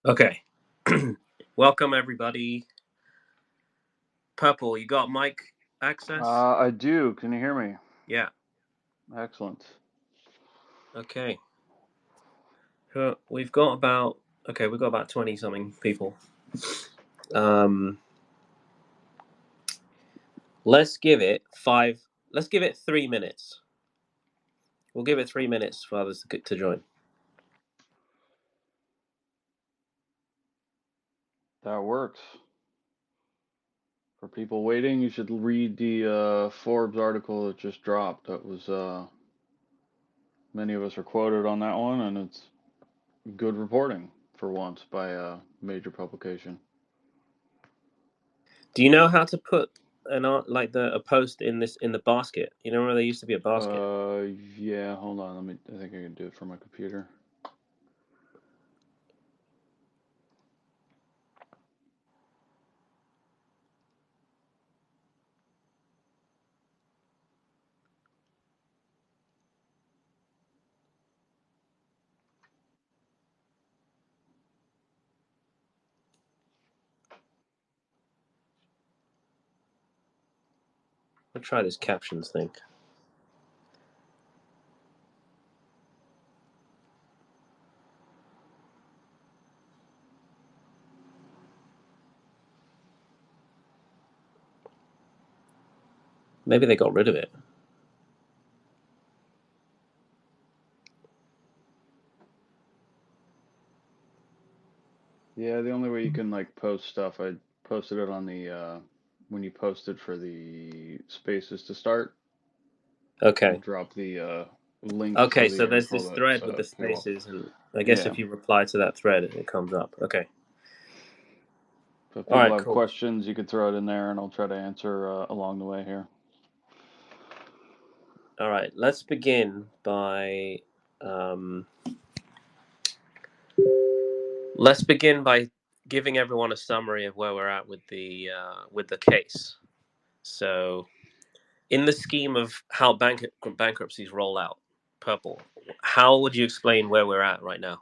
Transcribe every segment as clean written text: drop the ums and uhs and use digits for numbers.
Okay. Welcome, everybody. Purple, you got mic access? I do. Can you hear me? Yeah. Excellent. Okay. We've got about 20-something people. Let's give it 3 minutes. We'll give it 3 minutes for others to join. That works. For people waiting, you should read the Forbes article that just dropped. That was many of us are quoted on that one, and it's good reporting for once by a major publication. Do you know how to put a post in the basket? You know where there used to be a basket. Yeah, hold on. I think I can do it from my computer. I'll try this captions thing. Maybe they got rid of it. Yeah, the only way you can like post stuff, I posted it on the when you posted for the spaces to start. I'll Okay. drop the link to Okay, the so there's article this that thread set with the up payroll. spaces, and I guess Yeah. if you reply to that thread, it comes up. Okay. So if All people right, have cool. questions, you could throw it in there, and I'll try to answer along the way here. All right, um, let's begin by giving everyone a summary of where we're at with the case. So, in the scheme of how bankruptcies roll out, Purple, how would you explain where we're at right now?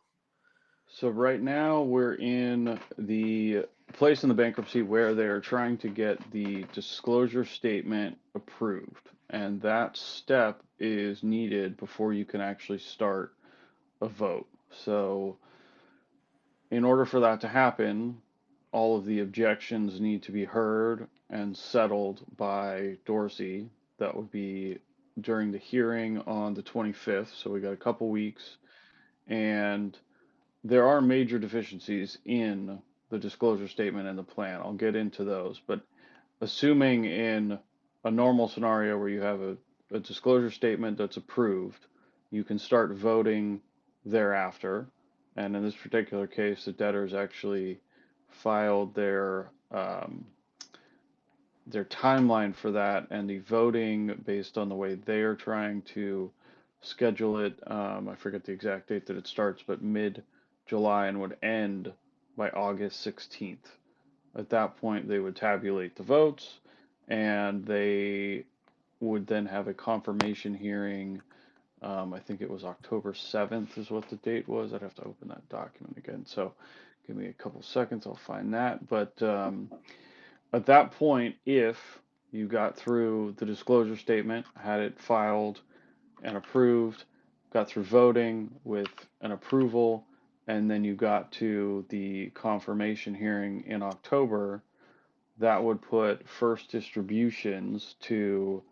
So right now we're in the place in the bankruptcy where they're trying to get the disclosure statement approved, and that step is needed before you can actually start a vote. So in order for that to happen, all of the objections need to be heard and settled by Dorsey. That would be during the hearing on the 25th. So we got a couple weeks, and there are major deficiencies in the disclosure statement and the plan. I'll get into those, but assuming in a normal scenario where you have a disclosure statement that's approved, you can start voting thereafter. And in this particular case, the debtors actually filed their timeline for that, and the voting based on the way they are trying to schedule it. I forget the exact date that it starts, but mid-July and would end by August 16th. At that point, they would tabulate the votes, and they would then have a confirmation hearing. I think it was October 7th is what the date was. I'd have to open that document again. So give me a couple seconds, I'll find that. But at that point, if you got through the disclosure statement, had it filed and approved, got through voting with an approval, and then you got to the confirmation hearing in October, that would put first distributions to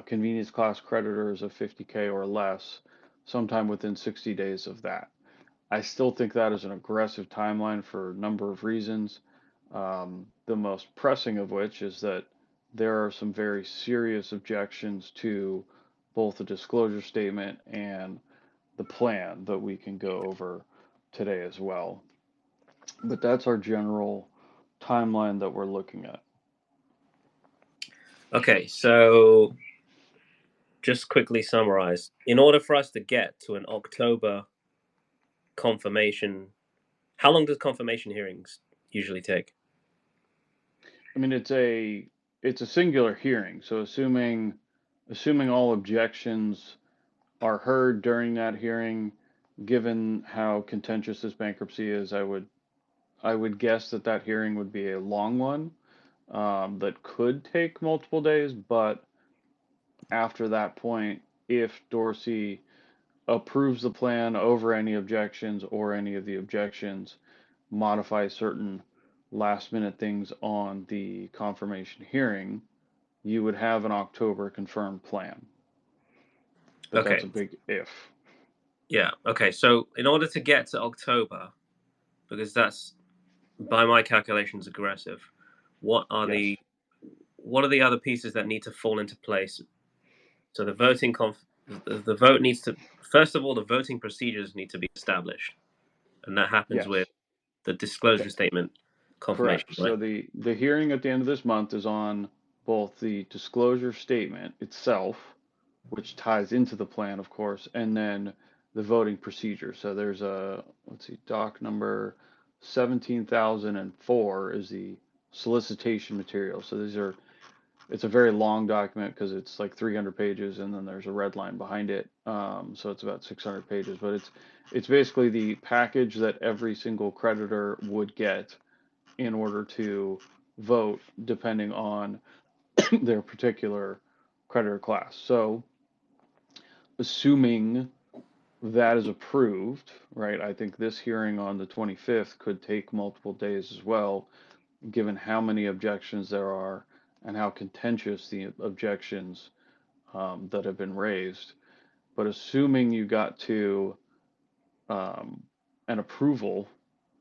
convenience class creditors of 50K or less sometime within 60 days of that. I still think that is an aggressive timeline for a number of reasons. The most pressing of which is that there are some very serious objections to both the disclosure statement and the plan that we can go over today as well. But that's our general timeline that we're looking at. Okay, so just quickly summarize. In order for us to get to an October confirmation, how long does confirmation hearings usually take? I mean, it's a singular hearing, so assuming all objections are heard during that hearing, given how contentious this bankruptcy is, I would guess that that hearing would be a long one that could take multiple days. But after that point, if Dorsey approves the plan over any objections or any of the objections modify certain last minute things on the confirmation hearing, you would have an October confirmed plan. But that's a Okay, big if. yeah, okay. So in order to get to October, because that's by my calculations aggressive, what are Yes. the what are the other pieces that need to fall into place? So the vote needs to, first of all, the voting procedures need to be established. and that happens with Yes. the disclosure statement confirmation, Correct. right? So the hearing at the end of this month is on both the disclosure statement itself, which ties into the plan, of course, and then the voting procedure. So there's a, let's see, doc number 17,004 is the solicitation material. So it's a very long document because it's like 300 pages and then there's a red line behind it. So it's about 600 pages, but it's basically the package that every single creditor would get in order to vote depending on their particular creditor class. So, assuming that is approved, right? I think this hearing on the 25th could take multiple days as well, given how many objections there are and how contentious the objections that have been raised. But assuming you got to um, an approval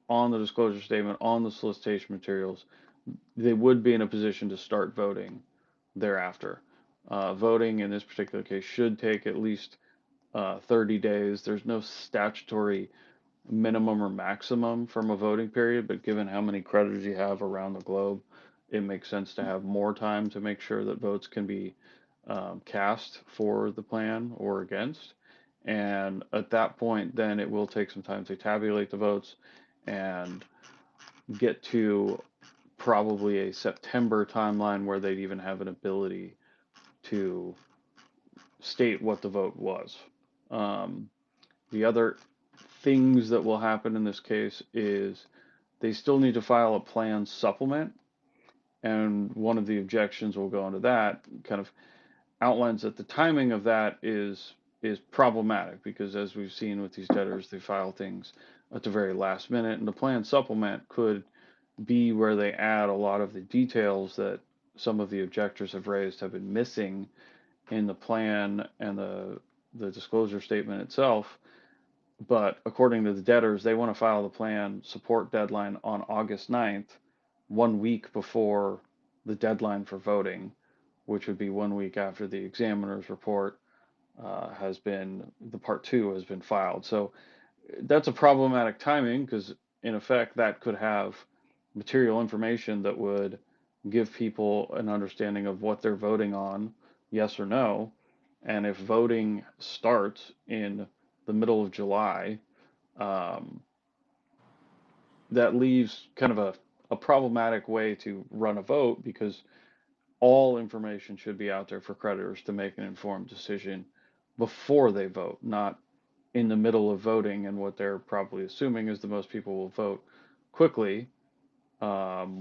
on the disclosure statement, on the solicitation materials, they would be in a position to start voting thereafter. Voting in this particular case should take at least 30 days. There's no statutory minimum or maximum from a voting period, but given how many creditors you have around the globe, it makes sense to have more time to make sure that votes can be cast for the plan or against. And at that point, then it will take some time to tabulate the votes and get to probably a September timeline where they'd even have an ability to state what the vote was. Um, the other things that will happen in this case is they still need to file a plan supplement, and one of the objections will go into that kind of outlines that the timing of that is problematic because as we've seen with these debtors, they file things at the very last minute, and the plan supplement could be where they add a lot of the details that some of the objectors have raised have been missing in the plan and the disclosure statement itself. But according to the debtors, they want to file the plan support deadline on August 9th, 1 week before the deadline for voting, which would be 1 week after the examiner's report the part two has been filed. So that's a problematic timing because, in effect, that could have material information that would give people an understanding of what they're voting on, yes or no. And if voting starts in the middle of July, um, that leaves kind of a problematic way to run a vote because all information should be out there for creditors to make an informed decision before they vote, not in the middle of voting. And what they're probably assuming is that most people will vote quickly,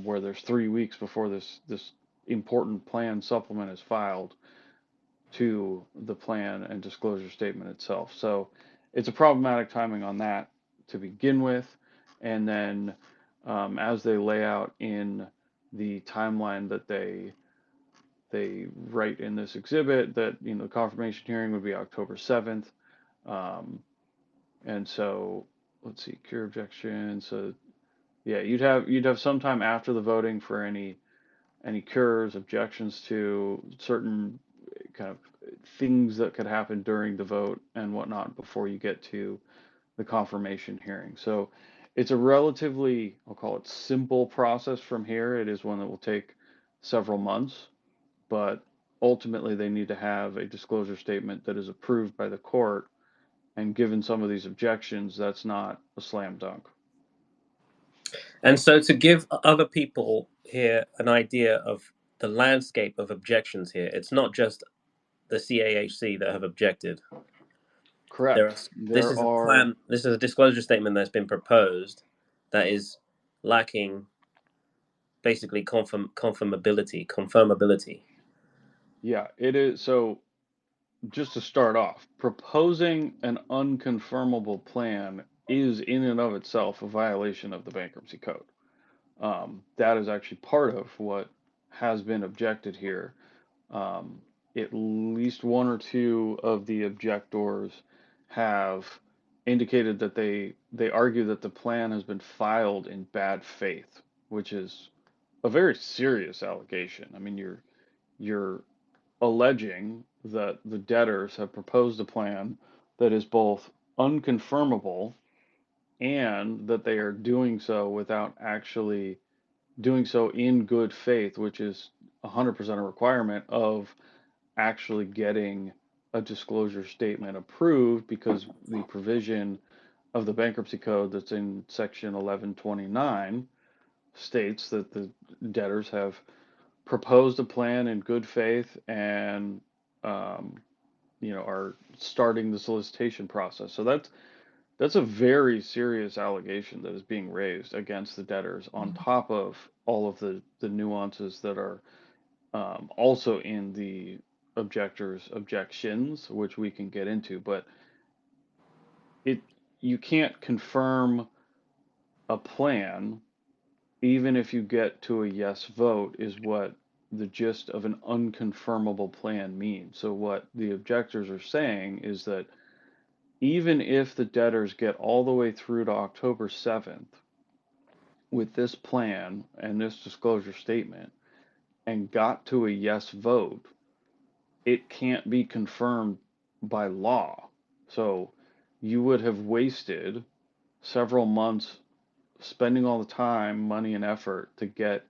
where there's 3 weeks before this important plan supplement is filed to the plan and disclosure statement itself. So it's a problematic timing on that to begin with. And then as they lay out in the timeline that they write in this exhibit, that the confirmation hearing would be October 7th. Um, and so let's see, cure objection. So yeah, you'd have some time after the voting for any cures, objections to certain kind of things that could happen during the vote and whatnot before you get to the confirmation hearing. So it's a relatively, I'll call it simple process from here. It is one that will take several months, but ultimately they need to have a disclosure statement that is approved by the court. And given some of these objections, that's not a slam dunk. And so, to give other people here an idea of the landscape of objections here, it's not just the CAHC that have objected. There are, Correct. this There is a are, plan. This is a disclosure statement that's been proposed that is lacking basically confirmability. yeah, it is. So just to start off, proposing an unconfirmable plan is in and of itself a violation of the bankruptcy code. That is actually part of what has been objected here. Um, at least one or two of the objectors have indicated that they argue that the plan has been filed in bad faith, which is a very serious allegation. I mean, you're alleging that the debtors have proposed a plan that is both unconfirmable and that they are doing so without actually doing so in good faith, which is 100% a requirement of actually getting a disclosure statement approved, because the provision of the bankruptcy code that's in section 1129 states that the debtors have proposed a plan in good faith and um, are starting the solicitation process. So that's a very serious allegation that is being raised against the debtors, on top of all of the nuances that are also in the objectors' objections, which we can get into. But it you can't confirm a plan even if you get to a yes vote, is what the gist of an unconfirmable plan means. So what the objectors are saying is that even if the debtors get all the way through to October 7th with this plan and this disclosure statement and got to a yes vote, it can't be confirmed by law. So you would have wasted several months spending all the time, money, and effort to get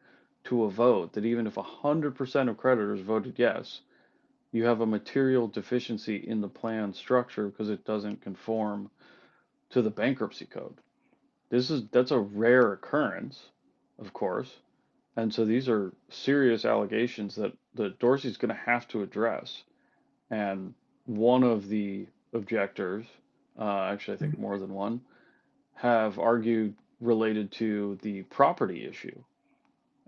to a vote that, even if 100% of creditors voted yes, you have a material deficiency in the plan structure because it doesn't conform to the bankruptcy code. That's a rare occurrence, of course. And so these are serious allegations that Dorsey's going to have to address. And one of the objectors, actually, I think more than one, have argued related to the property issue.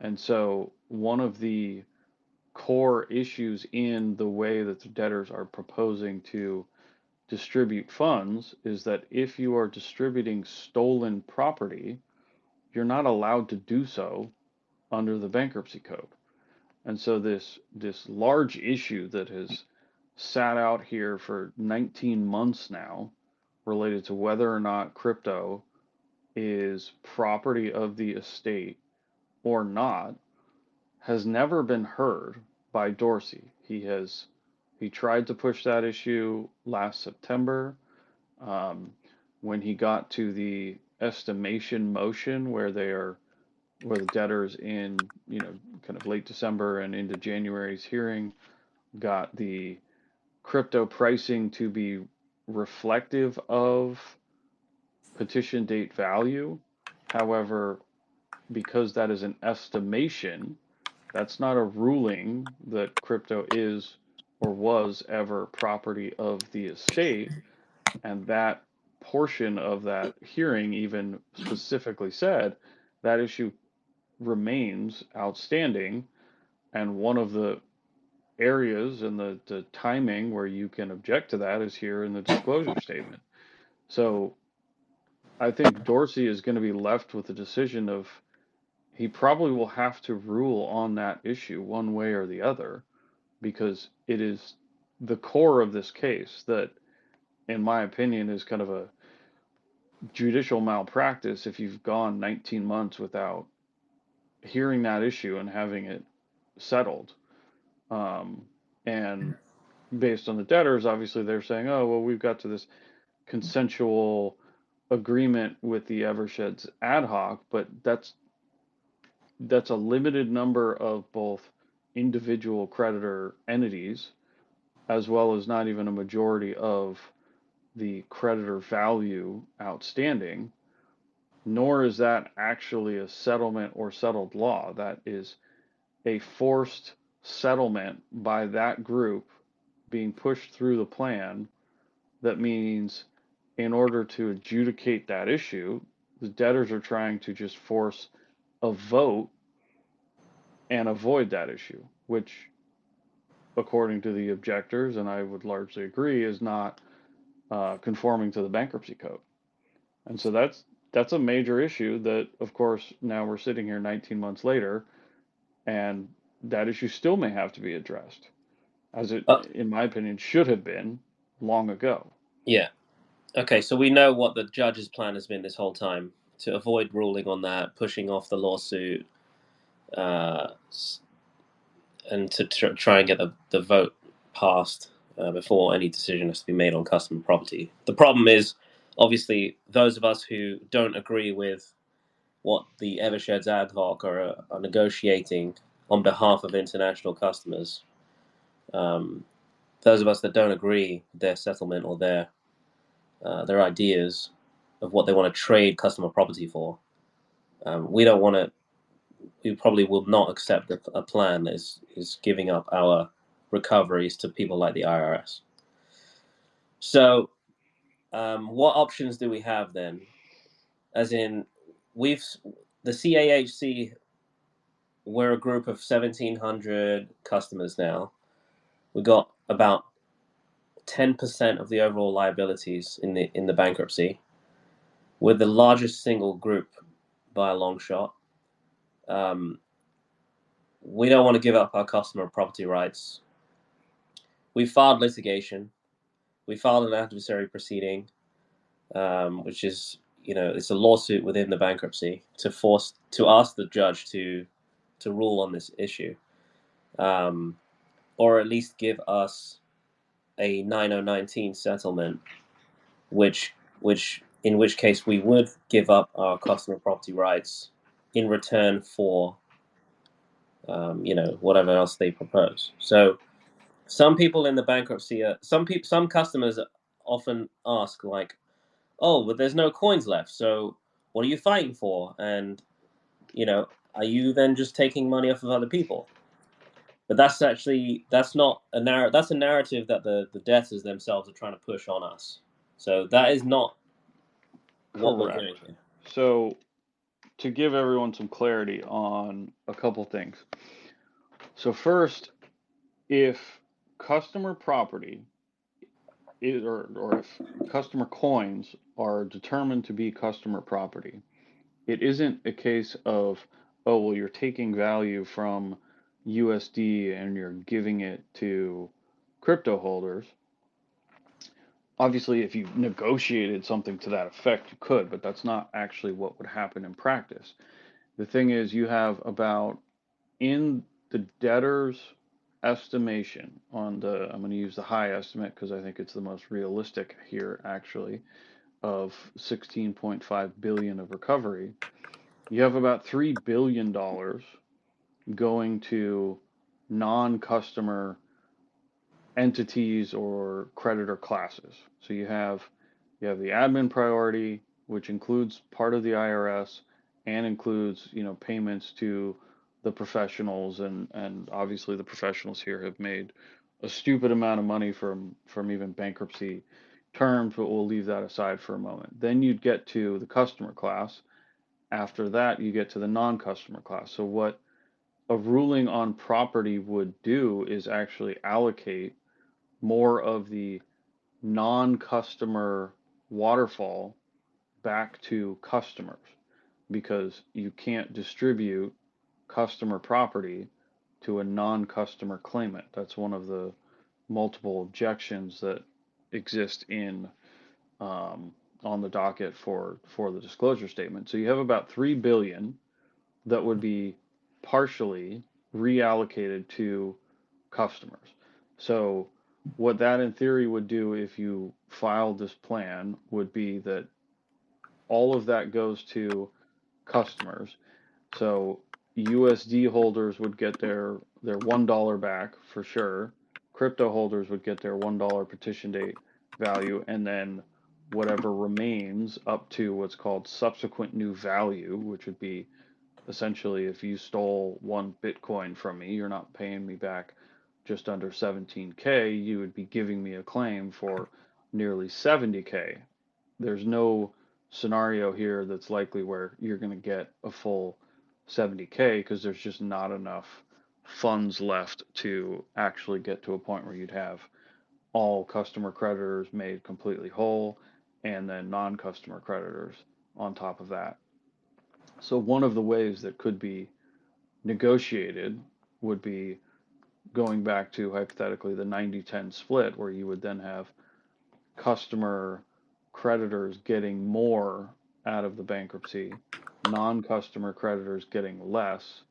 And so one of the core issues in the way that the debtors are proposing to distribute funds is that if you are distributing stolen property, you're not allowed to do so under the bankruptcy code. And so this large issue that has sat out here for 19 months now, related to whether or not crypto is property of the estate or not, has never been heard by Dorsey. He tried to push that issue last September, um, when he got to the estimation motion, where the debtors in, kind of late December and into January's hearing got the crypto pricing to be reflective of petition date value. However, because that is an estimation, that's not a ruling that crypto is or was ever property of the estate. And that portion of that hearing even specifically said that issue remains outstanding. And one of the areas and the timing where you can object to that is here in the disclosure statement. So I think Dorsey is going to be left with the decision of, he probably will have to rule on that issue one way or the other, because it is the core of this case that, in my opinion, is kind of a judicial malpractice if you've gone 19 months without hearing that issue and having it settled. And based on the debtors, obviously they're saying, oh, well, we've got to this consensual agreement with the Eversheds ad hoc, but that's a limited number of both individual creditor entities, as well as not even a majority of the creditor value outstanding, nor is that actually a settlement or settled law. That is a forced settlement by that group being pushed through the plan. That means, in order to adjudicate that issue, the debtors are trying to just force a vote and avoid that issue, which, according to the objectors, and I would largely agree, is not conforming to the bankruptcy code. And so that's a major issue that, of course, now we're sitting here 19 months later, and that issue still may have to be addressed, as it, Uh, in my opinion, should have been long ago. yeah. Okay, so we know what the judge's plan has been this whole time, to avoid ruling on that, pushing off the lawsuit, uh, and to try and get the vote passed before any decision has to be made on customer property. The problem is, obviously, those of us who don't agree with what the Eversheds ad hoc are negotiating on behalf of international customers, those of us that don't agree with their settlement or their ideas of what they want to trade customer property for, we don't want to. We probably will not accept a plan that is giving up our recoveries to people like the IRS. So, what options do we have then? As in, we've the CAHC. We're a group of 1,700 customers now. We got about 10% of the overall liabilities in the bankruptcy. We're the largest single group by a long shot. We don't want to give up our customer property rights. We filed litigation. We filed an adversary proceeding, which is, it's a lawsuit within the bankruptcy to ask the judge to rule on this issue, or at least give us a 9019 settlement, in which case we would give up our customer property rights in return for whatever else they propose. So some people in the bankruptcy, some customers often ask like, "Oh, but there's no coins left. So what are you fighting for?" And are you then just taking money off of other people? But that's not a narrative. That's a narrative that the debtors themselves are trying to push on us. So that is not what we're doing Correct. here. So, to give everyone some clarity on a couple things. So, first, if customer property is, or if customer coins are determined to be customer property, it isn't a case of, oh, well, you're taking value from USD and you're giving it to crypto holders. Obviously, if you negotiated something to that effect, you could, but that's not actually what would happen in practice. The thing is, you have about, in the debtor's estimation I'm going to use the high estimate because I think it's the most realistic here, actually, of 16.5 billion of recovery. You have about $3 billion going to non-customer entities or creditor classes. So you have the admin priority, which includes part of the IRS and includes, payments to the professionals, and obviously the professionals here have made a stupid amount of money from even bankruptcy terms, but we'll leave that aside for a moment. Then you'd get to the customer class. After that, you get to the non-customer class. So what a ruling on property would do is actually allocate more of the non-customer waterfall back to customers, because you can't distribute customer property to a non-customer claimant. That's one of the multiple objections that exist on the docket for the disclosure statement. So you have about 3 billion that would be partially reallocated to customers. So what that in theory would do if you filed this plan would be that all of that goes to customers. So USD holders would get their $1 back for sure. Crypto holders would get their $1 petition date value, and then whatever remains up to what's called subsequent new value, which would be essentially if you stole 1 Bitcoin from me, you're not paying me back just under 17K, you would be giving me a claim for nearly 70K. There's no scenario here that's likely where you're going to get a full 70K because there's just not enough funds left to actually get to a point where you'd have all customer creditors made completely whole and then non-customer creditors on top of that. So one of the ways that could be negotiated would be going back to hypothetically the 90-10 split, where you would then have customer creditors getting more out of the bankruptcy, non-customer creditors getting less,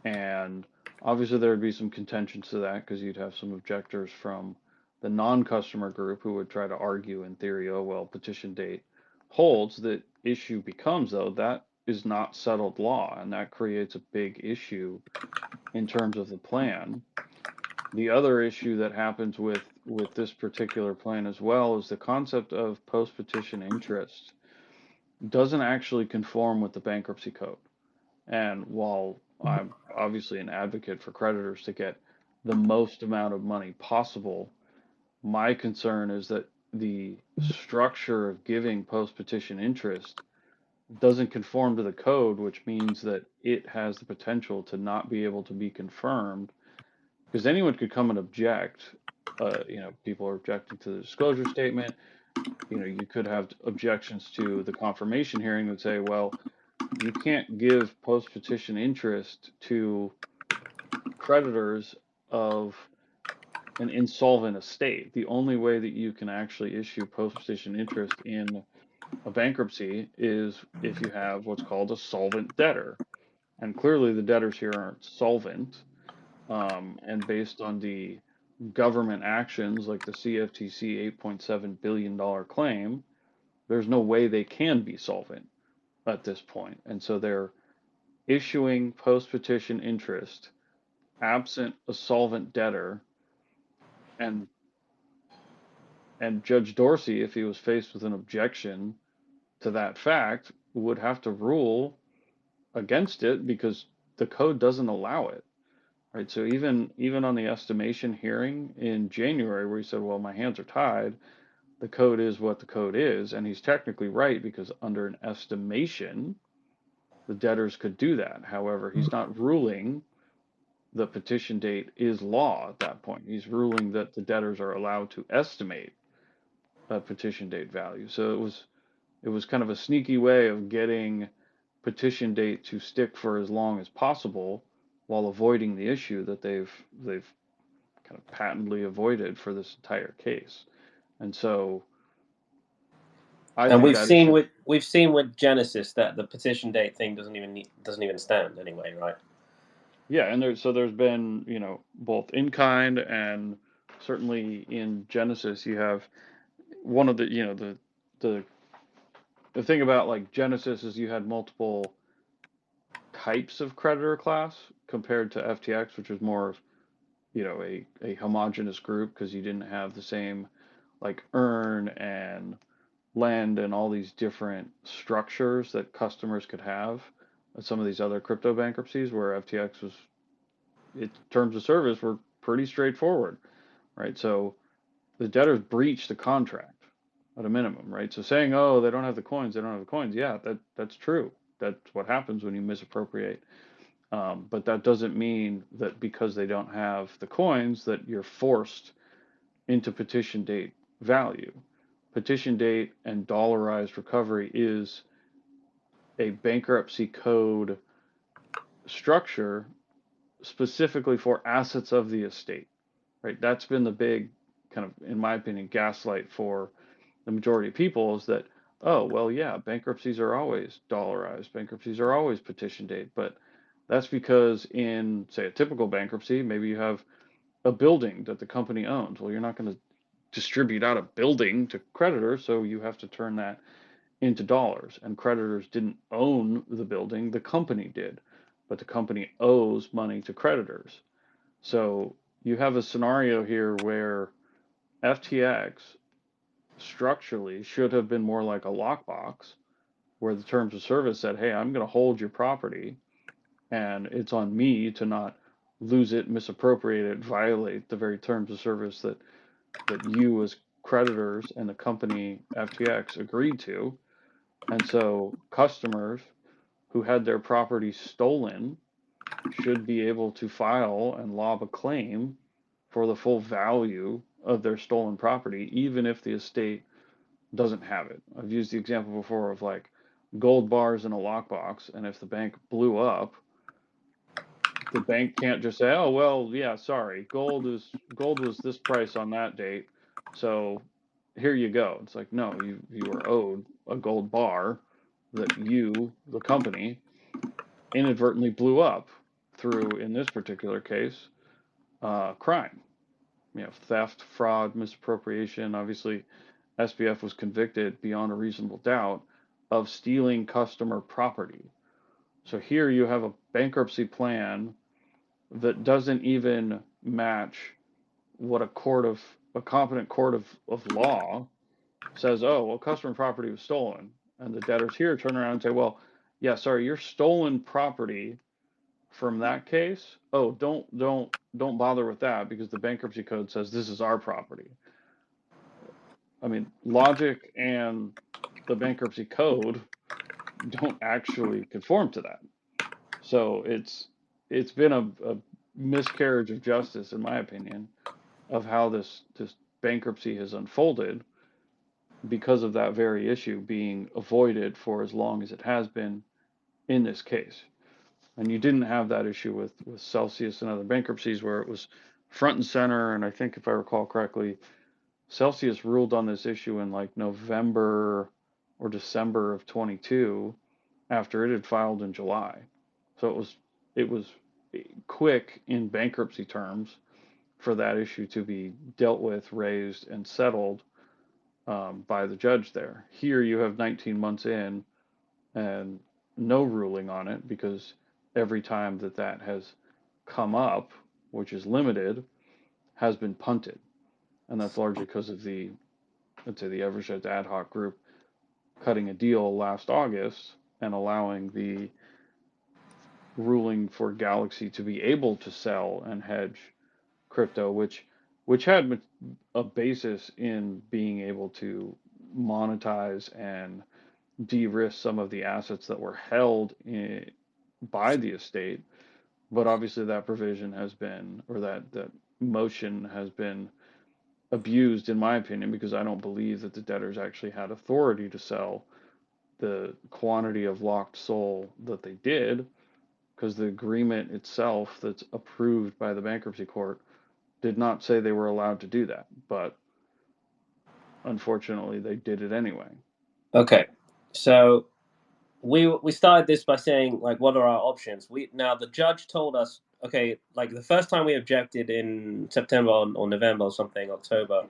and obviously there would be some contention to that because you'd have some objectors from the non-customer group who would try to argue in theory, oh well, petition date holds, the issue becomes, though, that is not settled law, and that creates a big issue in terms of the plan. The other issue that happens with this particular plan as well is the concept of post-petition interest doesn't actually conform with the bankruptcy code. And while I'm obviously an advocate for creditors to get the most amount of money possible, my concern is that the structure of giving post-petition interest doesn't conform to the code, which means that it has the potential to not be able to be confirmed because anyone could come and object. People are objecting to the disclosure statement. You could have objections to the confirmation hearing that say, well, you can't give post-petition interest to creditors of an insolvent estate. The only way that you can actually issue post-petition interest in a bankruptcy is if you have what's called a solvent debtor. And clearly the debtors here aren't solvent. And based on the government actions like the CFTC $8.7 billion claim, there's no way they can be solvent at this point. And so they're issuing post-petition interest absent a solvent debtor, and Judge Dorsey, if he was faced with an objection to that fact, would have to rule against it because the code doesn't allow it. Right? So even on the estimation hearing in January where he said, well, my hands are tied, the code is what the code is, and he's technically right because under an estimation, the debtors could do that. However, he's not ruling the petition date is law at that point. He's ruling that the debtors are allowed to estimate a petition date value. So it was kind of a sneaky way of getting petition date to stick for as long as possible while avoiding the issue that they've kind of patently avoided for this entire case. And so I And think that issue. we've seen with Genesis that the petition date thing doesn't even stand anyway, right? Yeah, and there's been, both in kind and certainly in Genesis you have one of the the thing about like Genesis is you had multiple types of creditor class compared to FTX, which was more of, a homogenous group because you didn't have the same like earn and lend and all these different structures that customers could have at some of these other crypto bankruptcies where FTX was, its terms of service were pretty straightforward, right? So the debtors breached the contract at a minimum, right? So saying, oh, they don't have the coins, they don't have the coins, yeah, that's true. That's what happens when you misappropriate. But that doesn't mean that because they don't have the coins that you're forced into petition date value. Petition date and dollarized recovery is a bankruptcy code structure specifically for assets of the estate, right? That's been the big kind of, in my opinion, gaslight for the majority of people is that, oh, well, yeah, bankruptcies are always dollarized, bankruptcies are always petition date, but that's because in, say, a typical bankruptcy, maybe you have a building that the company owns. Well, you're not going to distribute out a building to creditors, so you have to turn that into dollars. And creditors didn't own the building, the company did, but the company owes money to creditors. So you have a scenario here where FTX structurally should have been more like a lockbox where the terms of service said, hey, I'm going to hold your property and it's on me to not lose it, misappropriate it, violate the very terms of service that you as creditors and the company FTX agreed to. And so customers who had their property stolen should be able to file and lob a claim for the full value of their stolen property, even if the estate doesn't have it. I've used the example before of like gold bars in a lockbox, and if the bank blew up, the bank can't just say, "Oh, well, yeah, sorry, gold was this price on that date, so here you go." It's like, no, you were owed a gold bar that you, the company, inadvertently blew up through, in this particular case, crime. Theft, fraud, misappropriation. Obviously, SBF was convicted beyond a reasonable doubt of stealing customer property. So here you have a bankruptcy plan that doesn't even match what a competent court of law says, oh, well, customer property was stolen. And the debtors here turn around and say, well, yeah, sorry, your stolen property from that case, oh, don't bother with that because the bankruptcy code says this is our property. I mean, logic and the bankruptcy code don't actually conform to that. So it's been a miscarriage of justice, in my opinion, of how this bankruptcy has unfolded because of that very issue being avoided for as long as it has been in this case. And you didn't have that issue with Celsius and other bankruptcies where it was front and center. And I think if I recall correctly, Celsius ruled on this issue in like November or December of 22 after it had filed in July. So it was quick in bankruptcy terms for that issue to be dealt with, raised, and settled by the judge there. Here you have 19 months in and no ruling on it because every time that has come up, which is limited, has been punted. And that's largely because of let's say, the Evershed ad hoc group cutting a deal last August and allowing the ruling for Galaxy to be able to sell and hedge crypto, which had a basis in being able to monetize and de-risk some of the assets that were held by the estate. But obviously, that provision has been, or that motion has been abused, in my opinion, because I don't believe that the debtors actually had authority to sell the quantity of locked SOL that they did, because the agreement itself that's approved by the bankruptcy court did not say they were allowed to do that. But unfortunately, they did it anyway. Okay, so we started this by saying, like, what are our options? Now the judge told us, okay, like the first time we objected in September or November or something, October,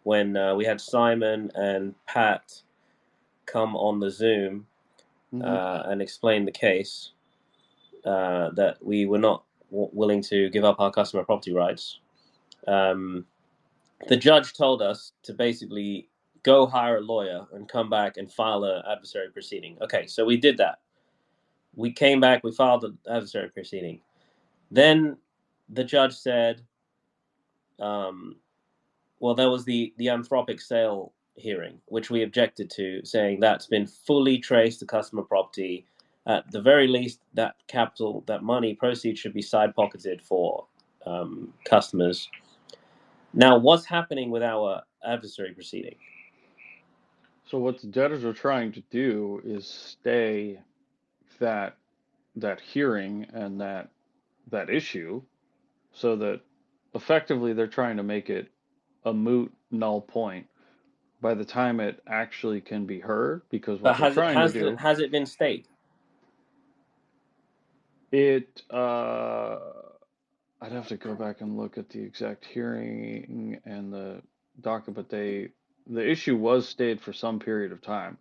when we had Simon and Pat come on the Zoom Mm-hmm. and explain the case, that we were not willing to give up our customer property rights. The judge told us to basically go hire a lawyer and come back and file an adversary proceeding. Okay, so we did that. We came back, we filed the adversary proceeding. Then the judge said, well, there was the Anthropic sale hearing, which we objected to, saying that's been fully traced to customer property. At the very least, that capital, that money, proceeds should be side pocketed for customers. Now, what's happening with our adversary proceeding? So what the debtors are trying to do is stay that that hearing and that issue so that effectively they're trying to make it a moot null point by the time it actually can be heard, because But what they're trying to do has it been stayed? it I'd have to go back and look at the exact hearing and the docket, but the issue was stayed for some period of time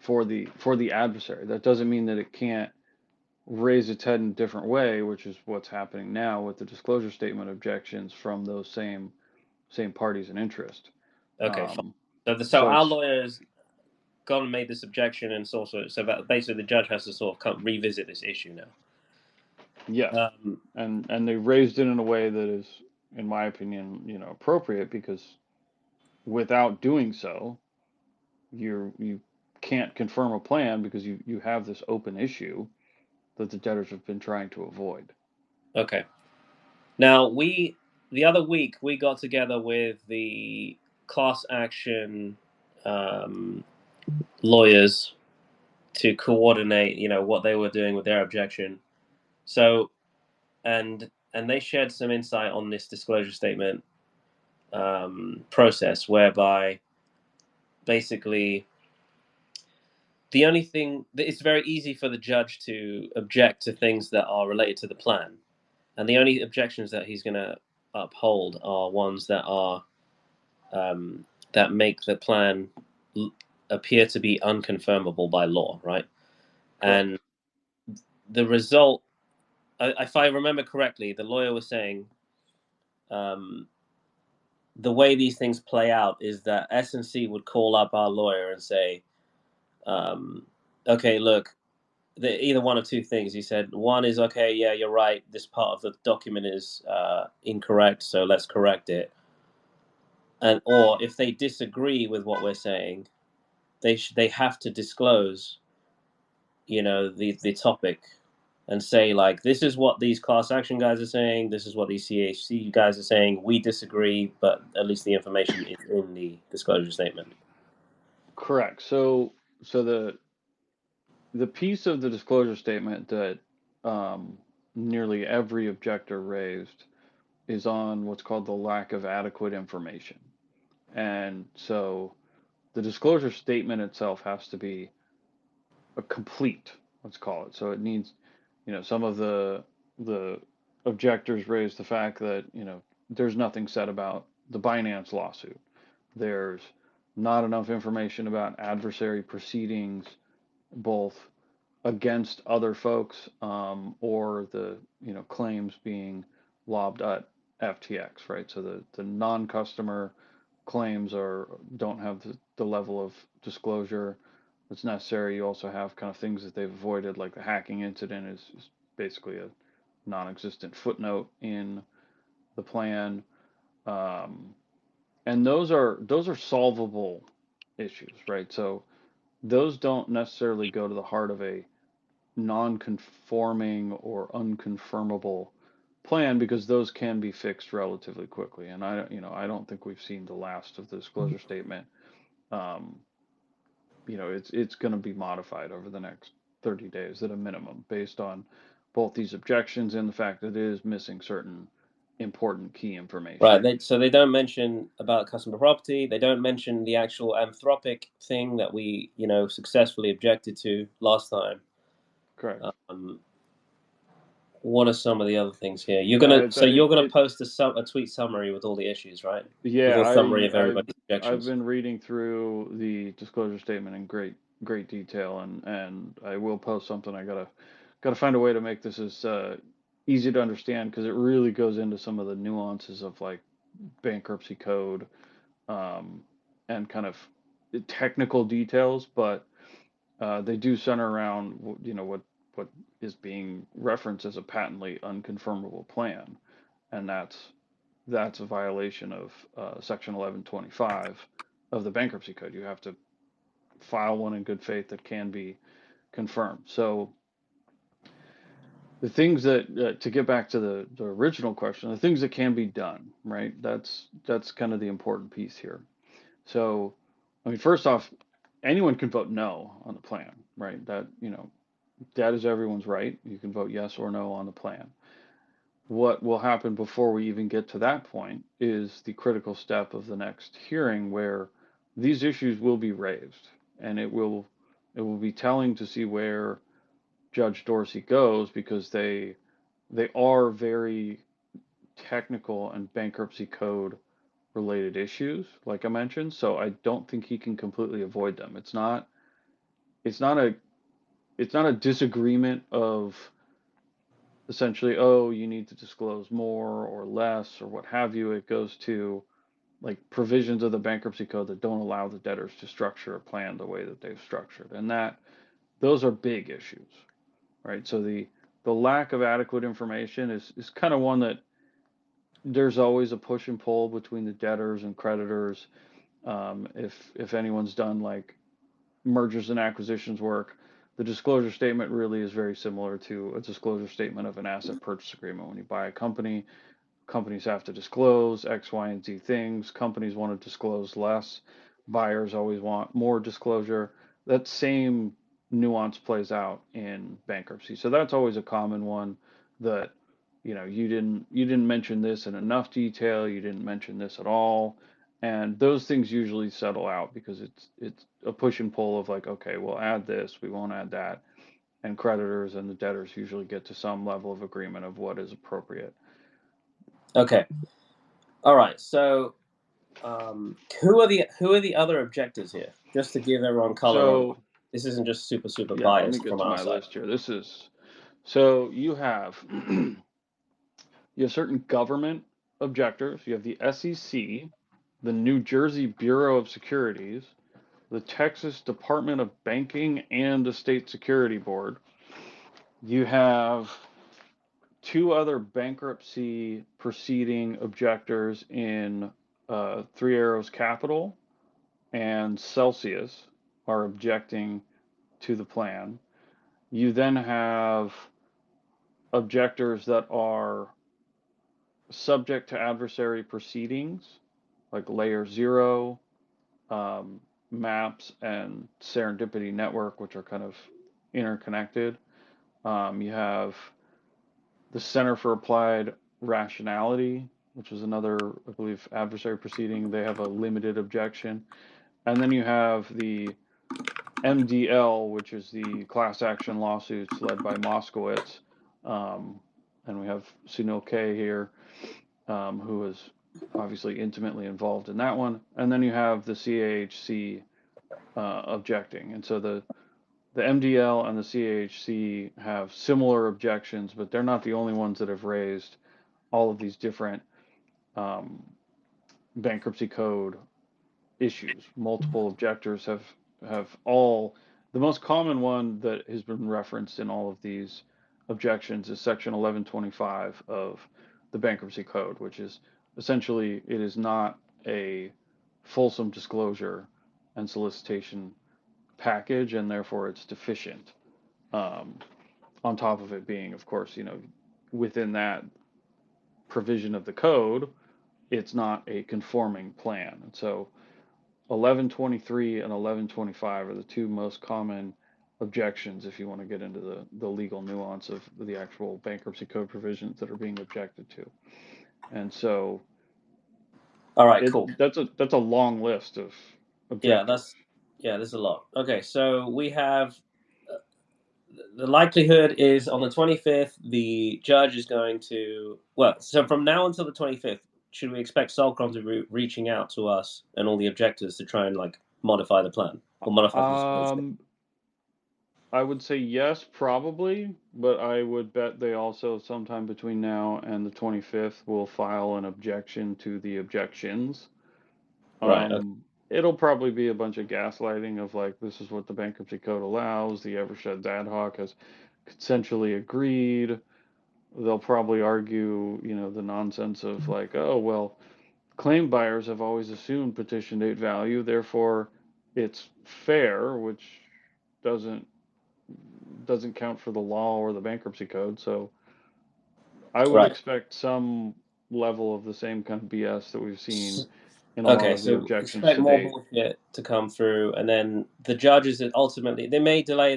for the adversary. That doesn't mean that it can't raise its head in a different way, which is what's happening now with the disclosure statement objections from those same parties in interest. Okay, fine. Um, So so our it's lawyers gone and made this objection, and so basically the judge has to sort of revisit this issue yes, now. and they raised it in a way that is, in my opinion, appropriate, because without doing so, you can't confirm a plan because you have this open issue that the debtors have been trying to avoid. Okay. Now the other week we got together with the class action um, lawyers to coordinate, what they were doing with their objection. So and they shared some insight on this disclosure statement process, whereby basically the only thing it's very easy for the judge to object to things that are related to the plan, and the only objections that he's going to uphold are ones that are that make the plan appear to be unconfirmable by law, right? Correct. And the result, if I remember correctly, the lawyer was saying um, the way these things play out is that S&C would call up our lawyer and say, okay, look, either one or two things. He said, one is, okay, yeah, you're right, this part of the document is incorrect, so let's correct it. And or if they disagree with what we're saying, they have to disclose, the topic, and say, like, this is what these class action guys are saying, this is what these CHC guys are saying, we disagree, but at least the information is in the disclosure statement. Correct. So the piece of the disclosure statement that nearly every objector raised is on what's called the lack of adequate information. And so the disclosure statement itself has to be a complete, let's call it. So it needs, some of the objectors raised the fact that, there's nothing said about the Binance lawsuit. There's not enough information about adversary proceedings, both against other folks, or the claims being lobbed at FTX, right? So the non-customer claims don't have the level of disclosure that's necessary. You also have kind of things that they've avoided, like the hacking incident is basically a non-existent footnote in the plan, um, and those are solvable issues, right? So those don't necessarily go to the heart of a non-conforming or unconfirmable plan, because those can be fixed relatively quickly. And I don't think we've seen the last of the disclosure statement. Um, it's going to be modified over the next 30 days at a minimum, based on both these objections and the fact that it is missing certain important key information. Right. So they don't mention about customer property. They don't mention the actual Anthropic thing that we, successfully objected to last time. Correct. What are some of the other things here? It's You're gonna it post a tweet summary with all the issues, right? With Yeah, a summary of everybody's I've objections. been reading through the disclosure statement in great detail, and I will post something. I gotta find a way to make this as easy to understand, because it really goes into some of the nuances of, like, bankruptcy code, um, and kind of technical details, but they do center around what is being referenced as a patently unconfirmable plan, and that's a violation of Section 1125 of the Bankruptcy Code. You have to file one in good faith that can be confirmed. So the things that, to get back to the original question, the things that can be done, right? That's kind of the important piece here. So, I mean, first off, anyone can vote no on the plan, right? That is everyone's right. You can vote yes or no on the plan. What will happen before we even get to that point is the critical step of the next hearing, where these issues will be raised, and it will be telling to see where Judge Dorsey goes, because they are very technical and bankruptcy code related issues, like I mentioned. So I don't think he can completely avoid them. It's not a disagreement of, essentially, oh, you need to disclose more or less or what have you. It goes to, like, provisions of the bankruptcy code that don't allow the debtors to structure a plan the way that they've structured, and those are big issues, right? So the lack of adequate information is kind of one that there's always a push and pull between the debtors and creditors. If anyone's done, like, mergers and acquisitions work, the disclosure statement really is very similar to a disclosure statement of an asset purchase agreement. When you buy a company, companies have to disclose X, Y, and Z things. Companies want to disclose less. Buyers always want more disclosure. That same nuance plays out in bankruptcy. So that's always a common one, that you didn't mention this in enough detail, you didn't mention this at all. And those things usually settle out, because it's a push and pull of, like, okay, we'll add this, we won't add that. And creditors and the debtors usually get to some level of agreement of what is appropriate. Okay. All right. So Who are the other objectors here? Just to give everyone color on. So This isn't just super yeah, let me biased get from to our my side. list here. This is so you have you have certain government objectors. You have the SEC, the New Jersey Bureau of Securities, the Texas Department of Banking, and the State Security Board. You have two other bankruptcy proceeding objectors in Three Arrows Capital and Celsius are objecting to the plan. You then have objectors that are subject to adversary proceedings, like Layer Zero, um, Maps, and Serendipity Network, which are kind of interconnected. You have the Center for Applied Rationality, which is another, I believe, adversary proceeding. They have a limited objection. And then you have the MDL, which is the class action lawsuits led by Moskowitz. Um, and we have Sunil K here, who is obviously intimately involved in that one. And then you have the CAHC objecting. And so the MDL and the CAHC have similar objections, but they're not the only ones that have raised all of these different um, bankruptcy code issues. Multiple objectors have all. The most common one that has been referenced in all of these objections is Section 1125 of the Bankruptcy Code, which is essentially it is not a fulsome disclosure and solicitation package, and therefore it's deficient. Um, on top of it being, of course, within that provision of the code, it's not a conforming plan. And so 1123 and 1125 are the two most common objections if you want to get into the legal nuance of the actual bankruptcy code provisions that are being objected to. And so All right, cool. that's a long list of Yeah, objectors. there's a lot. Okay, so we have the likelihood is on the 25th, the judge is going to. Well, so from now until the 25th, should we expect Solcom to be reaching out to us and all the objectors to try and modify the plan or modify the disclosure? Um, I would say yes, probably, but I would bet they also, sometime between now and the 25th, will file an objection to the objections. Right. Okay. It'll probably be a bunch of gaslighting of like, this is what the bankruptcy code allows. The Eversheds ad hoc has consensually agreed. They'll probably argue, the nonsense of like, oh, well, claim buyers have always assumed petition date value, therefore it's fair, which doesn't doesn't count for the law or the bankruptcy code. So I would Right. expect some level of the same kind of BS that we've seen in a lot Okay, of the so objections expect to more date. bullshit to come through, and then the judges ultimately they may delay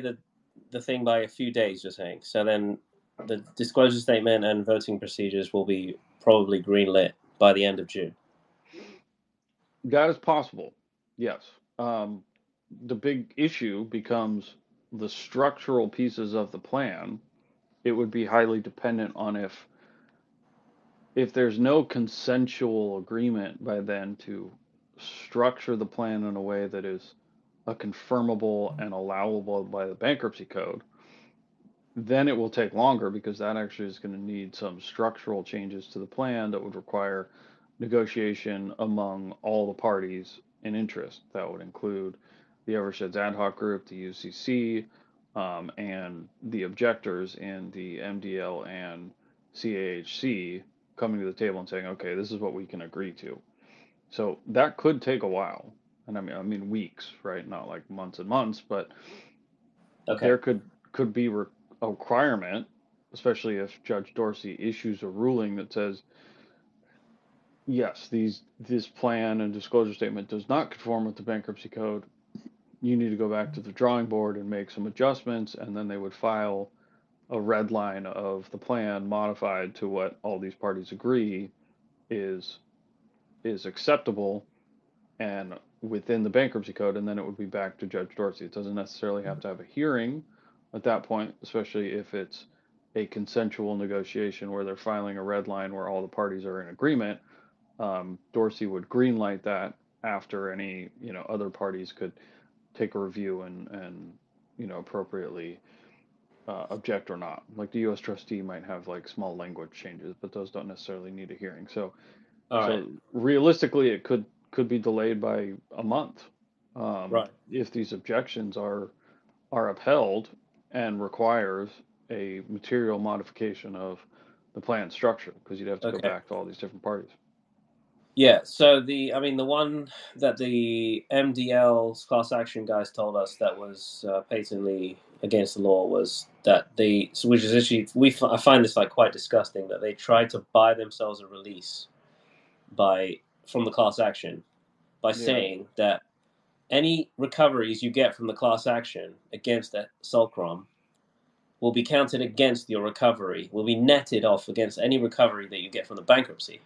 the thing by a few days. You're saying so then the disclosure statement and voting procedures will be probably greenlit by the end of June. That is possible, yes. The big issue becomes the structural pieces of the plan. It would be highly dependent on if there's no consensual agreement by then to structure the plan in a way that is a confirmable and allowable by the bankruptcy code, then it will take longer because that actually is going to need some structural changes to the plan that would require negotiation among all the parties in interest. That would include the Eversheds ad hoc group, the UCC, and the objectors in the MDL and CAHC coming to the table and saying, okay, this is what we can agree to. So that could take a while. And I mean weeks, right? Not like months and months, but Okay. there could be a requirement, especially if Judge Dorsey issues a ruling that says, yes, this plan and disclosure statement does not conform with the bankruptcy code. You need to go back to the drawing board and make some adjustments, and then they would file a red line of the plan modified to what all these parties agree is is acceptable and within the bankruptcy code, and then it would be back to Judge Dorsey. It doesn't necessarily have to have a hearing at that point, especially if it's a consensual negotiation where they're filing a red line where all the parties are in agreement. Dorsey would greenlight that after any, other parties could take a review and appropriately object or not. Like the U.S. trustee might have like small language changes, but those don't necessarily need a hearing. So, All right. so realistically, it could be delayed by a month Right. if these objections are upheld and requires a material modification of the plan structure because you'd have to go Okay. back to all these different parties. Yeah. So the one that the MDL's class action guys told us that was patently against the law was that which is actually I find this like quite disgusting that they tried to buy themselves a release from the class action by Yeah, saying that any recoveries you get from the class action against the Solcrom will be counted against your recovery, will be netted off against any recovery that you get from the bankruptcy.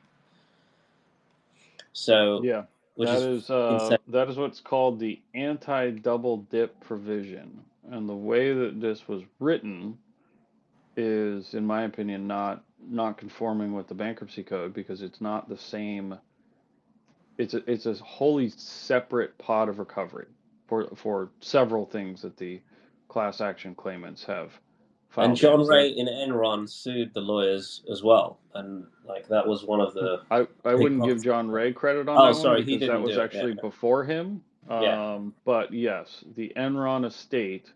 So, yeah. which is insane. That is what's called the anti-double dip provision. And the way that this was written is, in my opinion, not conforming with the bankruptcy code because it's not the same. It's a wholly separate pot of recovery for several things that the class action claimants have And filed John against. Ray in Enron sued the lawyers as well, and like that was one of the I big wouldn't give problems. John Ray credit on Oh, that one sorry, he because that didn't was do it. Yeah, actually before him. yeah, But yes, the Enron estate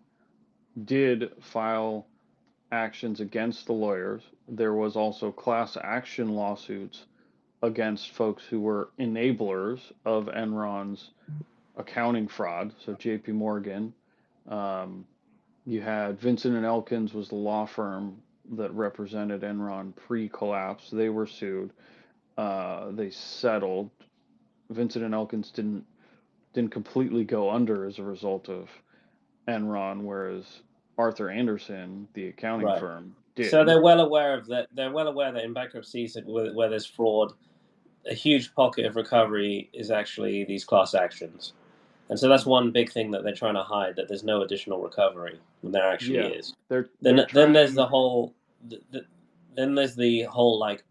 did file actions against the lawyers. There was also class action lawsuits against folks who were enablers of Enron's accounting fraud. So J.P. Morgan, um, you had Vincent and Elkins was the law firm that represented Enron pre-collapse. They were sued. They settled. Vincent and Elkins didn't completely go under as a result of Enron, whereas Arthur Andersen, the accounting right. firm, So did. they're well aware that in bankruptcies where there's fraud, a huge pocket of recovery is actually these class actions. And so that's one big thing that they're trying to hide, that there's no additional recovery when there actually Yeah, is. they're Then there's trying. the whole then there's the whole like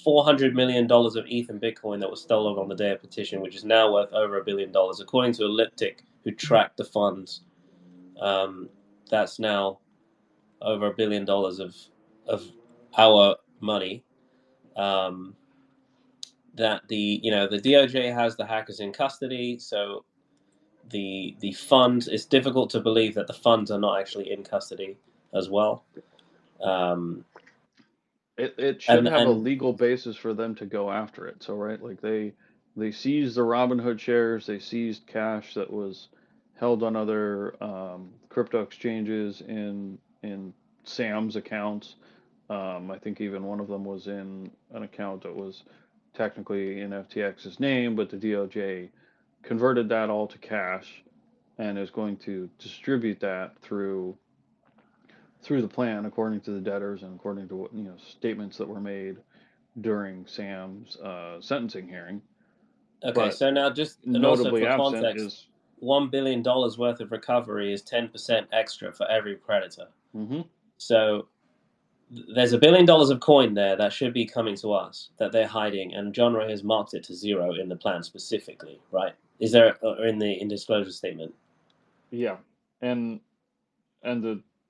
$400 million of ETH and Bitcoin that was stolen on the day of petition, which is now worth over $1 billion, according to Elliptic, who tracked the funds. Um, that's now over $1 billion of our money. Um, that the DOJ has the hackers in custody, so the funds. It's difficult to believe that the funds are not actually in custody as well. Um, It should and have a legal basis for them to go after it. So right, like they seized the Robinhood shares, they seized cash that was held on other crypto exchanges in Sam's accounts. I think even one of them was in an account that was technically in FTX's name, but the DOJ converted that all to cash and is going to distribute that through the plan according to the debtors and according to what statements that were made during Sam's sentencing hearing. okay, But so now just and also notably for absent context, is. $1 billion worth of recovery is 10% extra for every creditor. Hmm. So there's $1 billion of coin there that should be coming to us that they're hiding, and John Ray has marked it to zero in the plan specifically, right? Is there in the in disclosure statement? Yeah, and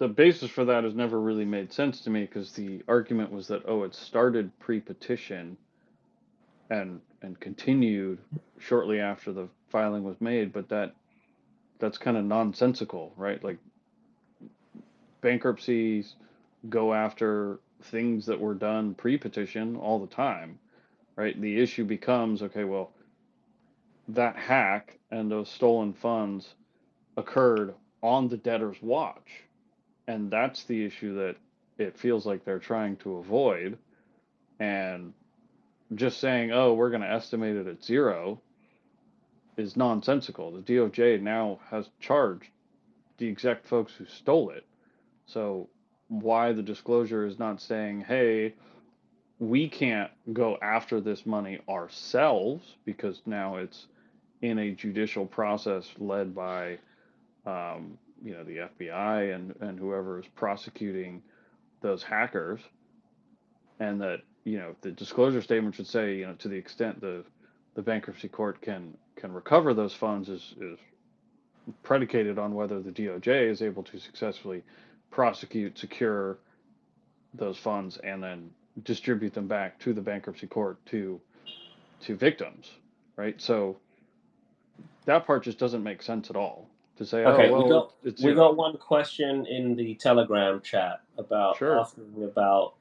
the basis for that has never really made sense to me because the argument was that, oh, it started pre-petition and continued shortly after the filing was made, but that's kind of nonsensical, right? Like bankruptcies go after things that were done pre-petition all the time, right? The issue becomes, okay, well, that hack and those stolen funds occurred on the debtor's watch. And that's the issue that it feels like they're trying to avoid. And just saying, oh, we're going to estimate it at zero is nonsensical. The DOJ now has charged the exact folks who stole it. So why the disclosure is not saying, hey, we can't go after this money ourselves because now it's in a judicial process led by the FBI and whoever is prosecuting those hackers, and that the disclosure statement should say, to the extent the bankruptcy court can recover those funds is predicated on whether the DOJ is able to successfully prosecute, secure those funds, and then distribute them back to the bankruptcy court to victims, right? So that part just doesn't make sense at all to say, oh Okay, well, it's we zero. got one question in the Telegram chat about Sure. asking about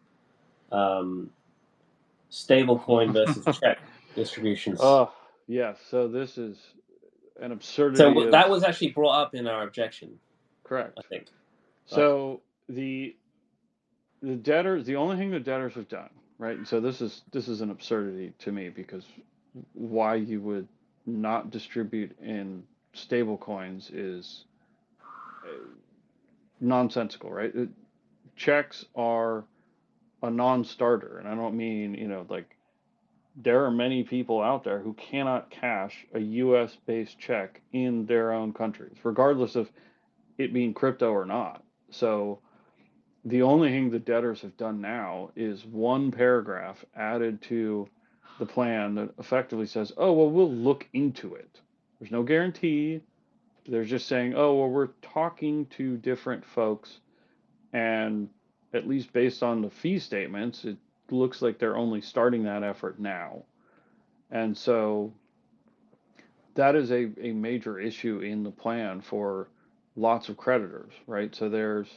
stablecoin versus check distributions. Yes. So this is an absurdity So of that was actually brought up in our objection, I correct. think. Right. So the debtors, the only thing the debtors have done, right? So this is an absurdity to me because why you would not distribute in stable coins is nonsensical, right? Checks are a non-starter, and I don't mean, like there are many people out there who cannot cash a US based check in their own countries, regardless of it being crypto or not. So the only thing the debtors have done now is one paragraph added to the plan that effectively says, oh, well, we'll look into it. There's no guarantee. They're just saying, oh, well, we're talking to different folks, and at least based on the fee statements, it looks like they're only starting that effort now. And so that is a major issue in the plan for lots of creditors, right? So there's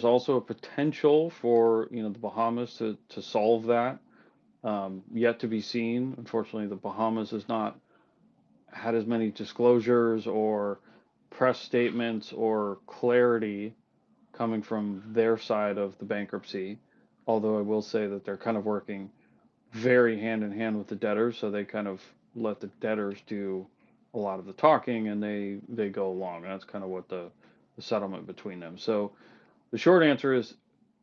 also a potential for the Bahamas to solve that. Yet to be seen. Unfortunately, the Bahamas has not had as many disclosures or press statements or clarity coming from their side of the bankruptcy. Although I will say that they're kind of working very hand in hand with the debtors, so they kind of let the debtors do a lot of the talking, and they go along. And that's kind of what the settlement between them. So the short answer is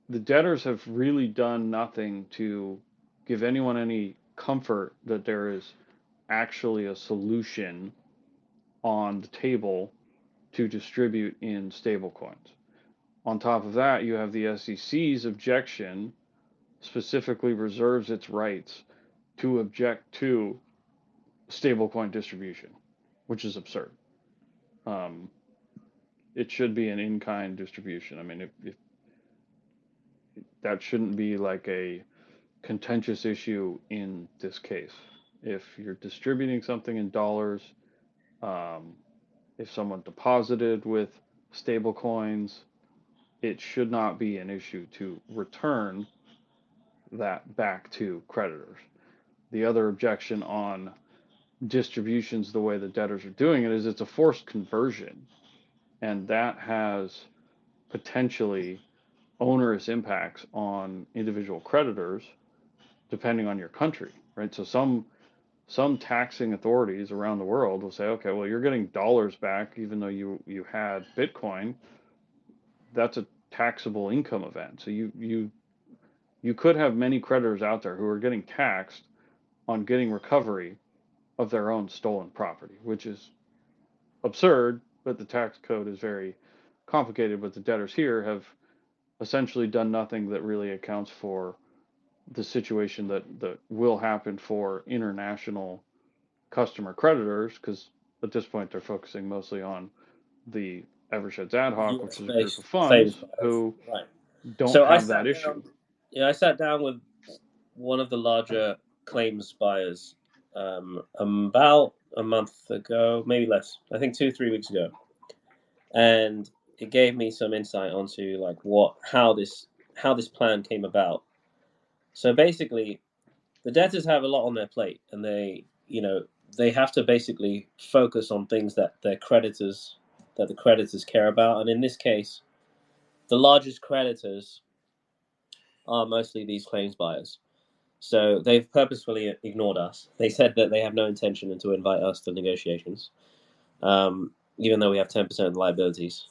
the debtors have really done nothing to give anyone any comfort that there is actually a solution on the table to distribute in stablecoins. On top of that, you have the SEC's objection specifically reserves its rights to object to stablecoin distribution, which is absurd. Um, it should be an in-kind distribution. I mean, if that shouldn't be like a contentious issue in this case. If you're distributing something in dollars, um, if someone deposited with stable coins, it should not be an issue to return that back to creditors. The other objection on distributions, the way the debtors are doing it, is it's a forced conversion, and that has potentially onerous impacts on individual creditors depending on your country, right? So some taxing authorities around the world will say, okay, well, you're getting dollars back even though you had Bitcoin. That's a taxable income event. So you could have many creditors out there who are getting taxed on getting recovery of their own stolen property, which is absurd, but the tax code is very complicated. But the debtors here have essentially done nothing that really accounts for the situation that will happen for international customer creditors, because at this point they're focusing mostly on the Eversheds ad hoc, which US is a group of based claims funds buyers. who Right. don't So I have that sat issue. down. Yeah, I sat down with one of the larger claims buyers about a month ago, maybe less. I think 2-3 weeks ago, and it gave me some insight onto like how this plan came about. So basically, the debtors have a lot on their plate, and they have to basically focus on things that the creditors care about, and in this case, the largest creditors are mostly these claims buyers. So they've purposefully ignored us. They said that they have no intention to invite us to negotiations, even though we have 10% liabilities.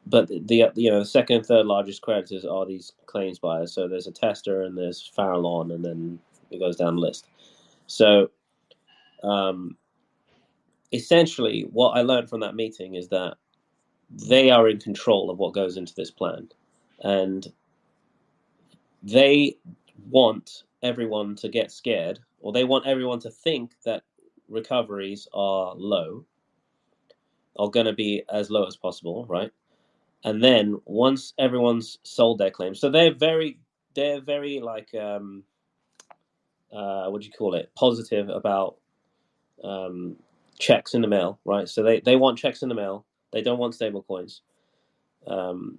But the second and third largest creditors are these claims buyers. So there's a tester and there's Farallon, and then it goes down the list. So essentially, what I learned from that meeting is that they are in control of what goes into this plan, and they want everyone to get scared, or they want everyone to think that recoveries are low, are going to be as low as possible, right? And then once everyone's sold their claims, so they're very like what do you call it? Positive about um, checks in the mail, right? So they want checks in the mail. They don't want stable coins, um,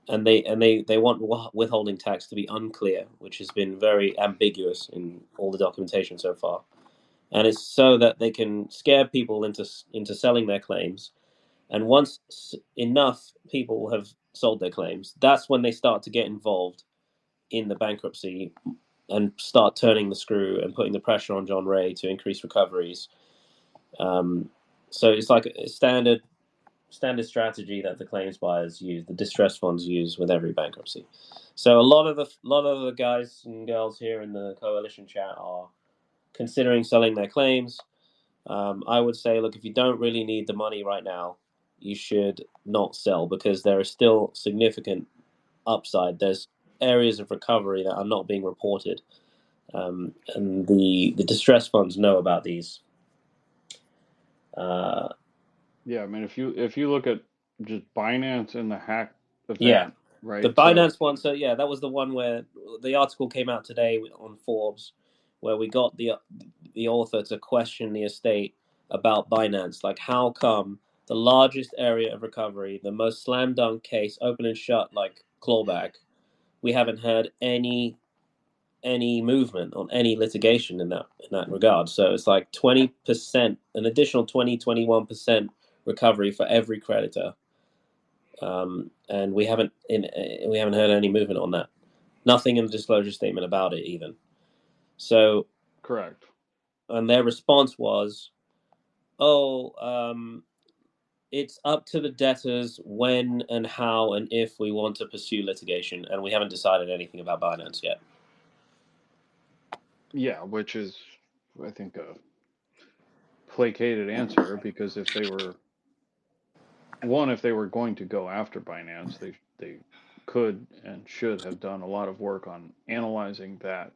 and they want withholding tax to be unclear, which has been very ambiguous in all the documentation so far. And it's so that they can scare people into selling their claims. And once enough people have sold their claims, that's when they start to get involved in the bankruptcy and start turning the screw and putting the pressure on John Ray to increase recoveries. So it's like a standard strategy that the claims buyers use, the distress funds use with every bankruptcy. So a lot of the guys and girls here in the coalition chat are considering selling their claims. I would say, look, if you don't really need the money right now, you should not sell because there is still significant upside. There's areas of recovery that are not being reported, and the distress funds know about these. Uh, Yeah, I mean, if you look at just Binance and the hack yeah, event, the right? So Binance one. So yeah, that was the one where the article came out today on Forbes, where we got the author to question the estate about Binance. Like, how come the largest area of recovery, the most slam dunk case, open and shut like clawback, we haven't heard any movement on any litigation in that regard. So it's like 20%, an additional 21% recovery for every creditor, and we haven't heard any movement on that. Nothing in the disclosure statement about it even. So, correct. and their response was, "Oh, it's up to the debtors when and how and if we want to pursue litigation, and we haven't decided anything about Binance yet." Yeah, which is, I think, a placated answer because if they were going to go after Binance, they could and should have done a lot of work on analyzing that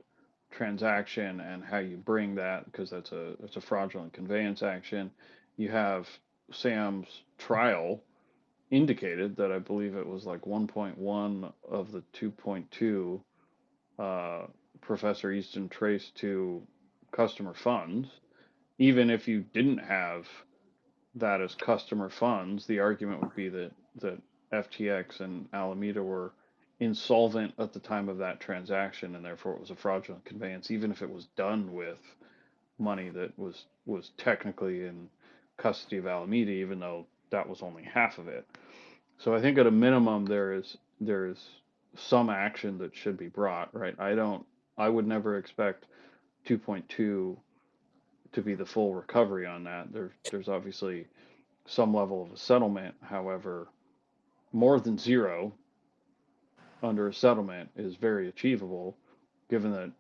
transaction and how you bring that because that's a fraudulent conveyance action. You have Sam's trial indicated that I believe it was like 1.1 of the 2.2 uh, Professor Easton traced to customer funds. Even if you didn't have that as customer funds, the argument would be that FTX and Alameda were insolvent at the time of that transaction, and therefore it was a fraudulent conveyance, even if it was done with money that was technically in custody of Alameda, even though that was only half of it. So I think at a minimum there is some action that should be brought, right? I would never expect 2.2 to be the full recovery on that. There's obviously some level of a settlement. However, more than zero under a settlement is very achievable, given that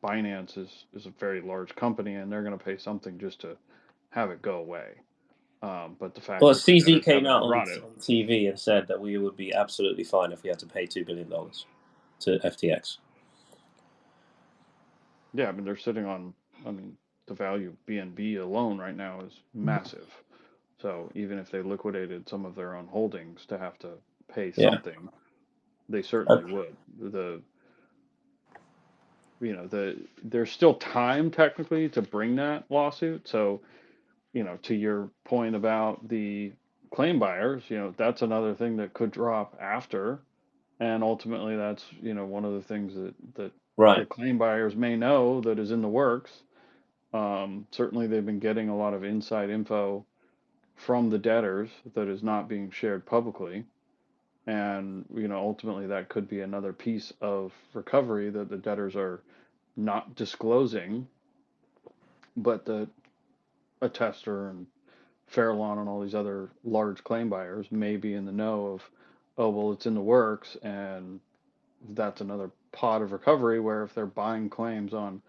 Binance is a very large company and they're going to pay something just to have it go away. But the fact Well, that the CZ debtors came haven't out brought it, on TV and said that we would be absolutely fine if we had to pay $2 billion to FTX. yeah, I mean they're sitting on, I mean the value of BNB alone right now is massive. So even if they liquidated some of their own holdings to have to pay Yeah. something, they Uh, certainly would. There's still time technically to bring that lawsuit. So, to your point about the claim buyers, that's another thing that could drop after. And ultimately that's, one of the things that the right. claim buyers may know that is in the works. Certainly they've been getting a lot of inside info from the debtors that is not being shared publicly. And, ultimately that could be another piece of recovery that the debtors are not disclosing, but the attester and Fairlawn and all these other large claim buyers may be in the know of, oh, well, it's in the works, and that's another pot of recovery where if they're buying claims on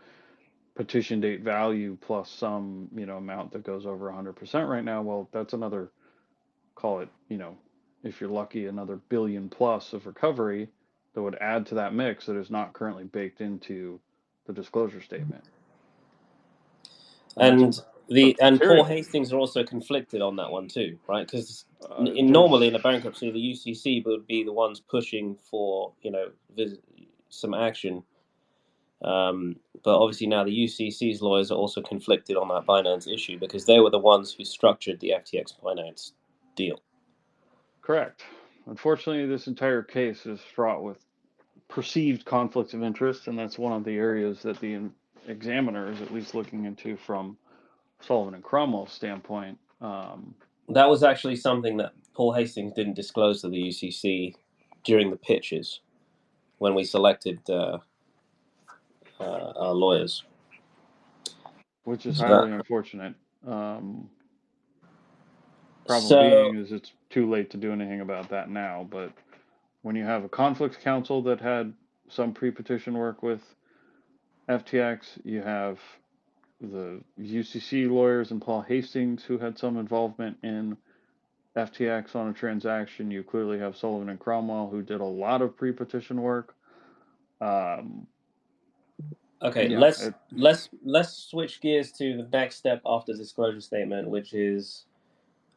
petition date value plus some, amount that goes over 100% right now, well, that's another, call it, if you're lucky, another billion plus of recovery that would add to that mix that is not currently baked into the disclosure statement. And And and Paul material. Hastings are also conflicted on that one too, right? Because There's normally in a bankruptcy, the UCC would be the ones pushing for some action. But obviously now the UCC's lawyers are also conflicted on that Binance issue because they were the ones who structured the FTX Binance deal. correct. Unfortunately, this entire case is fraught with perceived conflicts of interest, and that's one of the areas that the examiner is at least looking into from Sullivan and Cromwell's standpoint. That was actually something that Paul Hastings didn't disclose to the UCC during the pitches when we selected our lawyers. Which is highly unfortunate. Problem So, being is it's too late to do anything about that now, but when you have a conflicts counsel that had some pre-petition work with FTX, you have the UCC lawyers and Paul Hastings who had some involvement in FTX on a transaction. You clearly have Sullivan and Cromwell who did a lot of pre-petition work. okay, Yeah, let's switch gears to the next step after disclosure statement, which is,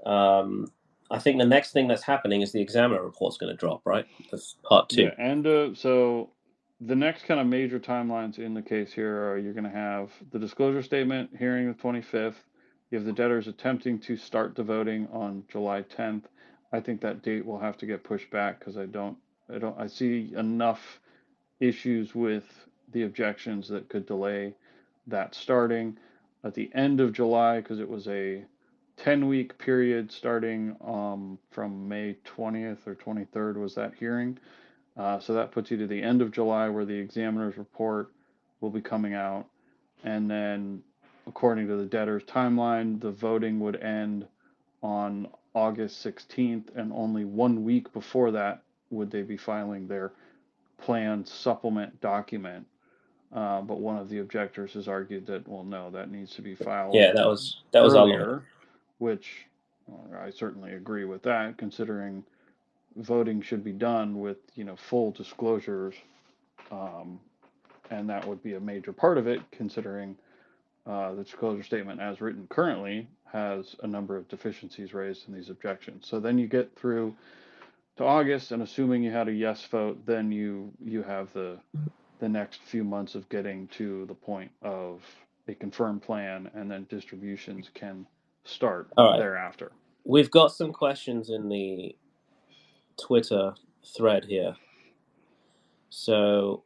I think the next thing that's happening is the examiner report's going to drop, right? That's part 2. yeah, and so the next kind of major timelines in the case here are you're going to have the disclosure statement hearing the 25th. You have the debtors attempting to start the voting on July 10th. I think that date will have to get pushed back because I see enough issues with the objections that could delay that starting at the end of July because it was a 10-week period starting from May 20th or 23rd was that hearing. So that puts you to the end of July where the examiner's report will be coming out. And then, according to the debtor's timeline, the voting would end on August 16th, and only 1 week before that would they be filing their planned supplement document. But one of the objectors has argued that, well, no, that needs to be filed Yeah, that was our lawyer. earlier, which I certainly agree with that, considering voting should be done with full disclosures, and that would be a major part of it, considering the disclosure statement as written currently has a number of deficiencies raised in these objections. So then you get through to August, and assuming you had a yes vote, then you have the next few months of getting to the point of a confirmed plan, and then distributions can start thereafter. We've got some questions in the Twitter thread here. So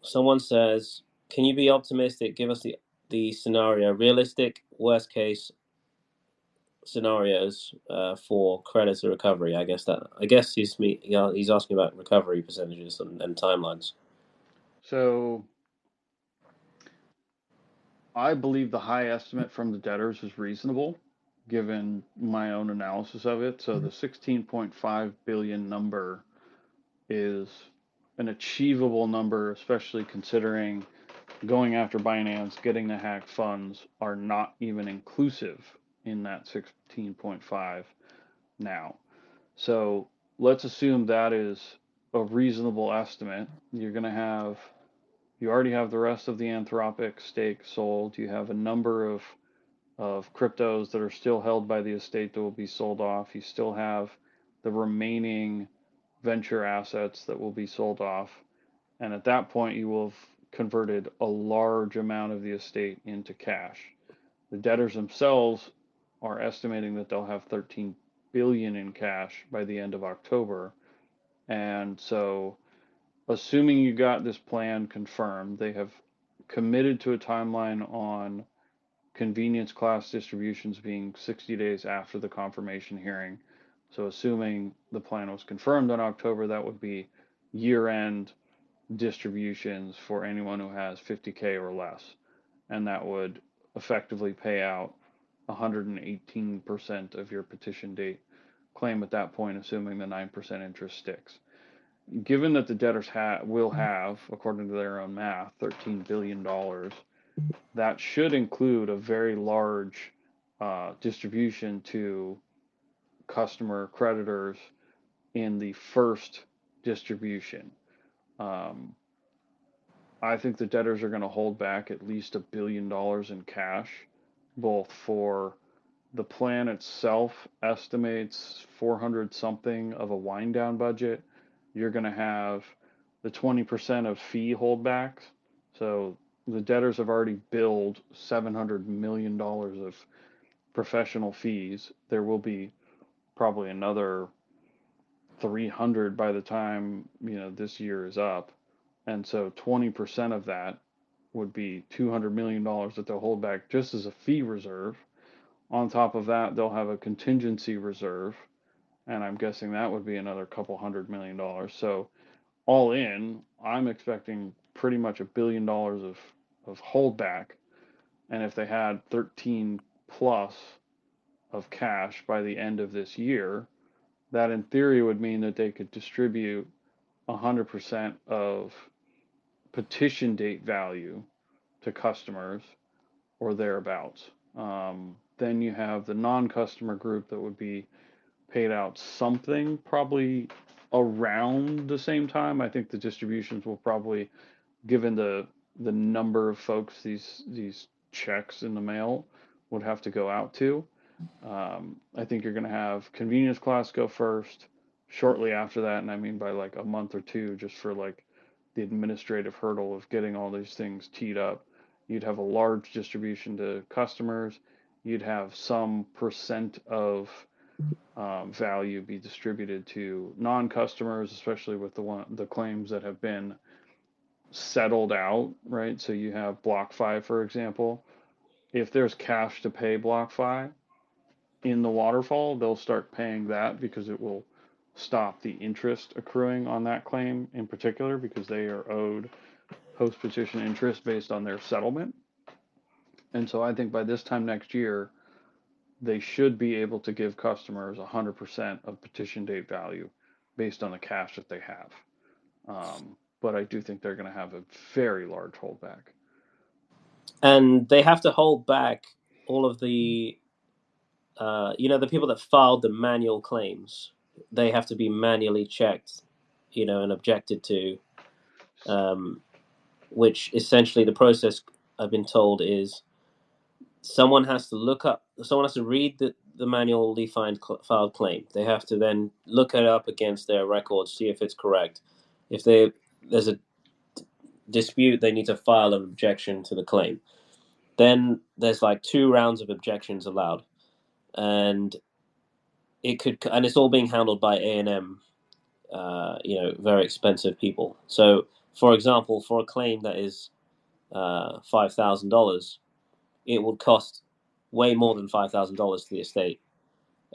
someone says, can you be optimistic? Give us the scenario, realistic worst case scenarios for creditor recovery. I guess he's asking about recovery percentages and timelines. So I believe the high estimate from the debtors is reasonable given my own analysis of it. So the 16.5 billion number is an achievable number, especially considering going after Binance, getting the hacked funds are not even inclusive in that 16.5 now. So let's assume that is a reasonable estimate. You already have the rest of the Anthropic stake sold. You have a number of cryptos that are still held by the estate that will be sold off. You still have the remaining venture assets that will be sold off. And at that point, you will have converted a large amount of the estate into cash. The debtors themselves are estimating that they'll have 13 billion in cash by the end of October. And so, assuming you got this plan confirmed, they have committed to a timeline on convenience class distributions being 60 days after the confirmation hearing. So, assuming the plan was confirmed in October, that would be year-end distributions for anyone who has 50K or less. And that would effectively pay out 118% of your petition date claim at that point, assuming the 9% interest sticks. Given that the debtors will have, according to their own math, $13 billion, that should include a very large distribution to customer creditors in the first distribution. Um, I think the debtors are going to hold back at least $1 billion in cash, both for the plan itself estimates 400 something of a wind down budget. You're going to have the 20% of fee holdbacks. So the debtors have already billed $700 million of professional fees. There will be probably another 300 by the time, this year is up. And so 20% of that would be $200 million that they'll hold back just as a fee reserve. On top of that, they'll have a contingency reserve, and I'm guessing that would be another couple $100 million. So all in, I'm expecting pretty much $1 billion of holdback. And if they had 13 plus of cash by the end of this year, that in theory would mean that they could distribute 100% of petition date value to customers or thereabouts. Then you have the non-customer group that would be paid out something probably around the same time. I think the distributions will probably, given the number of folks these checks in the mail would have to go out to. I think you're going to have convenience class go first, shortly after that, and I mean by like a month or two, just for like the administrative hurdle of getting all these things teed up. You'd have a large distribution to customers. You'd have some percent of value be distributed to non-customers, especially with the claims that have been settled out, right? So you have BlockFi, for example. If there's cash to pay BlockFi in the waterfall, they'll start paying that because it will stop the interest accruing on that claim in particular because they are owed post-petition interest based on their settlement. And so I think by this time next year, they should be able to give customers 100% of petition date value based on the cash that they have. But I do think they're going to have a very large holdback. And they have to hold back all of the, the people that filed the manual claims. They have to be manually checked, and objected to, which essentially the process, I've been told, is someone has to read the manually filed claim. They have to then look it up against their records, see if it's correct. If there's a dispute, they need to file an objection to the claim. Then there's like 2 rounds of objections allowed, and it's all being handled by A&M, very expensive people. So, for example, for a claim that is $5,000, it would cost way more than $5,000 to the estate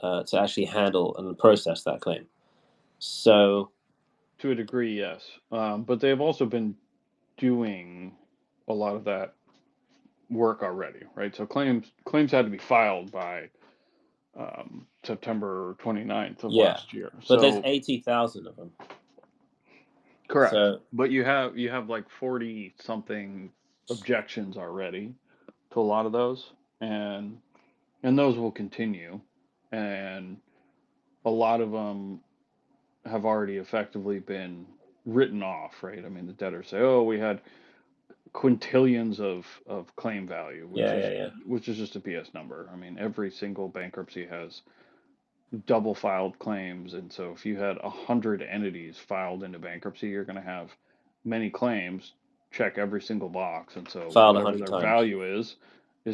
to actually handle and process that claim. So, To a degree, yes. But they've also been doing a lot of that work already, right? So claims had to be filed by September 29th of yeah, last year. but there's So 80,000 of them. correct. So, But you have like 40 something objections already to a lot of those, and those will continue, and a lot of them have already effectively been written off, right? I mean, the debtors say, "Oh, we had quintillions of claim value," which yeah, is yeah, yeah. which is just a BS number. I mean, every single bankruptcy has double filed claims, and so if you had 100 entities filed into bankruptcy, you're going to have many claims. Check every single box, and so Filed whatever 100 their times. value is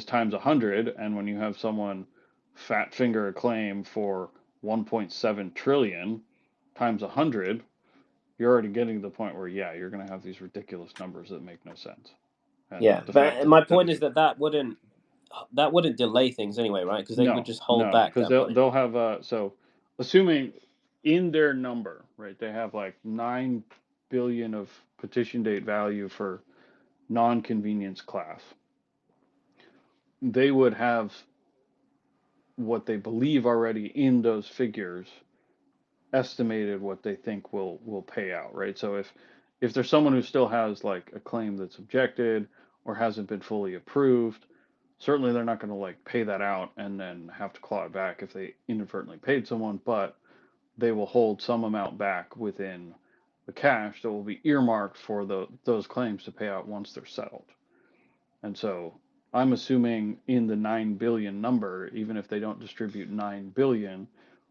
times 100. And when you have someone fat finger a claim for 1.7 trillion times 100, you're already getting to the point where, yeah, you're going to have these ridiculous numbers that make no sense. And Yeah, the fact but that my that point is that wouldn't delay things anyway, right? Because they would no, just hold no, back because that money. they'll have so assuming in their number, right, they have like 9 billion of petition date value for non-convenience class. They would have what they believe already in those figures estimated what they think will pay out, right? So if there's someone who still has like a claim that's objected or hasn't been fully approved, certainly they're not going to like pay that out and then have to claw it back if they inadvertently paid someone, but they will hold some amount back within the cash that will be earmarked for those claims to pay out once they're settled. And so I'm assuming in the 9 billion number, even if they don't distribute 9 billion,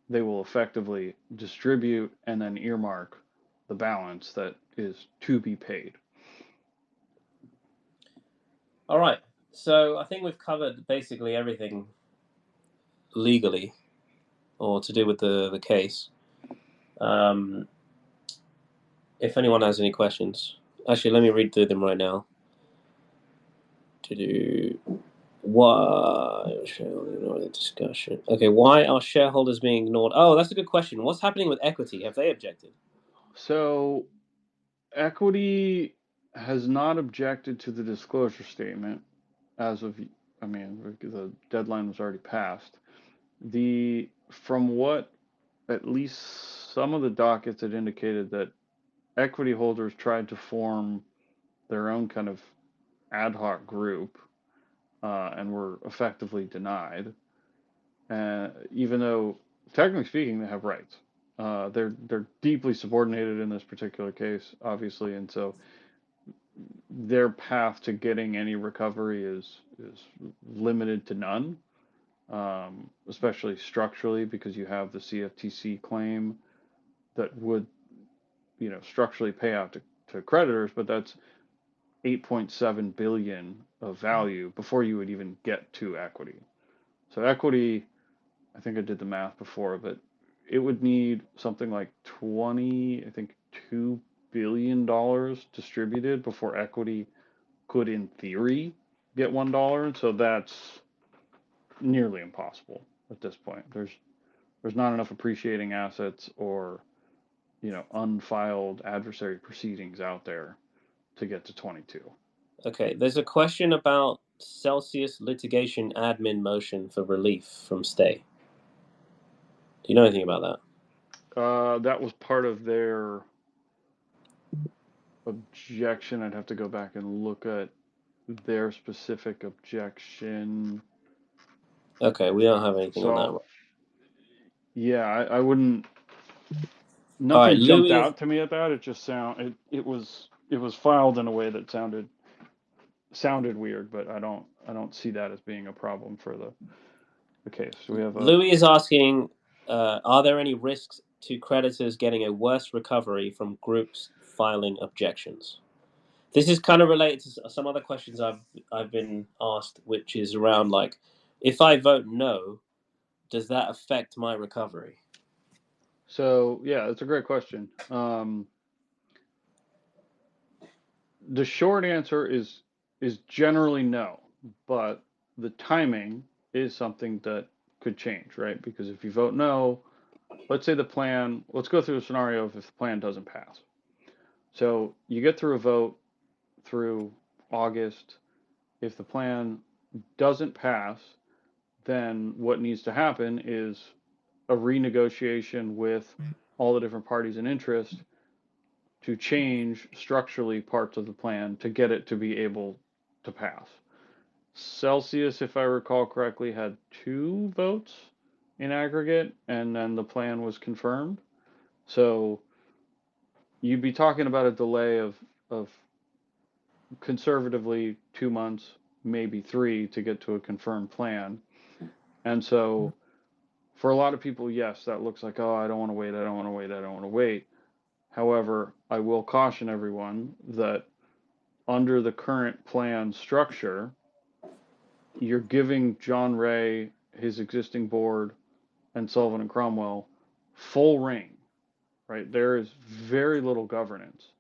they will effectively distribute and then earmark the balance that is to be paid. All right. So I think we've covered basically everything legally or to do with the case. If anyone has any questions, actually, let me read through them right now. To do why shareholder discussion? Okay, why are shareholders being ignored? Oh, that's a good question. What's happening with equity? Have they objected? So equity has not objected to the disclosure statement as of, I mean, the deadline was already passed. From what at least some of the dockets had indicated that equity holders tried to form their own kind of ad hoc group and were effectively denied. Even though, technically speaking, they have rights, they're deeply subordinated in this particular case, obviously, and so their path to getting any recovery is limited to none, especially structurally, because you have the CFTC claim that would, structurally pay out to creditors, but that's 8.7 billion of value before you would even get to equity. So equity, I think I did the math before, but it would need something like 20, I think $2 billion distributed before equity could, in theory, get $1. And so that's nearly impossible at this point. There's not enough appreciating assets or unfiled adversary proceedings out there to get to 22. Okay, there's a question about Celsius litigation admin motion for relief from stay. Do you know anything about that? That was part of their objection. I'd have to go back and look at their specific objection. Okay, we don't have anything on that. So, yeah, I wouldn't. All right, Nothing jumped Louis. out to me at that. It just it was filed in a way that sounded weird, but I don't see that as being a problem for the case. So we have Louis is asking, are there any risks to creditors getting a worse recovery from groups filing objections? This is kind of related to some other questions I've been asked, which is around like, if I vote no, does that affect my recovery? So yeah, that's a great question. The short answer is generally no, but the timing is something that could change, right? Because if you vote no, let's say let's go through a scenario of if the plan doesn't pass. So you get through a vote through August. If the plan doesn't pass, then what needs to happen is a renegotiation with all the different parties in interest to change structurally parts of the plan to get it to be able to pass. Celsius, if I recall correctly, had 2 votes in aggregate, and then the plan was confirmed. So you'd be talking about a delay of conservatively 2 months, maybe 3, to get to a confirmed plan. And so for a lot of people, yes, that looks like, oh, I don't want to wait, I don't want to wait, I don't want to wait. However, I will caution everyone that under the current plan structure, you're giving John Ray, his existing board, and Sullivan and Cromwell full reign, right? There is very little governance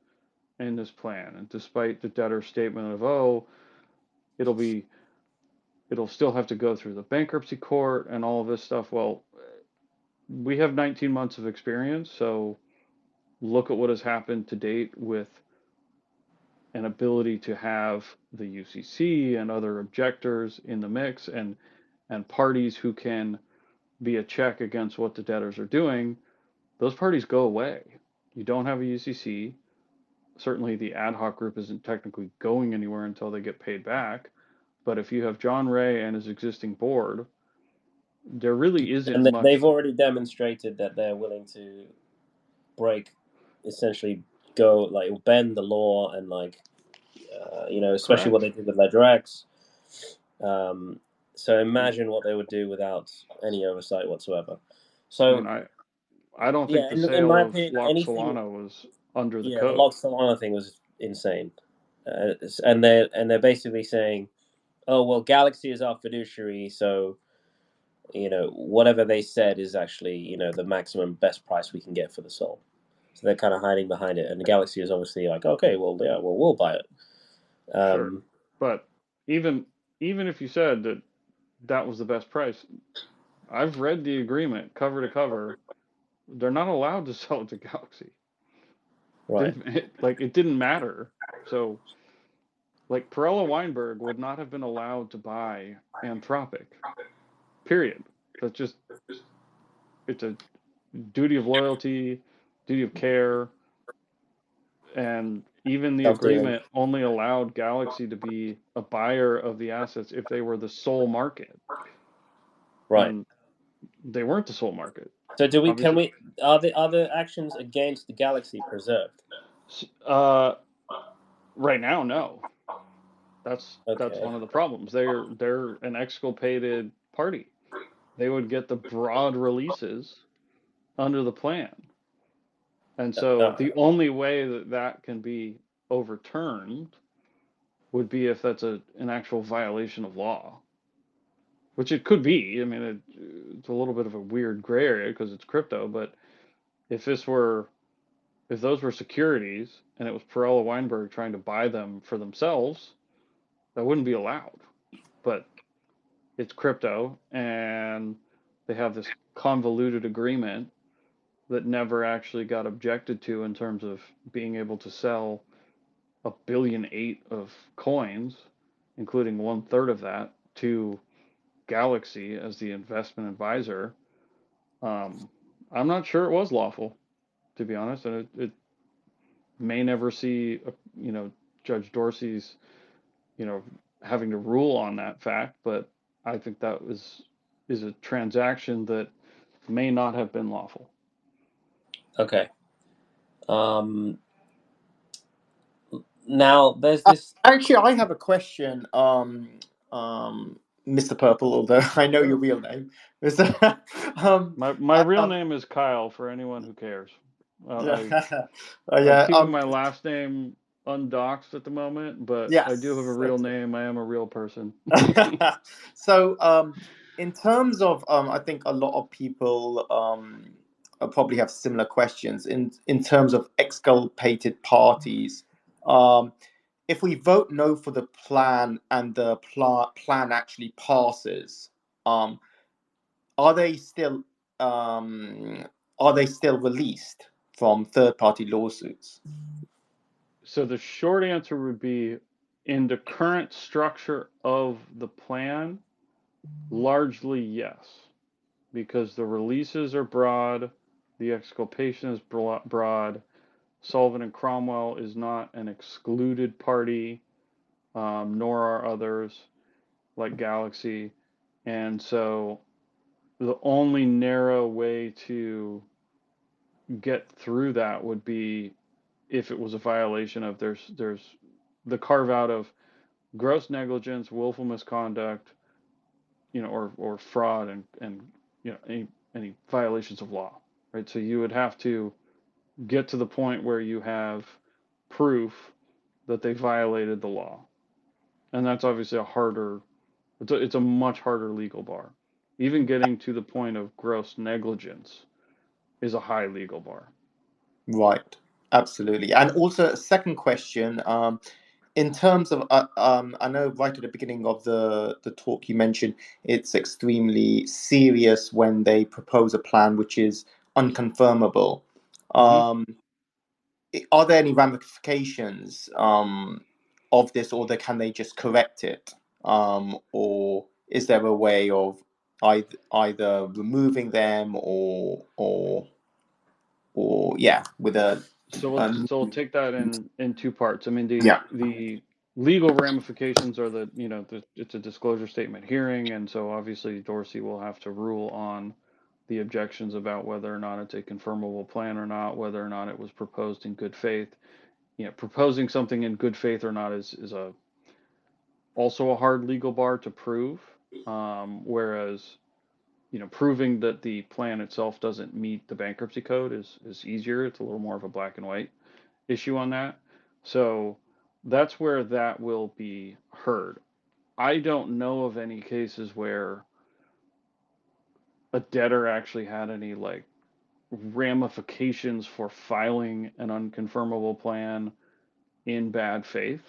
in this plan. And despite the debtor's statement of, oh, it'll still have to go through the bankruptcy court and all of this stuff. Well, we have 19 months of experience, so look at what has happened to date with an ability to have the UCC and other objectors in the mix and parties who can be a check against what the debtors are doing. Those parties go away. You don't have a UCC. Certainly the ad hoc group isn't technically going anywhere until they get paid back. But if you have John Ray and his existing board, there really isn't And they've much. already demonstrated that they're willing to break essentially go like bend the law and like especially what Correct. they did with Ledger X. So imagine what they would do without any oversight whatsoever. I So mean, I don't think yeah, the in sale my of opinion, Lock anything. Solana was under the Yeah, the code. Log Solana thing was insane, and they're basically saying, oh well, Galaxy is our fiduciary, so whatever they said is actually the maximum best price we can get for the soul. So they're kind of hiding behind it, and the Galaxy is obviously like, okay, well, yeah, well, we'll buy it. Sure. Um, But even even if you said that that was the best price, I've read the agreement cover to cover. They're not allowed to sell it to Galaxy. right. Like it didn't matter. So like Perella Weinberg would not have been allowed to buy Anthropic. Period. That's just it's a duty of loyalty, duty of care, and even the Self dealing. agreement only allowed Galaxy to be a buyer of the assets if they were the sole market, Right. and they weren't the sole market. So do we? Can Obviously, we? Are the other actions against the Galaxy preserved? uh, right now, no. That's Okay. one of the problems. They're an exculpated party. They would get the broad releases under the plan, and so Uh, the only way that that can be overturned would be if that's an actual violation of law, which it could be. I mean, it's a little bit of a weird gray area because it's crypto, but if if those were securities and it was Perella Weinberg trying to buy them for themselves, that wouldn't be allowed. But it's crypto and they have this convoluted agreement that never actually got objected to in terms of being able to sell 1.8 billion of coins, including 1/3 of that, to Galaxy as the investment advisor. Um, I'm not sure it was lawful, to be honest, and it may never see, Judge Dorsey's, you know, having to rule on that fact, but I think that is a transaction that may not have been lawful. okay. Um, Now there's this. Actually, I have a question, Mr. Purple, although I know your Sure. real name. Mr. My real name is Kyle for anyone who cares. I'm yeah, keeping my last name undoxed at the moment, but I do have a yes. real name. I am a real person. So, in terms of, I think a lot of people probably have similar questions in terms of exculpated parties. Um, if we vote no for the plan and the plan actually passes, um, are they still um, are they still released from third party lawsuits? So the short answer would be in the current structure of the plan, largely yes, because the releases are broad, the exculpation is broad. Sullivan and Cromwell is not an excluded party, nor are others like Galaxy. And so the only narrow way to get through that would be if it was a violation of there's the carve out of gross negligence, willful misconduct, or fraud and any violations of law, right? So you would have to get to the point where you have proof that they violated the law, and that's obviously it's a much harder legal bar. Even getting to the point of gross negligence is a high legal bar. Right, absolutely. And also, a second question. In terms of, I know right at the beginning of the talk you mentioned it's extremely serious when they propose a plan which is unconfirmable. Mm-hmm. Um, are there any ramifications of this, or can they just correct it, or is there a way of either removing them or yeah, with a So we'll take that in two parts. I mean, yeah. the legal ramifications are it's a disclosure statement hearing, and so obviously Dorsey will have to rule on the objections about whether or not it's a confirmable plan or not, whether or not it was proposed in good faith. Proposing something in good faith or not is also a hard legal bar to prove. Whereas, proving that the plan itself doesn't meet the bankruptcy code is easier. It's a little more of a black and white issue on that. So that's where that will be heard. I don't know of any cases where a debtor actually had any like ramifications for filing an unconfirmable plan in bad faith.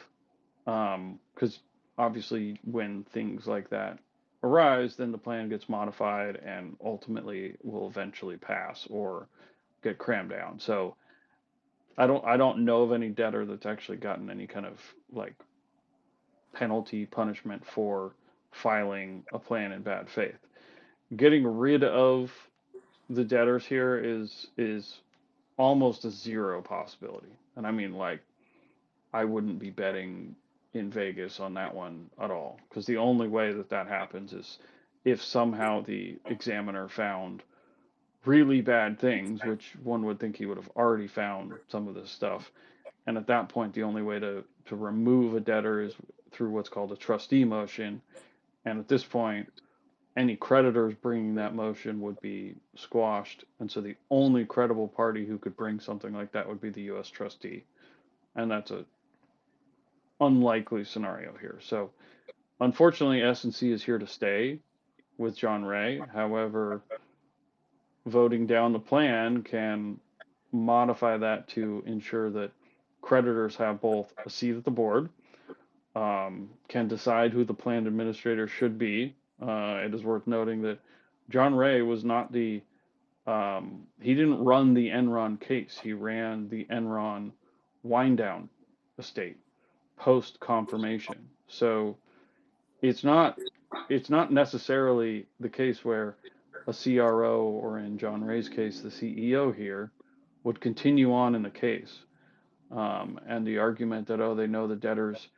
Because obviously, when things like that arise, then the plan gets modified and ultimately will eventually pass or get crammed down. So I don't know of any debtor that's actually gotten any kind of like penalty punishment for filing a plan in bad faith. Getting rid of the debtors here is almost a zero possibility. And I mean, like, I wouldn't be betting in Vegas on that one at all, because the only way that that happens is if somehow the examiner found really bad things, which one would think he would have already found some of this stuff. And at that point, the only way to remove a debtor is through what's called a trustee motion. And at this point, any creditors bringing that motion would be squashed. And so the only credible party who could bring something like that would be the U.S. trustee. And that's a unlikely scenario here. So unfortunately, S&C is here to stay with John Ray. However, voting down the plan can modify that to ensure that creditors have both a seat at the board, can decide who the plan administrator should be. It is worth noting that John Ray was not he didn't run the Enron case. He ran the Enron wind down estate post confirmation. So it's not necessarily the case where a CRO, or in John Ray's case, the CEO here, would continue on in the case. And the argument that, oh, they know the debtor's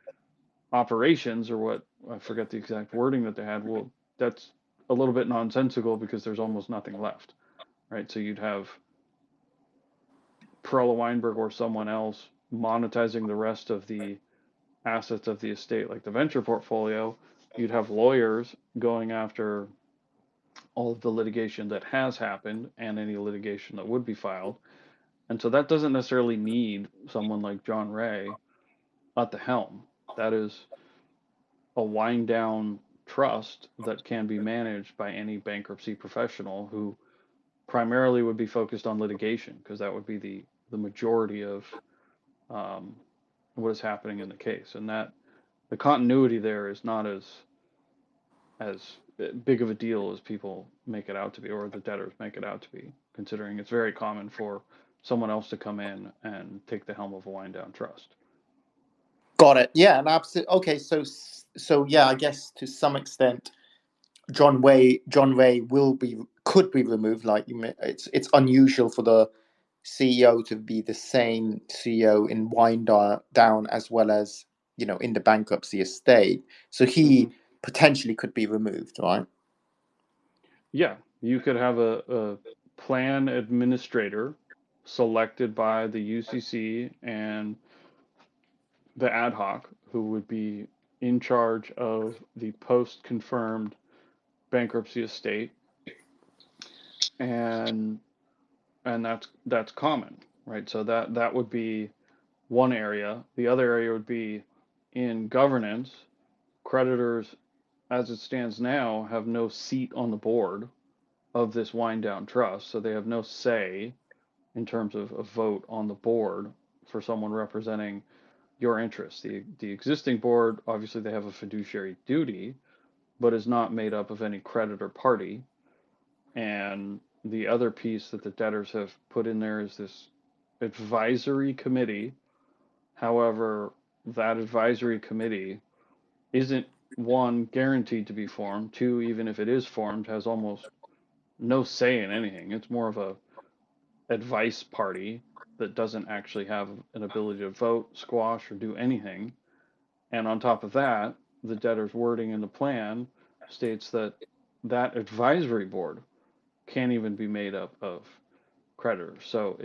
operations, or what, I forget the exact wording that they had, well, that's a little bit nonsensical because there's almost nothing left, right? So you'd have Perella Weinberg or someone else monetizing the rest of the assets of the estate, like the venture portfolio. You'd have lawyers going after all of the litigation that has happened and any litigation that would be filed. And so that doesn't necessarily need someone like John Ray at the helm. That is a wind down trust that can be managed by any bankruptcy professional who primarily would be focused on litigation, because that would be the majority of what is happening in the case. And that the continuity there is not as big of a deal as people make it out to be, or the debtors make it out to be, considering it's very common for someone else to come in and take the helm of a wind down trust. Got it. Yeah, and absolutely. Okay, so yeah, I guess to some extent, John Ray could be removed. Like it's unusual for the CEO to be the same CEO in wind down as well as in the bankruptcy estate. So he potentially could be removed, right? Yeah, you could have a plan administrator selected by the UCC and the ad hoc, who would be in charge of the post confirmed bankruptcy estate, and that's common, right? So that would be one area. The other area would be in governance. Creditors, as it stands now, have no seat on the board of this wind down trust, so they have no say in terms of a vote on the board for someone representing your interests. The existing board, obviously, they have a fiduciary duty, but is not made up of any creditor party. And the other piece that the debtors have put in there is this advisory committee. However, that advisory committee isn't, one, guaranteed to be formed. Two, even if it is formed, has almost no say in anything. It's more of a advice party that doesn't actually have an ability to vote, squash, or do anything. And on top of that, the debtor's wording in the plan states that that advisory board can't even be made up of creditors. So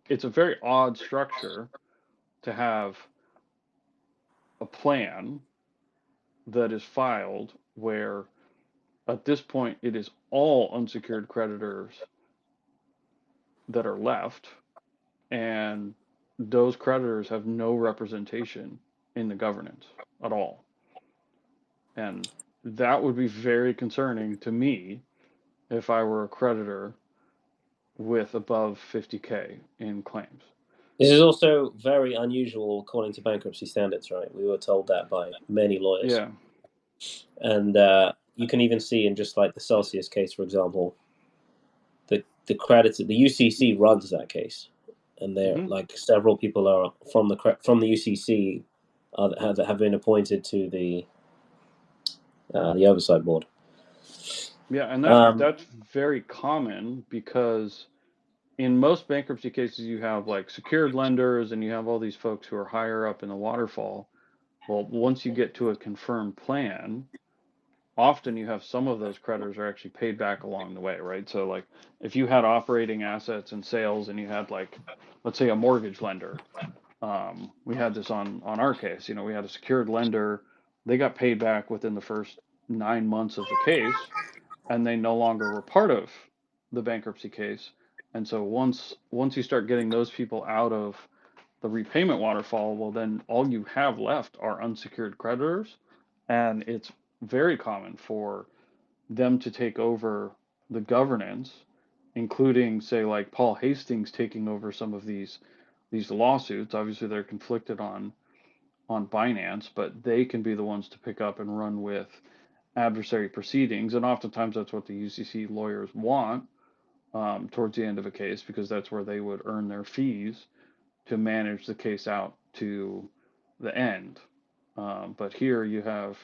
it's a very odd structure to have a plan that is filed where at this point it is all unsecured creditors that are left, and those creditors have no representation in the governance at all. And that would be very concerning to me if I were a creditor with above 50K in claims. This is also very unusual according to bankruptcy standards, right? We were told that by many lawyers. Yeah. And you can even see in just like the Celsius case, for example, the creditor, the UCC runs that case, and there like several people are from the UCC have been appointed to the oversight board. Yeah, and that's very common because in most bankruptcy cases you have like secured lenders and you have all these folks who are higher up in the waterfall. Well, once you get to a confirmed plan, often you have some of those creditors are actually paid back along the way, right? So like if you had operating assets and sales and you had like, let's say a mortgage lender, we had this on our case, we had a secured lender, they got paid back within the first 9 months of the case, and they no longer were part of the bankruptcy case. And so once you start getting those people out of the repayment waterfall, well, then all you have left are unsecured creditors, and it's very common for them to take over the governance, including, say, like Paul Hastings taking over some of these lawsuits. Obviously, they're conflicted on Binance, but they can be the ones to pick up and run with adversary proceedings, and oftentimes that's what the UCC lawyers want towards the end of a case, because that's where they would earn their fees to manage the case out to the end. But here you have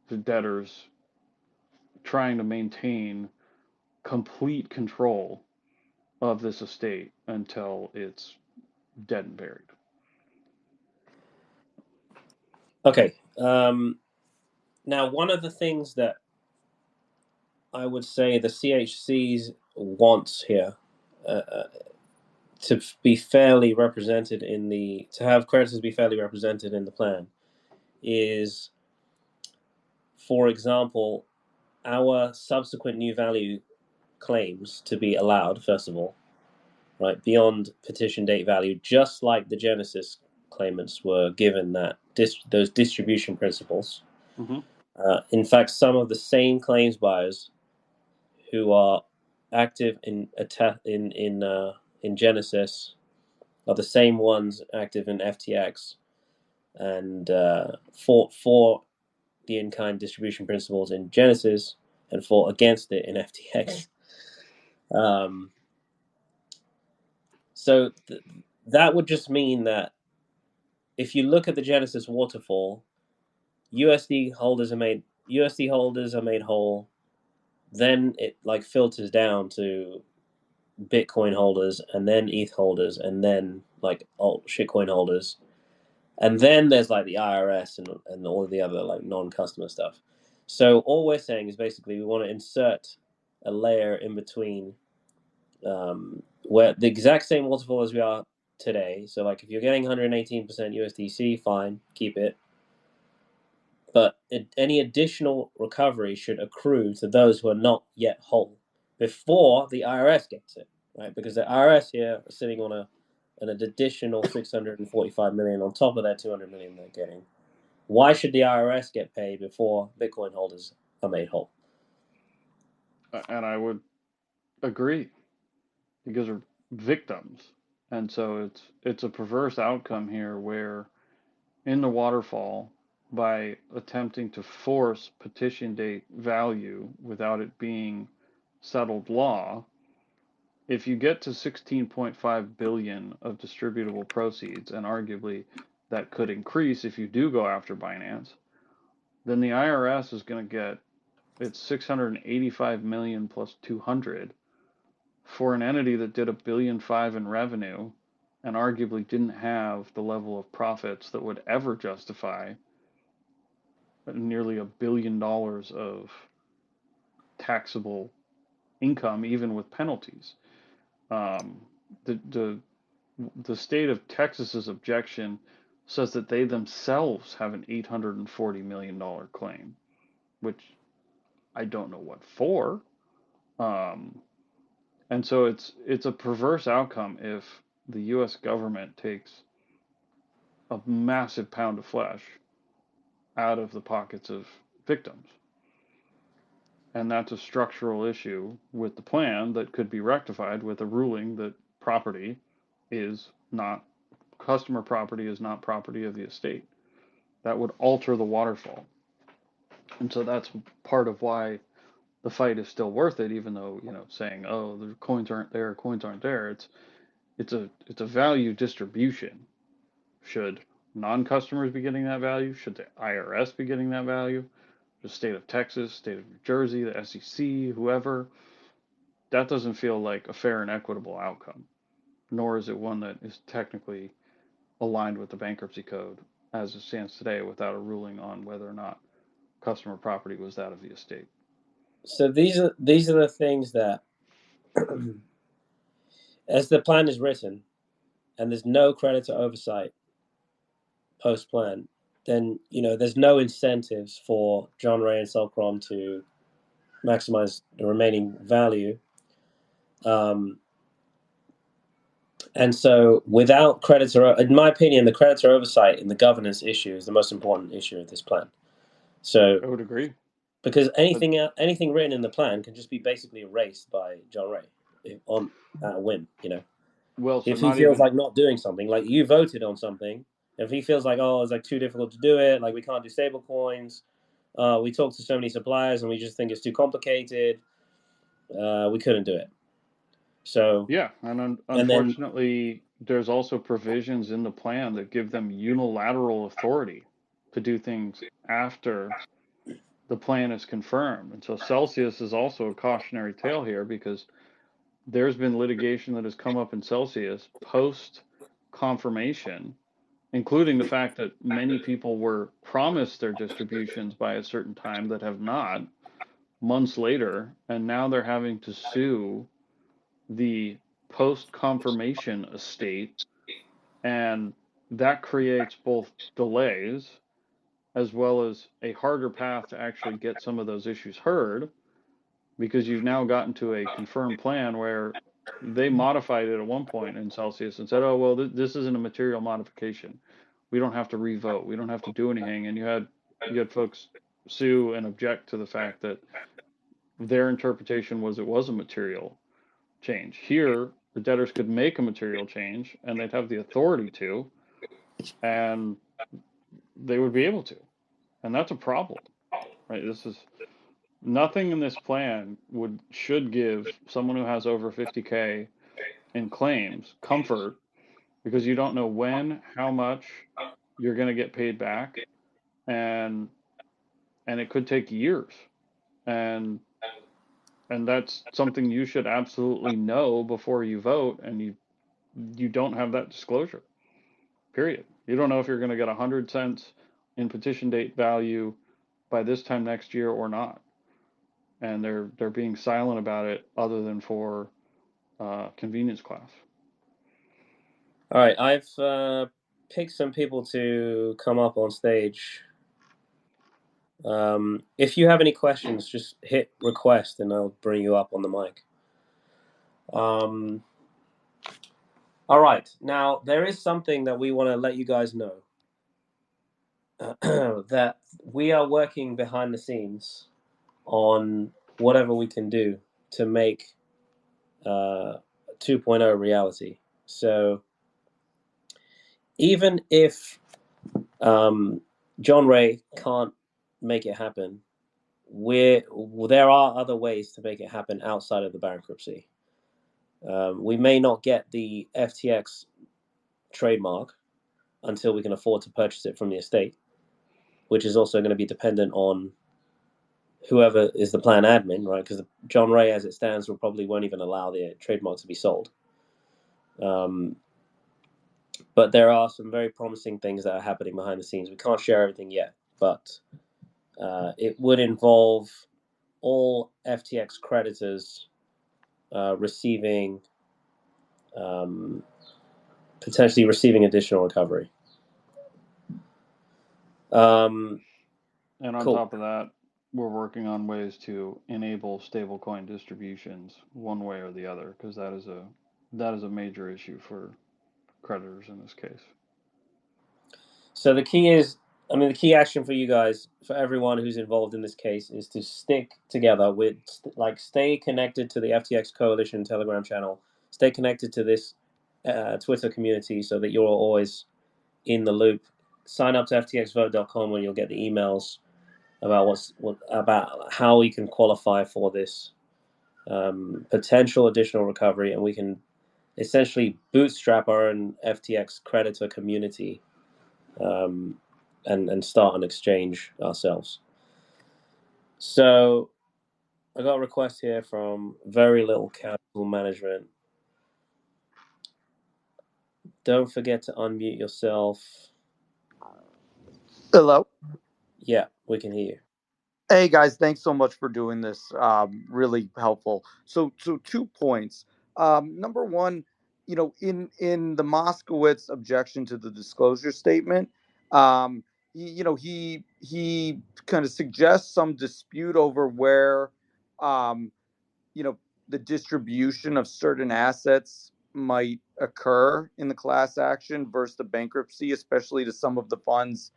the debtors trying to maintain complete control of this estate until it's dead and buried. Okay. Now, one of the things that I would say the CHCs wants here to be fairly represented to have creditors be fairly represented in the plan is, for example, our subsequent new value claims to be allowed, first of all, right, beyond petition date value, just like the Genesis claimants were given those distribution principles. In fact, some of the same claims buyers who are active in Genesis are the same ones active in FTX and fought for the in-kind distribution principles in Genesis and fought against it in FTX. So that would just mean that if you look at the Genesis waterfall, USD holders are made whole. Then it like filters down to Bitcoin holders, and then ETH holders, and then like alt shitcoin holders, and then there's like the IRS and all of the other like non-customer stuff. So all we're saying is basically we want to insert a layer in between, where the exact same waterfall as we are today. So like if you're getting 118% USDC, fine, keep it. But any additional recovery should accrue to those who are not yet whole before the IRS gets it, right? Because the IRS here are sitting on an additional 645 million on top of that 200 million they're getting. Why should the IRS get paid before Bitcoin holders are made whole? And I would agree, because they're victims. And so it's a perverse outcome here where in the waterfall, by attempting to force petition date value without it being settled law, if you get to 16.5 billion of distributable proceeds, and arguably that could increase if you do go after Binance, then the IRS is going to get its 685 million plus 200 for an entity that did $1.5 billion in revenue and arguably didn't have the level of profits that would ever justify nearly $1 billion of taxable income, even with penalties. The state of Texas's objection says that they themselves have an $840 million claim, which I don't know what for. And so it's a perverse outcome if the U.S. government takes a massive pound of flesh out of the pockets of victims. And that's a structural issue with the plan that could be rectified with a ruling that property is not, customer property is not property of the estate. That would alter the waterfall. And so that's part of why the fight is still worth it, even though, saying, oh, the coins aren't there, it's a value distribution. Should non-customers be getting that value? Should the IRS be getting that value? The state of Texas, state of New Jersey, the SEC, whoever? That doesn't feel like a fair and equitable outcome, nor is it one that is technically aligned with the bankruptcy code as it stands today without a ruling on whether or not customer property was that of the estate. So these are the things that, as the plan is written, and there's no creditor oversight post-plan, then there's no incentives for John Ray and Solcrom to maximize the remaining value. And so without creditor, in my opinion, the creditor oversight and the governance issue is the most important issue of this plan. So I would agree. Because anything written in the plan can just be basically erased by John Ray on a whim, Well, so if he feels like not doing something, like you voted on something, if he feels like, oh, it's like too difficult to do it, like we can't do stable coins, we talked to so many suppliers and we just think it's too complicated, we couldn't do it. So yeah, and unfortunately, there's also provisions in the plan that give them unilateral authority to do things after the plan is confirmed. And so Celsius is also a cautionary tale here, because there's been litigation that has come up in Celsius post confirmation, including the fact that many people were promised their distributions by a certain time that have not, months later, and now they're having to sue the post-confirmation estate, and that creates both delays as well as a harder path to actually get some of those issues heard, because you've now gotten to a confirmed plan where they modified it at one point in Celsius and said, oh, well, this isn't a material modification. We don't have to revote. We don't have to do anything. And you had folks sue and object to the fact that their interpretation was it was a material change. Here, the debtors could make a material change, and they'd have the authority to, and they would be able to. And that's a problem, right? This is nothing in this plan should give someone who has over 50K in claims comfort, because you don't know when, how much you're going to get paid back, and it could take years. And that's something you should absolutely know before you vote, and you don't have that disclosure, period. You don't know if you're going to get 100 cents in petition date value by this time next year or not. And they're being silent about it, other than for convenience class. All right, I've picked some people to come up on stage. If you have any questions, just hit request and I'll bring you up on the mic. All right, now there is something that we want to let you guys know, that we are working behind the scenes on whatever we can do to make 2.0 reality. So even if John Ray can't make it happen, there are other ways to make it happen outside of the bankruptcy. We may not get the FTX trademark until we can afford to purchase it from the estate, which is also going to be dependent on whoever is the plan admin, right? Because John Ray, as it stands, probably won't even allow the trademark to be sold. But there are some very promising things that are happening behind the scenes. We can't share everything yet, but it would involve all FTX creditors receiving potentially receiving additional recovery. And on Cool. top of that, we're working on ways to enable stablecoin distributions one way or the other, because that is a major issue for creditors in this case. So the key is, the key action for you guys, for everyone who's involved in this case, is to stick together with, stay connected to the FTX Coalition Telegram channel, stay connected to this Twitter community so that you're always in the loop. Sign up to ftxvote.com where you'll get the emails about about how we can qualify for this potential additional recovery, and we can essentially bootstrap our own FTX creditor community and start an exchange ourselves. So I got a request here from Very Little Capital Management. Don't forget to unmute yourself. Hello. Yeah, we can hear you. Hey guys, thanks so much for doing this. Really helpful. So 2 points. Number one, in the Moskowitz objection to the disclosure statement, he kind of suggests some dispute over where, the distribution of certain assets might occur in the class action versus the bankruptcy, especially to some of the funds.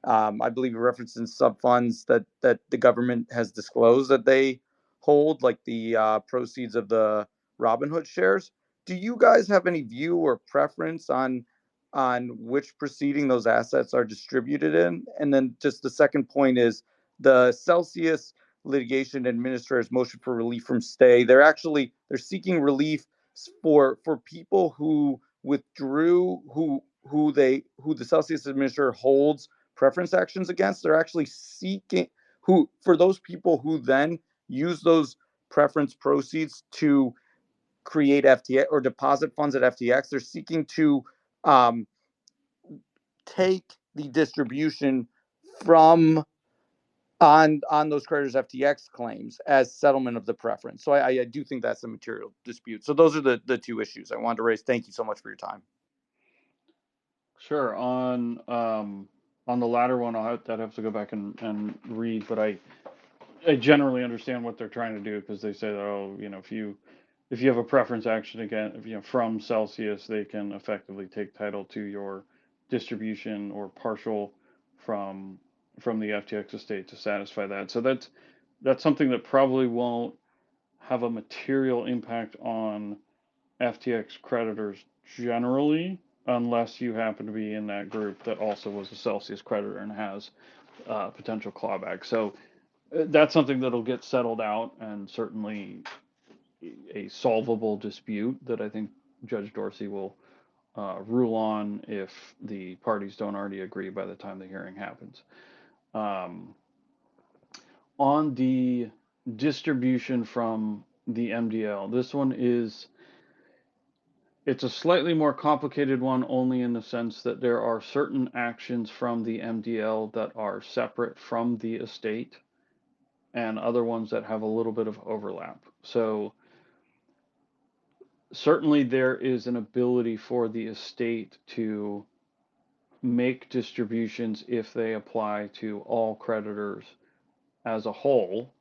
I believe you referenced in sub funds that the government has disclosed that they hold, like the proceeds of the Robinhood shares. Do you guys have any view or preference on which proceeding those assets are distributed in? And then just the second point is the Celsius litigation administrator's motion for relief from stay. They're seeking relief for people who withdrew, who the Celsius administrator holds preference actions against. They're actually seeking for those people who then use those preference proceeds to create FTX or deposit funds at FTX. They're seeking to take the distribution from on those creditors' FTX claims as settlement of the preference. So I do think that's a material dispute. So those are the two issues I wanted to raise. Thank you so much for your time. Sure. On the latter one, I'd have to go back and read, but I generally understand what they're trying to do, because they say that, if you have a preference action again, from Celsius, they can effectively take title to your distribution or partial from the FTX estate to satisfy that. So that's something that probably won't have a material impact on FTX creditors generally, unless you happen to be in that group that also was a Celsius creditor and has potential clawback. So that's something that'll get settled out, and certainly a solvable dispute that I think Judge Dorsey will rule on if the parties don't already agree by the time the hearing happens. On the distribution from the MDL, this one it's a slightly more complicated one, only in the sense that there are certain actions from the MDL that are separate from the estate, and other ones that have a little bit of overlap. So certainly there is an ability for the estate to make distributions if they apply to all creditors as a whole.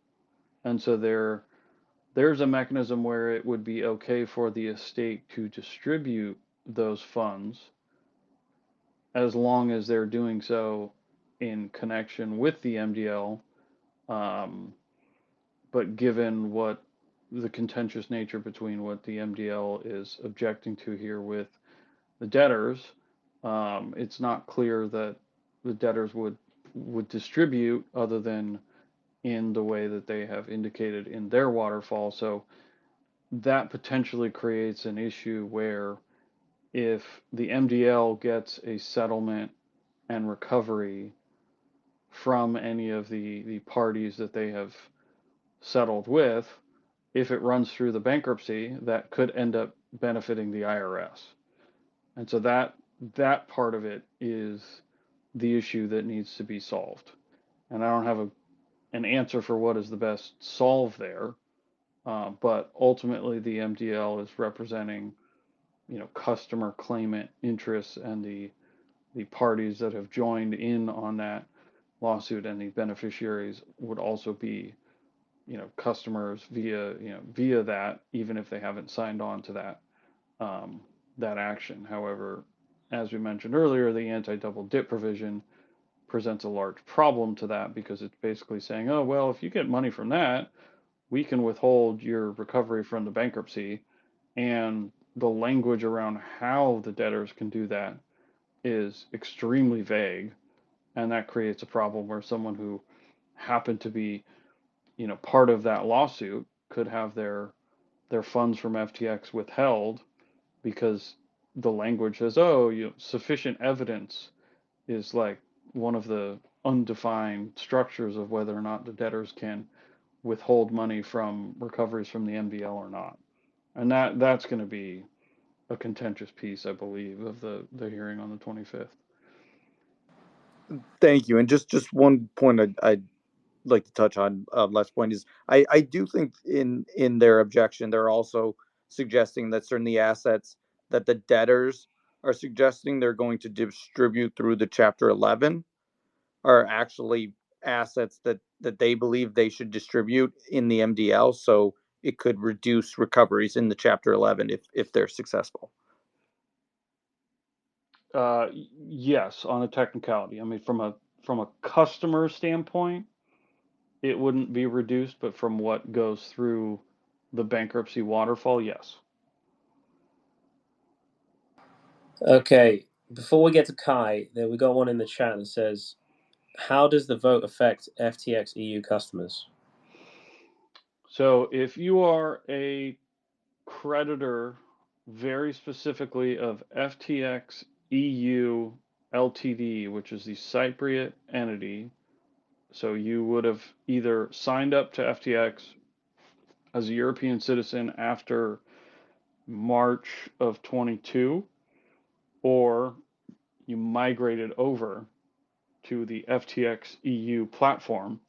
And so there's a mechanism where it would be okay for the estate to distribute those funds, as long as they're doing so in connection with the MDL. But given what the contentious nature between what the MDL is objecting to here with the debtors, it's not clear that the debtors would distribute other than in the way that they have indicated in their waterfall. So that potentially creates an issue where, if the MDL gets a settlement and recovery from any of the parties that they have settled with, if it runs through the bankruptcy, that could end up benefiting the IRS. And so that part of it is the issue that needs to be solved. And I don't have an answer for what is the best solve there, But ultimately, the MDL is representing, customer claimant interests, and the parties that have joined in on that lawsuit, and the beneficiaries would also be, customers via that, even if they haven't signed on to that action. However, as we mentioned earlier, the anti-double dip provision presents a large problem to that, because it's basically saying, oh, well, if you get money from that, we can withhold your recovery from the bankruptcy. And the language around how the debtors can do that is extremely vague. And that creates a problem where someone who happened to be, part of that lawsuit could have their funds from FTX withheld, because the language says, oh, sufficient evidence is like one of the undefined structures of whether or not the debtors can withhold money from recoveries from the MDL or not. And that's going to be a contentious piece, I believe, of the hearing on the 25th. Thank you. And just one point I'd like to touch on, last point, is I do think in their objection, they're also suggesting that certain the assets that the debtors are suggesting they're going to distribute through the Chapter 11 are actually assets that they believe they should distribute in the MDL. So it could reduce recoveries in the Chapter 11 if they're successful. Yes, on a technicality. I mean, from a customer standpoint, it wouldn't be reduced, but from what goes through the bankruptcy waterfall, yes. Okay, before we get to Kai, we got one in the chat that says, how does the vote affect FTX EU customers? So if you are a creditor, very specifically of FTX EU Ltd, which is the Cypriot entity, so you would have either signed up to FTX as a European citizen after March of 22, or you migrated over to the FTX EU platform.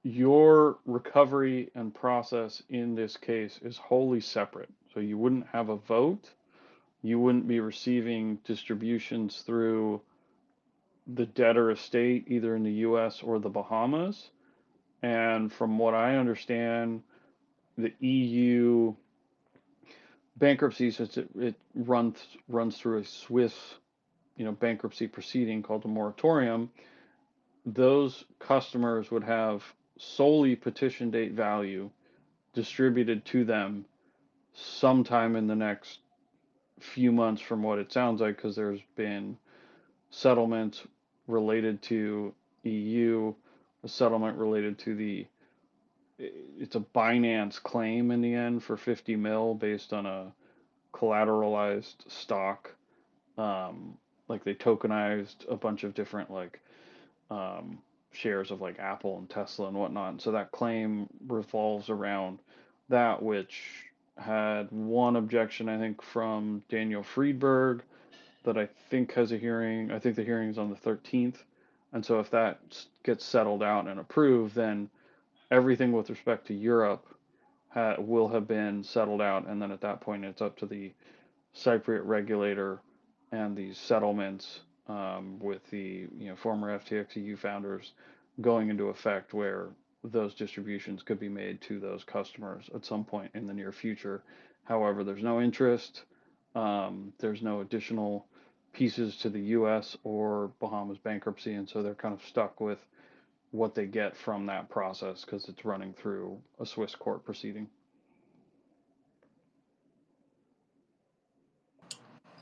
Your recovery and process in this case is wholly separate. So you wouldn't have a vote. You wouldn't be receiving distributions through the debtor estate, either in the US or the Bahamas. And from what I understand, the EU bankruptcy, since it runs through a Swiss, bankruptcy proceeding called a moratorium, those customers would have solely petition date value distributed to them sometime in the next few months, from what it sounds like, because there's been settlements related to EU, a settlement related to it's a Binance claim in the end for 50 mil based on a collateralized stock. Like they tokenized a bunch of different shares of like Apple and Tesla and whatnot. And so that claim revolves around that, which had one objection, I think, from Daniel Friedberg that I think has a hearing. I think the hearing is on the 13th. And so if that gets settled out and approved, then everything with respect to Europe will have been settled out. And then at that point, it's up to the Cypriot regulator and these settlements with the former FTX EU founders going into effect, where those distributions could be made to those customers at some point in the near future. However, there's no interest. There's no additional pieces to the U.S. or Bahamas bankruptcy, and so they're kind of stuck with what they get from that process because it's running through a Swiss court proceeding.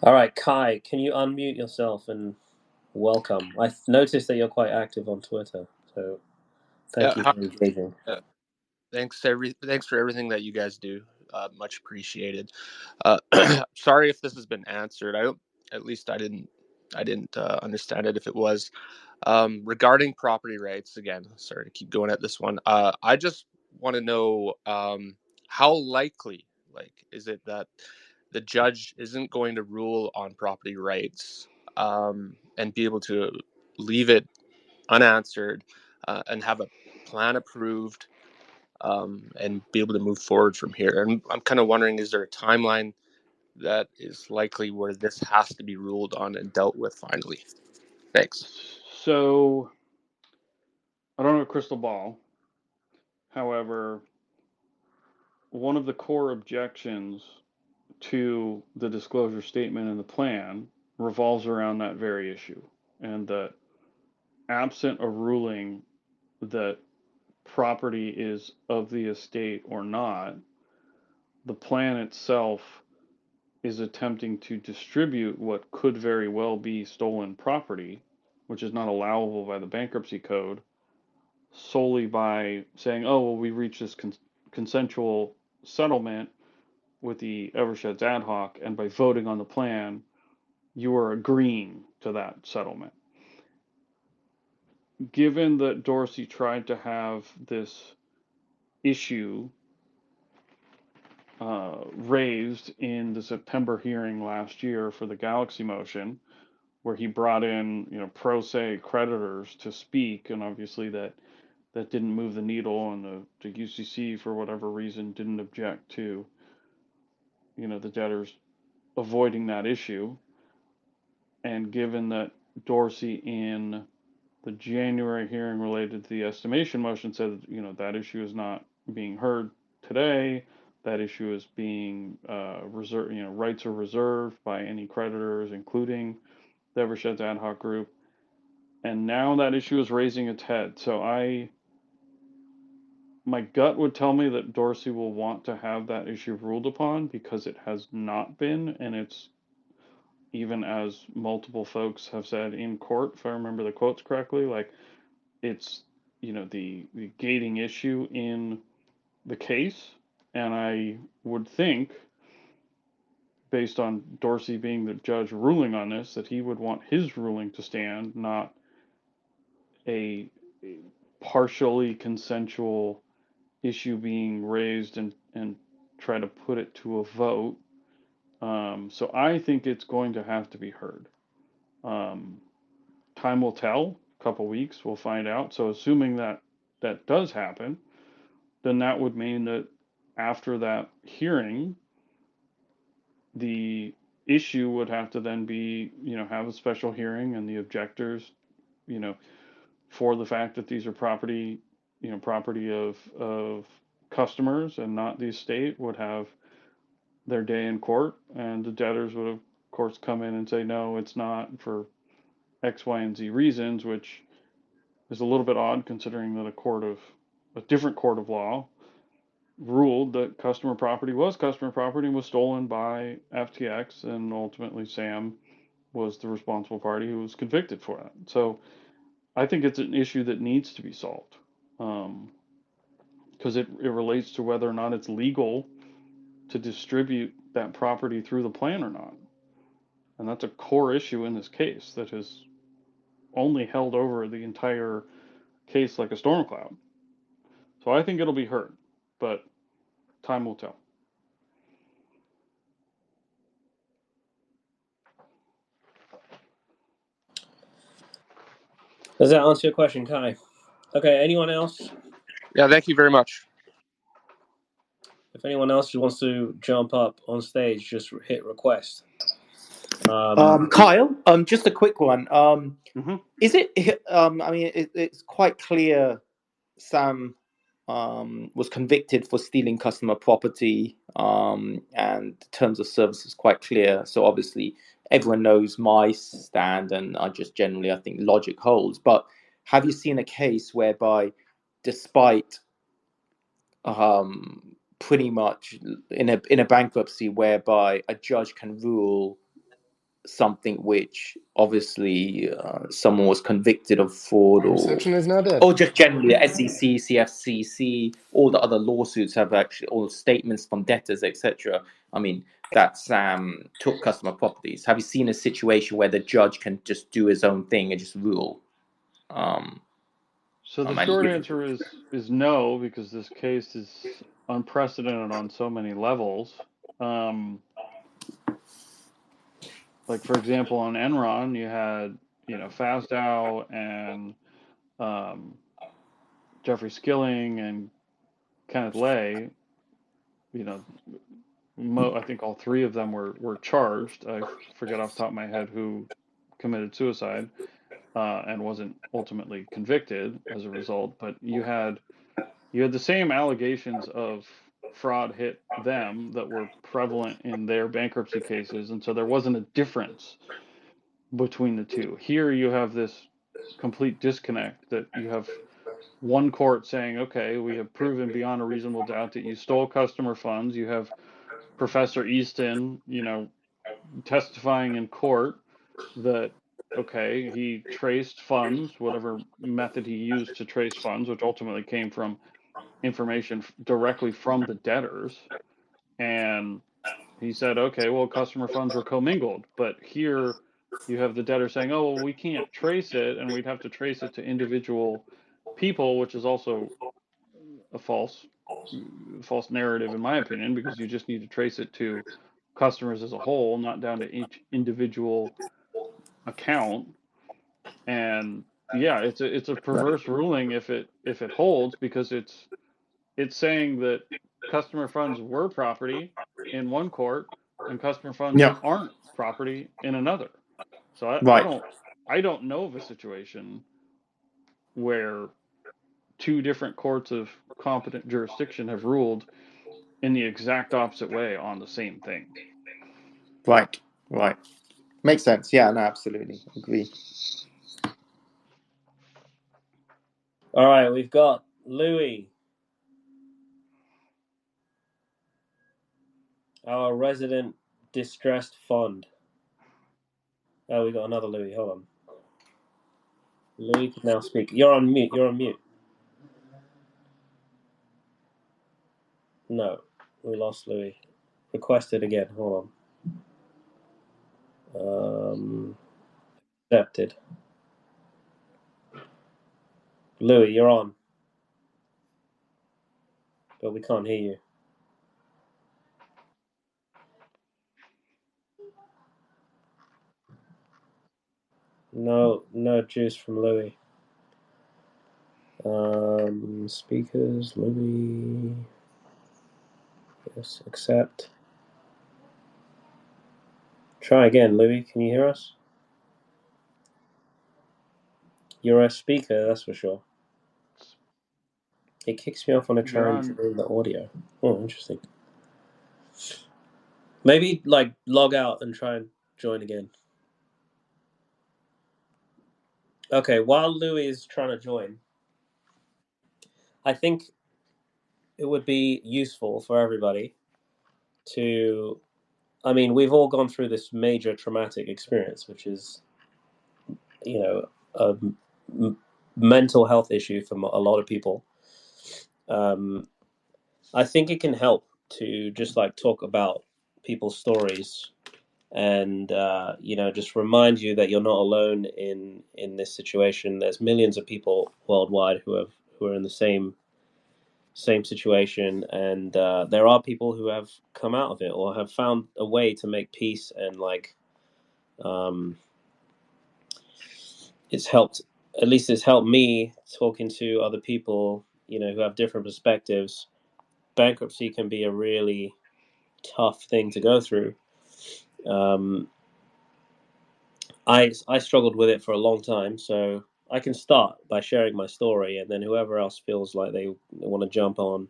All right, Kai, can you unmute yourself and welcome? I noticed that you're quite active on Twitter, so thank you for engaging. Thanks for everything that you guys do. Much appreciated. Sorry if this has been answered. At least I didn't understand it if it was. Regarding property rights, again, sorry to keep going at this one. I just want to know how likely, is it that the judge isn't going to rule on property rights and be able to leave it unanswered and have a plan approved and be able to move forward from here. And I'm kind of wondering, is there a timeline that is likely where this has to be ruled on and dealt with finally? Thanks. So I don't have a crystal ball. However, one of the core objections to the disclosure statement in the plan revolves around that very issue, and that absent a ruling that property is of the estate or not, the plan itself is attempting to distribute what could very well be stolen property, which is not allowable by the bankruptcy code, solely by saying, oh, well, we reached this consensual settlement with the Eversheds ad hoc, and by voting on the plan, you are agreeing to that settlement. Given that Dorsey tried to have this issue raised in the September hearing last year for the Galaxy motion, where he brought in, pro se creditors to speak, and obviously that didn't move the needle, and the UCC, for whatever reason, didn't object to, the debtors avoiding that issue. And given that Dorsey in the January hearing related to the estimation motion said, that issue is not being heard today, that issue is being reserved, rights are reserved by any creditors, including the Eversheds ad hoc group. And now that issue is raising its head. So my gut would tell me that Dorsey will want to have that issue ruled upon, because it has not been, and it's, even as multiple folks have said in court, if I remember the quotes correctly, like, it's, the gating issue in the case. And I would think, based on Dorsey being the judge ruling on this, that he would want his ruling to stand, not a partially consensual issue being raised and try to put it to a vote. So I think it's going to have to be heard. Time will tell. A couple weeks, we'll find out. So assuming that does happen, then that would mean that after that hearing, the issue would have to then be, have a special hearing, and the objectors, for the fact that these are property of customers and not the estate, would have their day in court, and the debtors would, of course, come in and say, no, it's not, for X, Y, and Z reasons, which is a little bit odd considering that a different court of law ruled that customer property was customer property and was stolen by FTX, and ultimately Sam was the responsible party who was convicted for that. So I think it's an issue that needs to be solved, because it relates to whether or not it's legal to distribute that property through the plan or not. And that's a core issue in this case that has only held over the entire case like a storm cloud. So I think it'll be heard, but time will tell. Does that answer your question, Kai? Okay, anyone else? Yeah, thank you very much. If anyone else wants to jump up on stage, just hit request. Kyle, just a quick one. Mm-hmm. Is it? It's quite clear Sam was convicted for stealing customer property, and terms of service is quite clear. So obviously everyone knows my stand, and I think logic holds. But have you seen a case whereby, despite pretty much in a bankruptcy, whereby a judge can rule something which obviously someone was convicted of fraud, or just generally SEC, CFCC, all the other lawsuits have actually, all statements from debtors, etc. I mean, that Sam took customer properties. Have you seen a situation where the judge can just do his own thing and just rule? So the short answer is no, because this case is unprecedented on so many levels. Like, for example, on Enron, you had, Fastow and Jeffrey Skilling and Kenneth Lay, you know, I think all three of them were charged. I forget off the top of my head who committed suicide and wasn't ultimately convicted as a result. But you had the same allegations of fraud hit them that were prevalent in their bankruptcy cases, and so there wasn't a difference between the two. Here you have this complete disconnect that you have one court saying, okay, we have proven beyond a reasonable doubt that you stole customer funds. You have Professor Easton, you know, testifying in court that, okay, he traced funds, whatever method he used to trace funds, which ultimately came from information directly from the debtors. And he said, okay, well, customer funds were commingled. But here you have the debtor saying, oh, well, we can't trace it, and we'd have to trace it to individual people, which is also a false narrative in my opinion, because you just need to trace it to customers as a whole, not down to each individual account. And yeah, it's a perverse ruling if it holds, because it's saying that customer funds were property in one court and customer funds Yeah. aren't property in another. So Right. I don't know of a situation where two different courts of competent jurisdiction have ruled in the exact opposite way on the same thing. Right. Right. Makes sense. Yeah. No. Absolutely agree. All right, we've got Louis, our resident distressed fund. Oh, we got another Louis. Hold on. Louis can now speak. You're on mute. You're on mute. No, we lost Louis. Requested again. Hold on. Accepted. Louis, you're on, but we can't hear you. No juice from Louis. Speakers, Louis. Yes, accept. Try again, Louis. Can you hear us? You're a speaker, that's for sure. It kicks me off when I try and join the audio. Oh, interesting. Maybe like log out and try and join again. Okay, while Louis is trying to join, I think it would be useful for everybody to, I mean, we've all gone through this major traumatic experience, which is, you know, a mental health issue for a lot of people. I think it can help to just like talk about people's stories and you know, just remind you that you're not alone in this situation. There's millions of people worldwide who are in the same situation, and there are people who have come out of it or have found a way to make peace, and like it's helped, at least it's helped me talking to other people, you know, who have different perspectives. Bankruptcy can be a really tough thing to go through. I struggled with it for a long time, so I can start by sharing my story, and then whoever else feels like they want to jump on,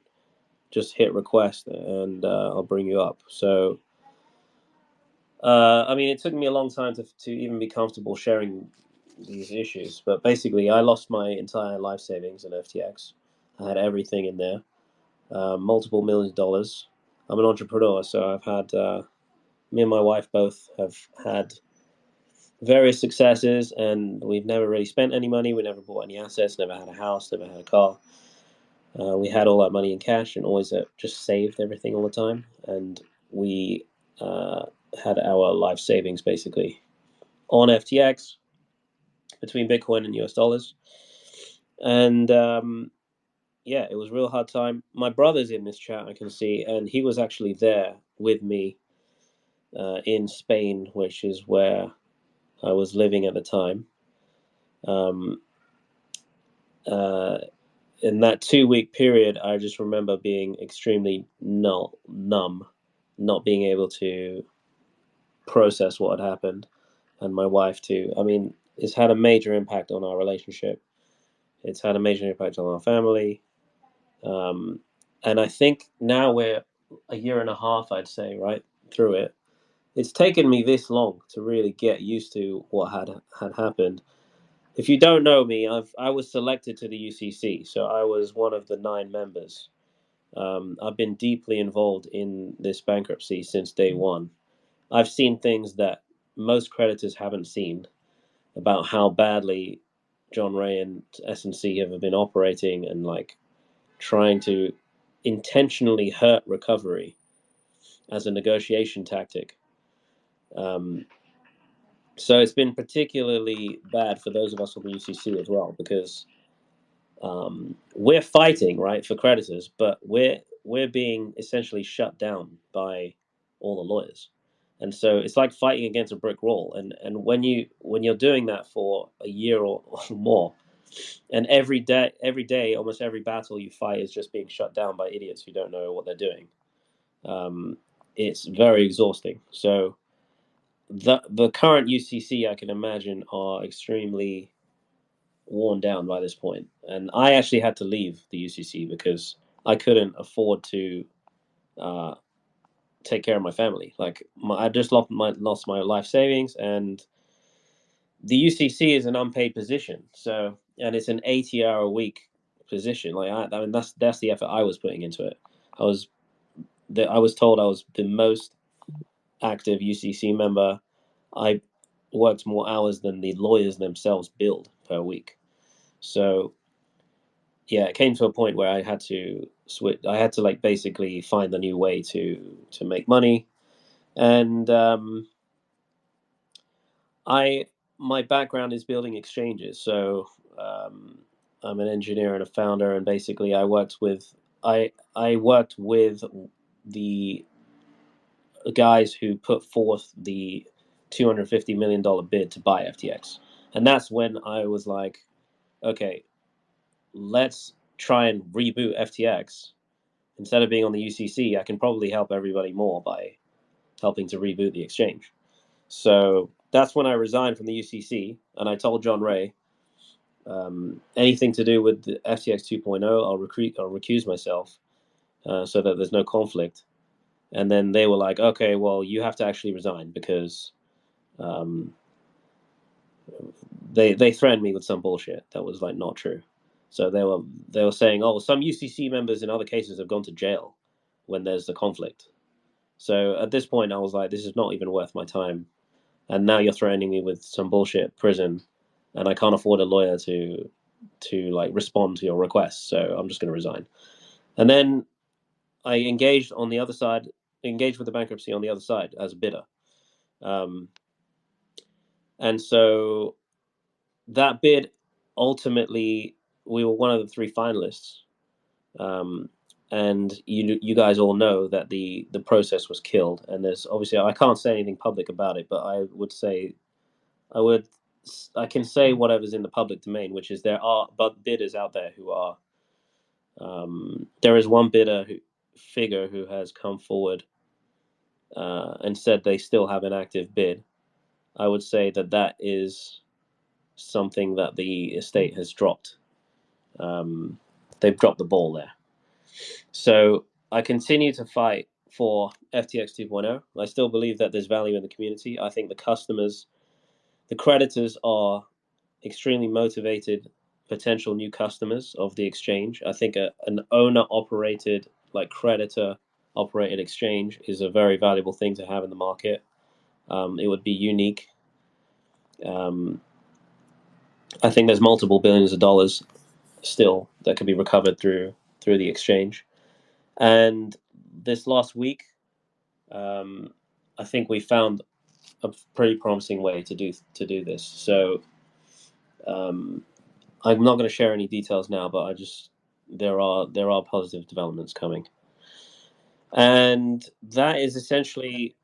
just hit request, and I'll bring you up. So, I mean, it took me a long time to even be comfortable sharing these issues, but basically, I lost my entire life savings in FTX. I had everything in there, multiple millions of dollars. I'm an entrepreneur, so I've had me and my wife both have had various successes, and we've never really spent any money. We never bought any assets, never had a house, never had a car. We had all that money in cash and always just saved everything all the time. And we had our life savings basically on FTX between Bitcoin and US dollars. And yeah, it was a real hard time. My brother's in this chat, I can see, and he was actually there with me in Spain, which is where I was living at the time. in that 2-week period, I just remember being extremely numb, not being able to process what had happened, and my wife too. I mean, it's had a major impact on our relationship. It's had a major impact on our family. And I think now we're a year and a half, I'd say, right through it. It's taken me this long to really get used to what had happened. If you don't know me, I was selected to the UCC, so I was one of the 9 members. I've been deeply involved in this bankruptcy since day one. I've seen things that most creditors haven't seen about how badly John Ray and S&C have been operating and like trying to intentionally hurt recovery as a negotiation tactic. So it's been particularly bad for those of us on the UCC as well, because we're fighting, right, for creditors, but we're being essentially shut down by all the lawyers. And so it's like fighting against a brick wall. And when you're doing that for a year or more, and every day, almost every battle you fight is just being shut down by idiots who don't know what they're doing. It's very exhausting. So the current UCC, I can imagine, are extremely worn down by this point. And I actually had to leave the UCC because I couldn't afford to take care of my family. Like I just lost my life savings, and the UCC is an unpaid position. So, and it's an 80-hour a week position. Like I mean, that's the effort I was putting into it. I was told I was the most active UCC member. I worked more hours than the lawyers themselves billed per week. So yeah, it came to a point where I had to switch. I had to like basically find a new way to make money, and my background is building exchanges. So I'm an engineer and a founder, and basically I worked with the guys who put forth the $250 million bid to buy FTX, and that's when I was like, okay, let's try and reboot FTX. Instead of being on the UCC, I can probably help everybody more by helping to reboot the exchange. So that's when I resigned from the UCC, and I told John Ray, anything to do with the FTX 2.0, I'll recuse myself, so that there's no conflict. And then they were like, okay, well, you have to actually resign, because they threatened me with some bullshit that was like not true. So they were saying, oh, some UCC members in other cases have gone to jail when there's a conflict. So at this point, I was like, this is not even worth my time. And now you're threatening me with some bullshit prison, and I can't afford a lawyer to like respond to your requests. So I'm just going to resign. And then I engaged with the bankruptcy on the other side as a bidder. And so that bid, ultimately, we were one of the 3 finalists. And you guys all know that the process was killed. And there's obviously, I can't say anything public about it, but I can say whatever's in the public domain, which is there are bidders out there who are. There is one figure who has come forward and said they still have an active bid. I would say that is something that the estate has dropped. They've dropped the ball there. So I continue to fight for FTX 2.0. I still believe that there's value in the community. I think the creditors are extremely motivated potential new customers of the exchange. I think an owner-operated, like creditor-operated exchange is a very valuable thing to have in the market. It would be unique. I think there's multiple billions of dollars still that could be recovered through the exchange. And this last week, I think we found a pretty promising way to do this. So I'm not going to share any details now, but there are positive developments coming, and that is essentially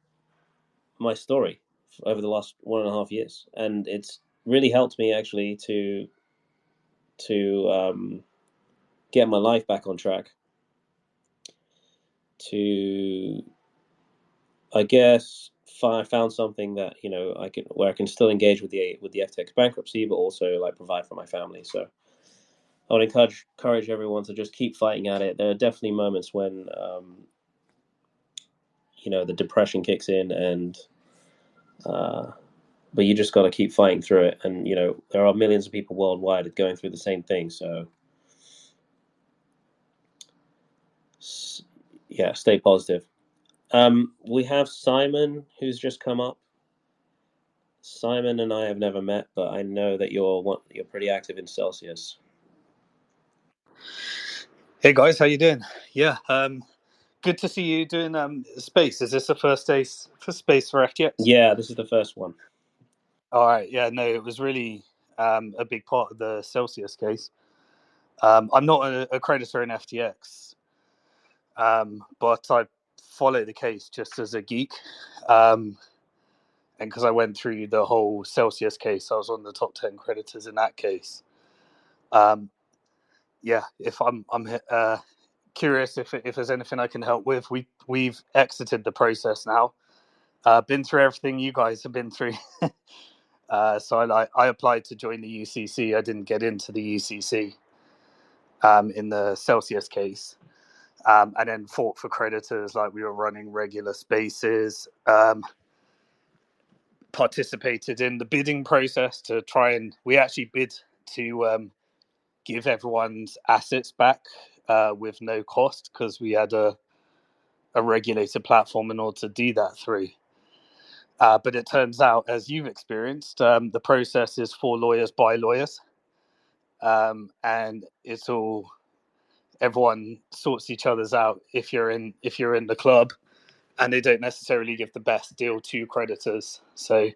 my story over the last 1.5 years, and it's really helped me actually to get my life back on track, to, I guess, found something that where I can still engage with the FTX bankruptcy, but also like provide for my family. So I would encourage everyone to just keep fighting at it. There are definitely moments when the depression kicks in, and but you just got to keep fighting through it. And there are millions of people worldwide going through the same thing. So yeah, stay positive. We have Simon who's just come up. Simon and I have never met, but I know that you're pretty active in Celsius. Hey guys, how you doing? Yeah, good to see you doing space. Is this the first day for space for FTX? Yeah, this is the first one. All right. Yeah, no, it was really a big part of the Celsius case. I'm not a creditor in FTX, but I follow the case just as a geek. And because I went through the whole Celsius case, I was on the top 10 creditors in that case. Yeah, if I'm curious if there's anything I can help with. We've exited the process now. Been through everything you guys have been through. So I applied to join the UCC. I didn't get into the UCC in the Celsius case, and then fought for creditors. Like, we were running regular spaces. Participated in the bidding process to try and we actually bid to give everyone's assets back with no cost, because we had a regulated platform in order to do that through. But it turns out, as you've experienced, the process is for lawyers by lawyers, and it's all, everyone sorts each other's out if you're in the club, and they don't necessarily give the best deal to creditors. So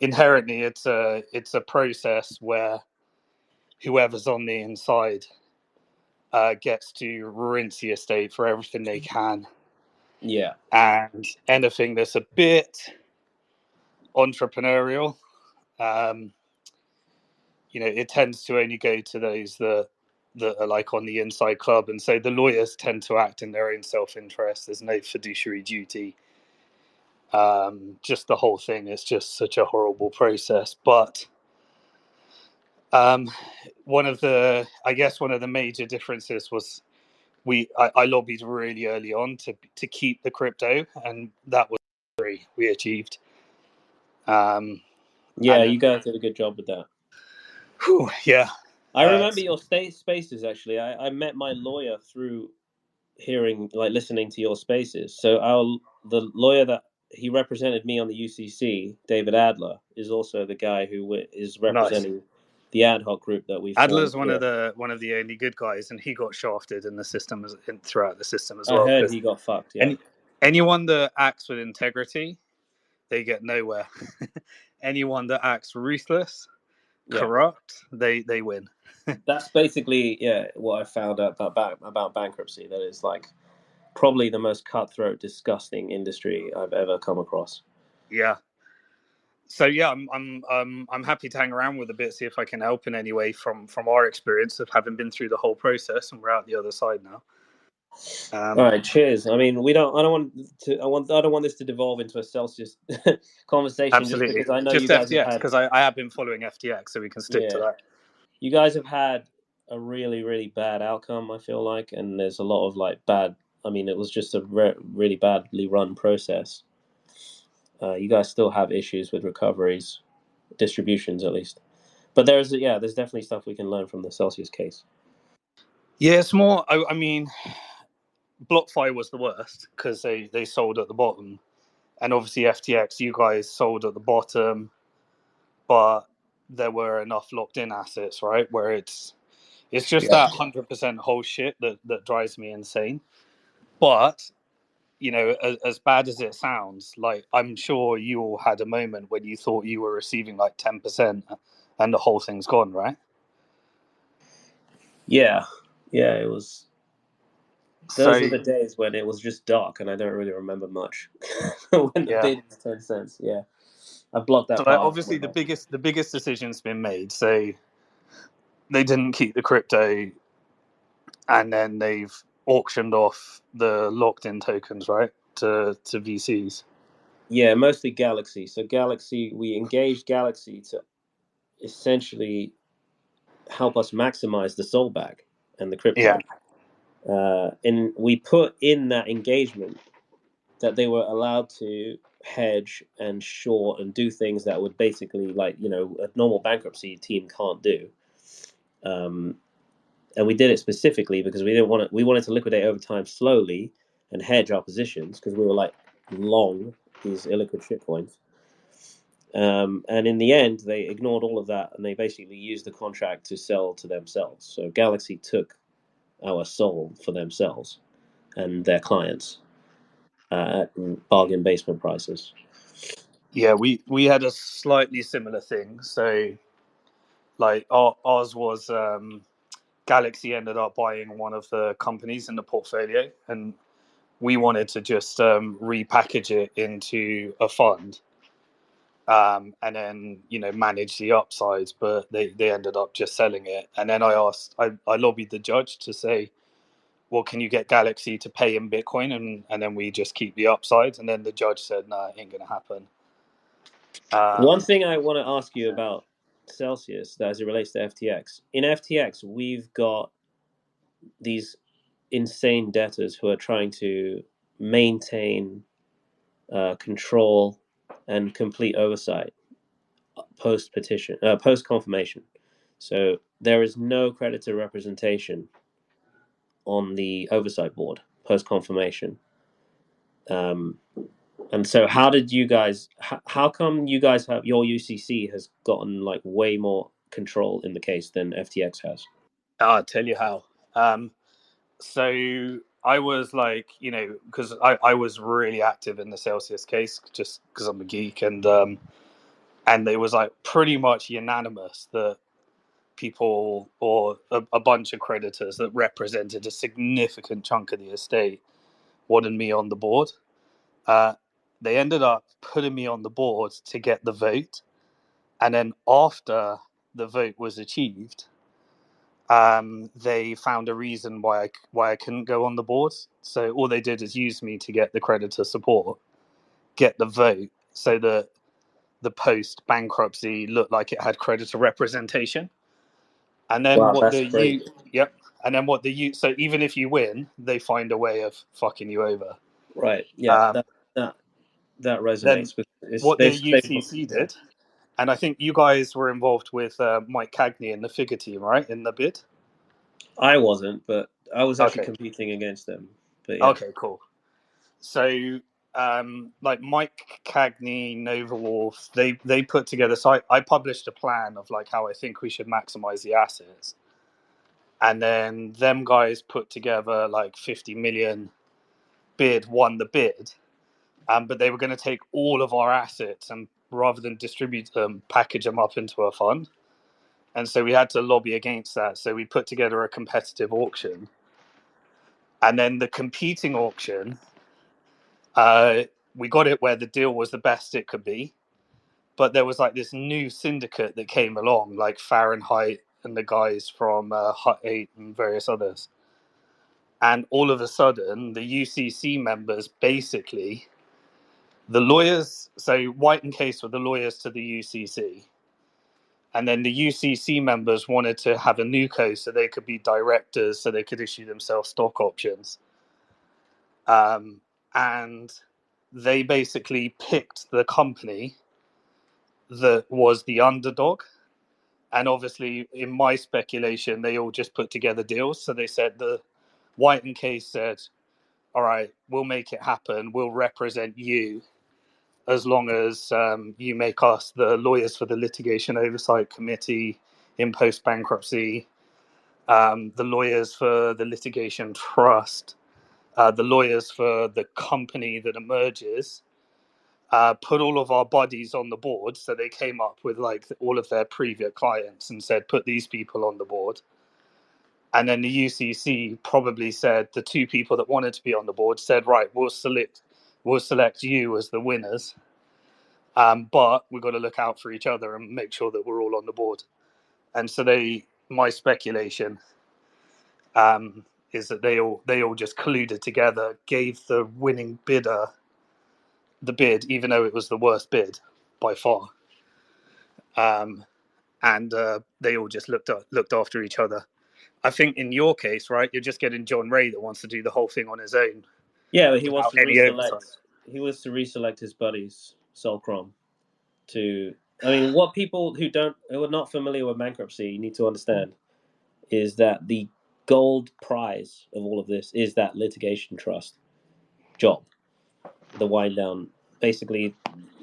inherently, it's a process where whoever's on the inside gets to rinse the estate for everything they can. Yeah. And anything that's a bit entrepreneurial, it tends to only go to those that are like on the inside club. And so the lawyers tend to act in their own self-interest. There's no fiduciary duty. Just the whole thing is just such a horrible process. But one of the major differences was I lobbied really early on to keep the crypto, and that was we achieved. Yeah, you guys did a good job with that. Whew, yeah. I remember your spaces, actually. I met my lawyer through listening to your spaces. So the lawyer that he represented me on the UCC, David Adler, is also the guy who is representing the ad hoc group that we formed. Adler's one of the only good guys, and he got shafted in the system throughout the system as well. I heard he got fucked. Yeah. Anyone that acts with integrity, they get nowhere. Anyone that acts ruthless, corrupt, they win. That's basically what I found out about bankruptcy. That is like probably the most cutthroat, disgusting industry I've ever come across. Yeah. So yeah, I'm happy to hang around with a bit, see if I can help in any way from our experience of having been through the whole process, and we're out the other side now. All right, cheers. I mean, I don't want this to devolve into a Celsius conversation. Absolutely. Just because I know just you guys FTX, because I have been following FTX, so we can stick to that. You guys have had a really, really bad outcome, I feel like, and there's a lot of bad. I mean, it was just a really badly run process. You guys still have issues with recoveries, distributions at least, but there's definitely stuff we can learn from the Celsius case. Yeah, it's more. I mean, BlockFi was the worst because they sold at the bottom, and obviously FTX, you guys sold at the bottom, but there were enough locked-in assets, right? Where it's just that 100% whole shit that drives me insane. But as bad as it sounds, like, I'm sure you all had a moment when you thought you were receiving like 10%, and the whole thing's gone, right? Yeah, it was. Those were the days when it was just dark, and I don't really remember much. When the bid was 10 cents, I blocked that part. Obviously, the biggest decision's been made. So they didn't keep the crypto. and then they've auctioned off the locked-in tokens, right, to VCs. Yeah, mostly Galaxy. So Galaxy, we engaged Galaxy to essentially help us maximize the soul bag and the crypto. And we put in that engagement that they were allowed to hedge and short and do things that would basically, like, you know, a normal bankruptcy team can't do. And we did it specifically because we wanted to liquidate over time slowly and hedge our positions because we were like long these illiquid shitcoins. And in the end, they ignored all of that and they basically used the contract to sell to themselves. So Galaxy took our soul for themselves and their clients at bargain basement prices. Yeah, we had a slightly similar thing. So, like, ours was Galaxy ended up buying one of the companies in the portfolio, and we wanted to just repackage it into a fund, and then, you know, manage the upsides. But they ended up just selling it, and then I lobbied the judge to say, well, can you get Galaxy to pay in Bitcoin, and then we just keep the upsides? And then the judge said, no, it ain't gonna happen. One thing I want to ask you about Celsius, that as it relates to FTX. In FTX, we've got these insane debtors who are trying to maintain control and complete oversight post confirmation. So there is no creditor representation on the oversight board post confirmation. And so, how did you guys? How come you guys have your UCC has gotten like way more control in the case than FTX has? I'll tell you how. So I was like, you know, because I was really active in the Celsius case just because I'm a geek, and it was like pretty much unanimous that people, or a bunch of creditors that represented a significant chunk of the estate, wanted me on the board. They ended up putting me on the board to get the vote, and then after the vote was achieved, they found a reason why I couldn't go on the board. So all they did is use me to get the creditor support, get the vote, so that the post bankruptcy looked like it had creditor representation. And then Wow, what that's the you crazy. yep. And then what the you so even if you win, they find a way of fucking you over. Right? Yeah, Um, that then resonates because what the UCC did, and I think you guys were involved with Mike Cagney in the figure team, right? In the bid. I wasn't, but I was actually Okay. competing against them. But yeah, Okay. Cool. So, like Mike Cagney, Nova Wolf, they put together. So I published a plan of like how I think we should maximize the assets, and then them guys put together like 50 million bid, won the bid, but they were going to take all of our assets and rather than distribute them, package them up into a fund. And so we had to lobby against that. So we put together a competitive auction, and then the competing auction. We got it where the deal was the best it could be, but there was like this new syndicate that came along, like Fahrenheit and the guys from Hut 8 and various others. And all of a sudden, the UCC members basically, the lawyers, so White and Case were the lawyers to the UCC. And then the UCC members wanted to have a NUCO so they could be directors, so they could issue themselves stock options. And they basically picked the company that was the underdog. And obviously, in my speculation, they all just put together deals. So they said the White and Case said, all right, we'll make it happen. We'll represent you as long as you make us the lawyers for the litigation oversight committee in post bankruptcy, the lawyers for the litigation trust, the lawyers for the company that emerges. Put all of our buddies on the board. So they came up with like all of their previous clients and said, put these people on the board. And then the UCC probably said the two people that wanted to be on the board said, right, we'll select you as the winners. But we've got to look out for each other and make sure that we're all on the board. And so my speculation, is that they all just colluded together, gave the winning bidder the bid, even though it was the worst bid by far. And they all just looked after each other. I think in your case, right, you're just getting John Ray that wants to do the whole thing on his own. Yeah, but he wants without to any oversight. reselect his buddies, Solcrom, to. I mean, what people who are not familiar with bankruptcy need to understand is that the gold prize of all of this is that litigation trust job, the wind down. Basically,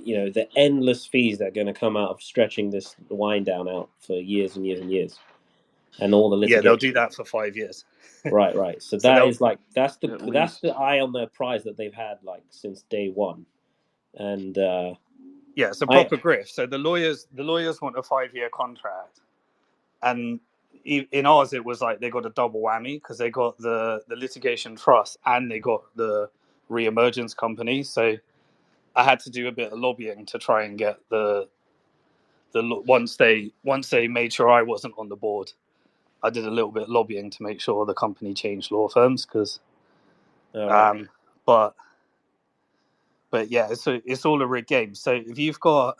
the endless fees that are going to come out of stretching this wind down out for years and years and years, and all the litigation. Yeah, they'll do that for 5 years. Right. So So that is like that's At the least. eye on the prize that they've had like since day one, and yeah, it's a proper grift. So the lawyers want a 5-year contract, and in ours it was like they got a double whammy because they got the litigation trust and they got the re-emergence company. So I had to do a bit of lobbying to try and get the once they made sure I wasn't on the board, I did a little bit of lobbying to make sure the company changed law firms because but yeah, it's all a rigged game. So if you've got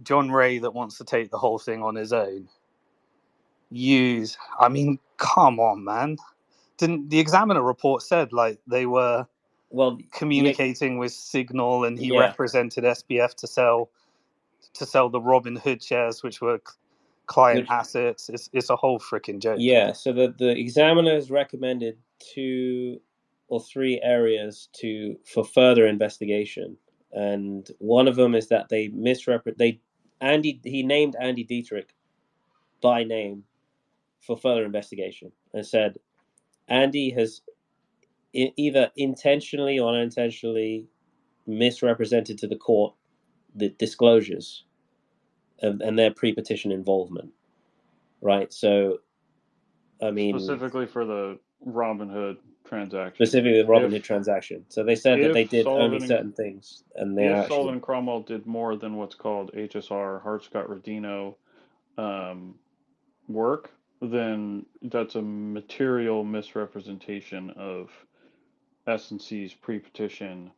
John Ray that wants to take the whole thing on his own, I mean, come on, man. Didn't the Examiner report said like they were communicating with Signal and he represented SBF to sell the Robin Hood shares, which were client assets. It's a whole freaking joke. Yeah, so the Examiner has recommended 2 or 3 areas for further investigation, and one of them is that they he named Andy Dietrich by name for further investigation and said Andy has either intentionally or unintentionally misrepresented to the court the disclosures and their pre-petition involvement, right? So, I mean, specifically for the Robinhood transaction. Specifically the Robinhood transaction. So they said that they did only certain things, and they if Sullivan Cromwell did more than what's called HSR Hart-Scott-Rodino work, then that's a material misrepresentation of S&C's pre-petition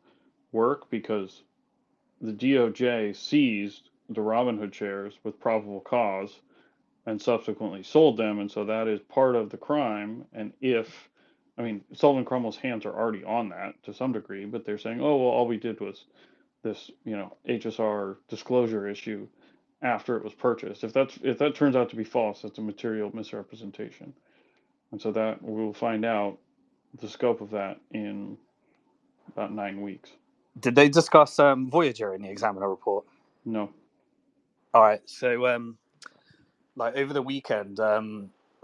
work because the DOJ seized the Robinhood shares with probable cause and subsequently sold them, and so that is part of the crime. And Sullivan Cromwell's hands are already on that to some degree, but they're saying, oh, well, all we did was this, HSR disclosure issue after it was purchased. If that turns out to be false, that's a material misrepresentation. And so that we'll find out the scope of that in about 9 weeks. Did they discuss Voyager in the Examiner report? No. All right. So, like over the weekend,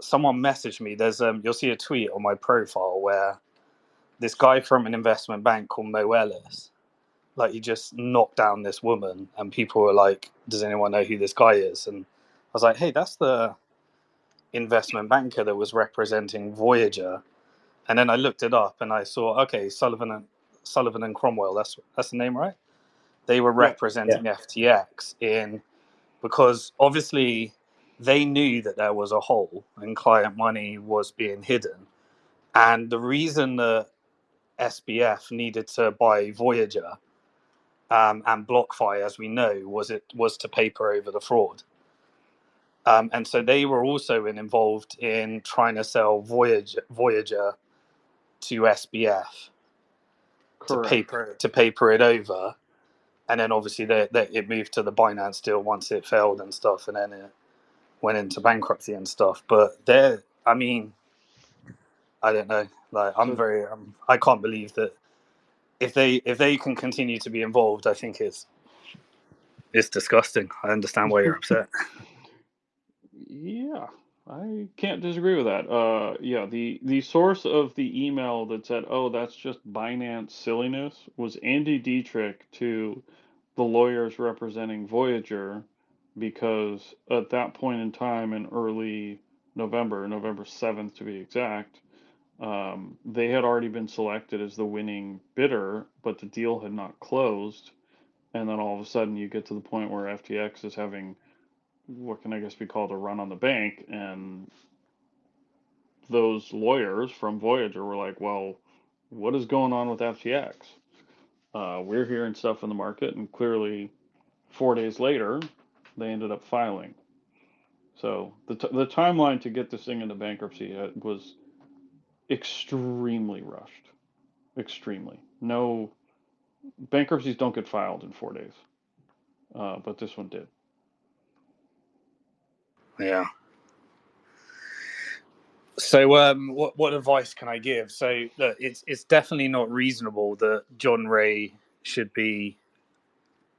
someone messaged me. There's you'll see a tweet on my profile where this guy from an investment bank called Mo Ellis, like he just knocked down this woman, and people were like, "Does anyone know who this guy is?" And I was like, "Hey, that's the investment banker that was representing Voyager." And then I looked it up, and I saw, okay, Sullivan and Cromwell. That's the name, right? They were representing FTX because obviously they knew that there was a hole and client money was being hidden, and the reason that SBF needed to buy Voyager and BlockFi, as we know, was to paper over the fraud. And so they were also involved in trying to sell Voyager to SBF to paper it over, and then obviously it moved to the Binance deal once it failed and stuff, and then it went into bankruptcy and stuff. But I don't know. Like I can't believe that if they can continue to be involved, I think it's disgusting. I understand why you're upset. Yeah, I can't disagree with that. The source of the email that said, "Oh, that's just Binance silliness," was Andy Dietrich to the lawyers representing Voyager, because at that point in time in early November 7th to be exact, they had already been selected as the winning bidder, but the deal had not closed. And then all of a sudden you get to the point where FTX is having what can I guess be called a run on the bank, and those lawyers from Voyager were like, well, what is going on with FTX? We're hearing stuff in the market, and clearly 4 days later, they ended up filing. So the timeline to get this thing into bankruptcy was extremely rushed. Extremely. No, bankruptcies don't get filed in 4 days, but this one did. Yeah. So, what advice can I give? So, look, it's definitely not reasonable that John Ray should be,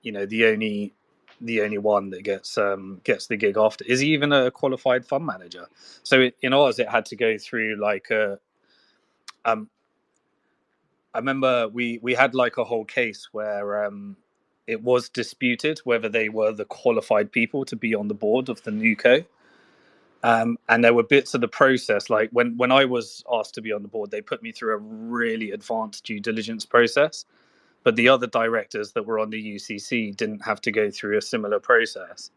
the only one that gets the gig after. Is he even a qualified fund manager? So in ours, it had to go through like a. I remember we had like a whole case where it was disputed whether they were the qualified people to be on the board of the new co. And there were bits of the process, like when I was asked to be on the board, they put me through a really advanced due diligence process. But the other directors that were on the UCC didn't have to go through a similar process.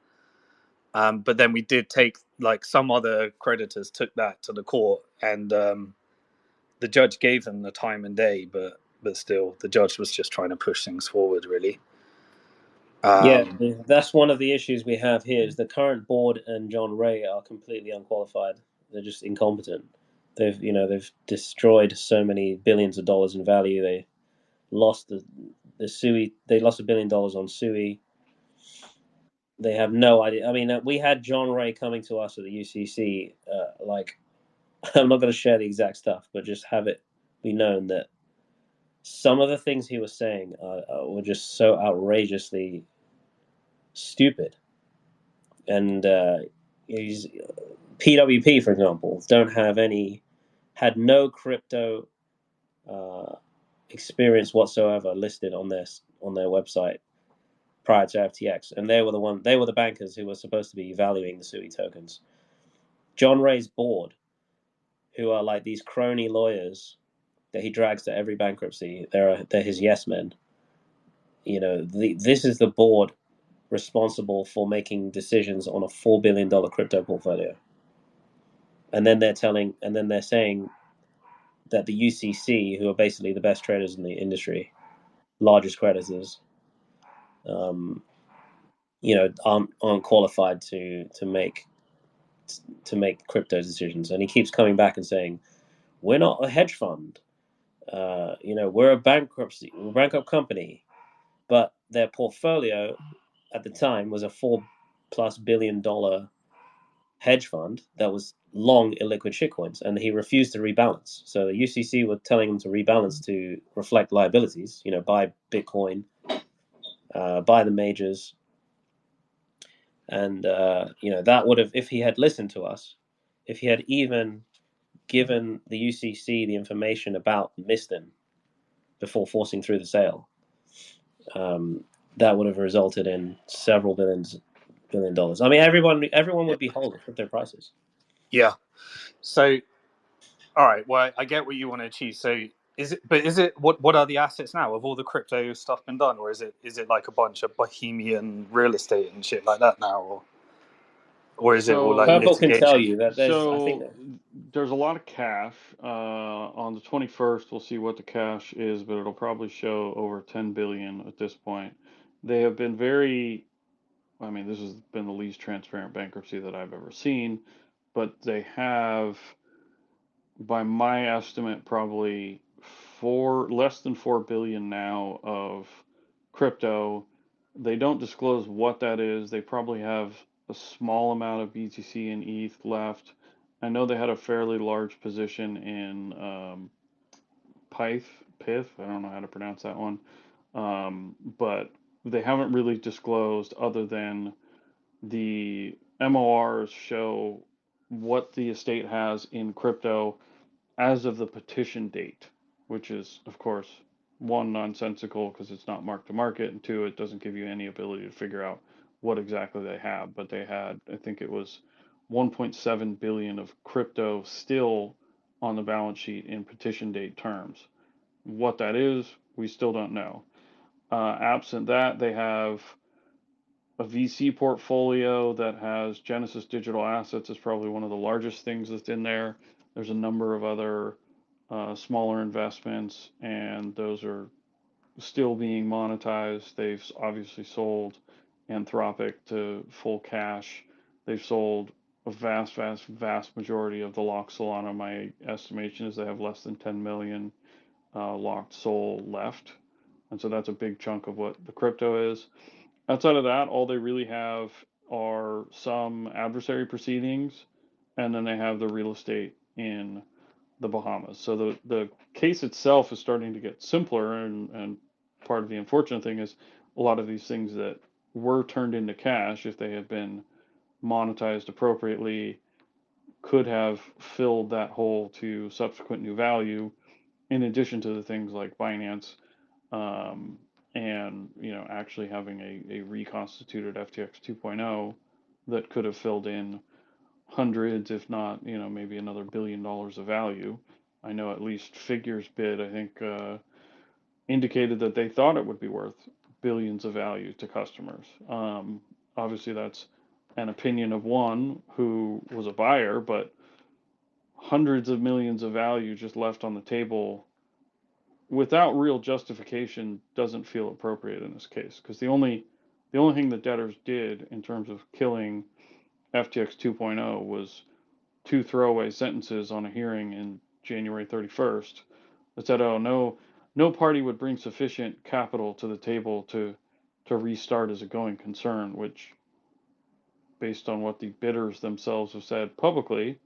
But then we did take, like, some other creditors took that to the court, and the judge gave them the time and day, but still, the judge was just trying to push things forward, really. Yeah, that's one of the issues we have here. Is the current board and John Ray are completely unqualified. They're just incompetent. They've destroyed so many billions of dollars in value. They lost the SUI. They lost $1 billion on SUI. They have no idea. I mean, we had John Ray coming to us at the UCC. I'm not going to share the exact stuff, but just have it be known that some of the things he was saying were just so outrageously stupid. And he's PWP, for example, had no crypto experience whatsoever listed on their website prior to FTX, and they were the bankers who were supposed to be valuing the SUI tokens. John Ray's board, who are like these crony lawyers that he drags to every bankruptcy, they're his yes men. This is the board responsible for making decisions on a $4 billion crypto portfolio. And then they're saying that the UCC, who are basically the best traders in the industry, largest creditors, aren't qualified to make crypto decisions. And he keeps coming back and saying, we're not a hedge fund. We're a bankrupt company. But their portfolio at the time was a $4+ billion hedge fund that was long illiquid shitcoins, and he refused to rebalance. So the UCC were telling him to rebalance to reflect liabilities, buy Bitcoin, buy the majors. And, that would have, if he had listened to us, if he had even given the UCC the information about Miston before forcing through the sale, that would have resulted in several $billion. I mean, everyone would be whole at crypto prices. Yeah. So, all right. Well, I get what you want to achieve. So, what are the assets now? Have all the crypto stuff been done, or is it like a bunch of bohemian real estate and shit like that now, or is it all like Purple can tell litigation? you that there's a lot of cash. On the 21st, we'll see what the cash is, but it'll probably show over 10 billion at this point. They have been this has been the least transparent bankruptcy that I've ever seen, but they have, by my estimate, probably less than 4 billion now of crypto. They don't disclose what that is. They probably have a small amount of BTC and ETH left. I know they had a fairly large position in Pith. I don't know how to pronounce that one. But they haven't really disclosed, other than the MORs show what the estate has in crypto as of the petition date, which is, of course, one, nonsensical because it's not mark to market, and two, it doesn't give you any ability to figure out what exactly they have. But they had, I think it was 1.7 billion of crypto still on the balance sheet in petition date terms. What that is, we still don't know. Absent that, they have a VC portfolio that has Genesis Digital Assets is probably one of the largest things that's in there. There's a number of other smaller investments, and those are still being monetized. They've obviously sold Anthropic to full cash. They've sold a vast majority of the locked Solana. My estimation is they have less than 10 million locked SOL left. And so that's a big chunk of what the crypto is. Outside of that, all they really have are some adversary proceedings, and then they have the real estate in the Bahamas. So the case itself is starting to get simpler, and part of the unfortunate thing is a lot of these things that were turned into cash, if they had been monetized appropriately, could have filled that hole to subsequent new value, in addition to the things like Binance, and actually having a reconstituted FTX 2.0 that could have filled in hundreds, if not maybe another $1 billion of value. I know at least Figures Bid, I think, indicated that they thought it would be worth billions of value to customers. Obviously, that's an opinion of one who was a buyer, but hundreds of millions of value just left on the table without real justification doesn't feel appropriate in this case, because the only thing the debtors did in terms of killing FTX 2.0 was 2 throwaway sentences on a hearing in January 31st that said, "Oh, no party would bring sufficient capital to the table to restart as a going concern," which, based on what the bidders themselves have said publicly,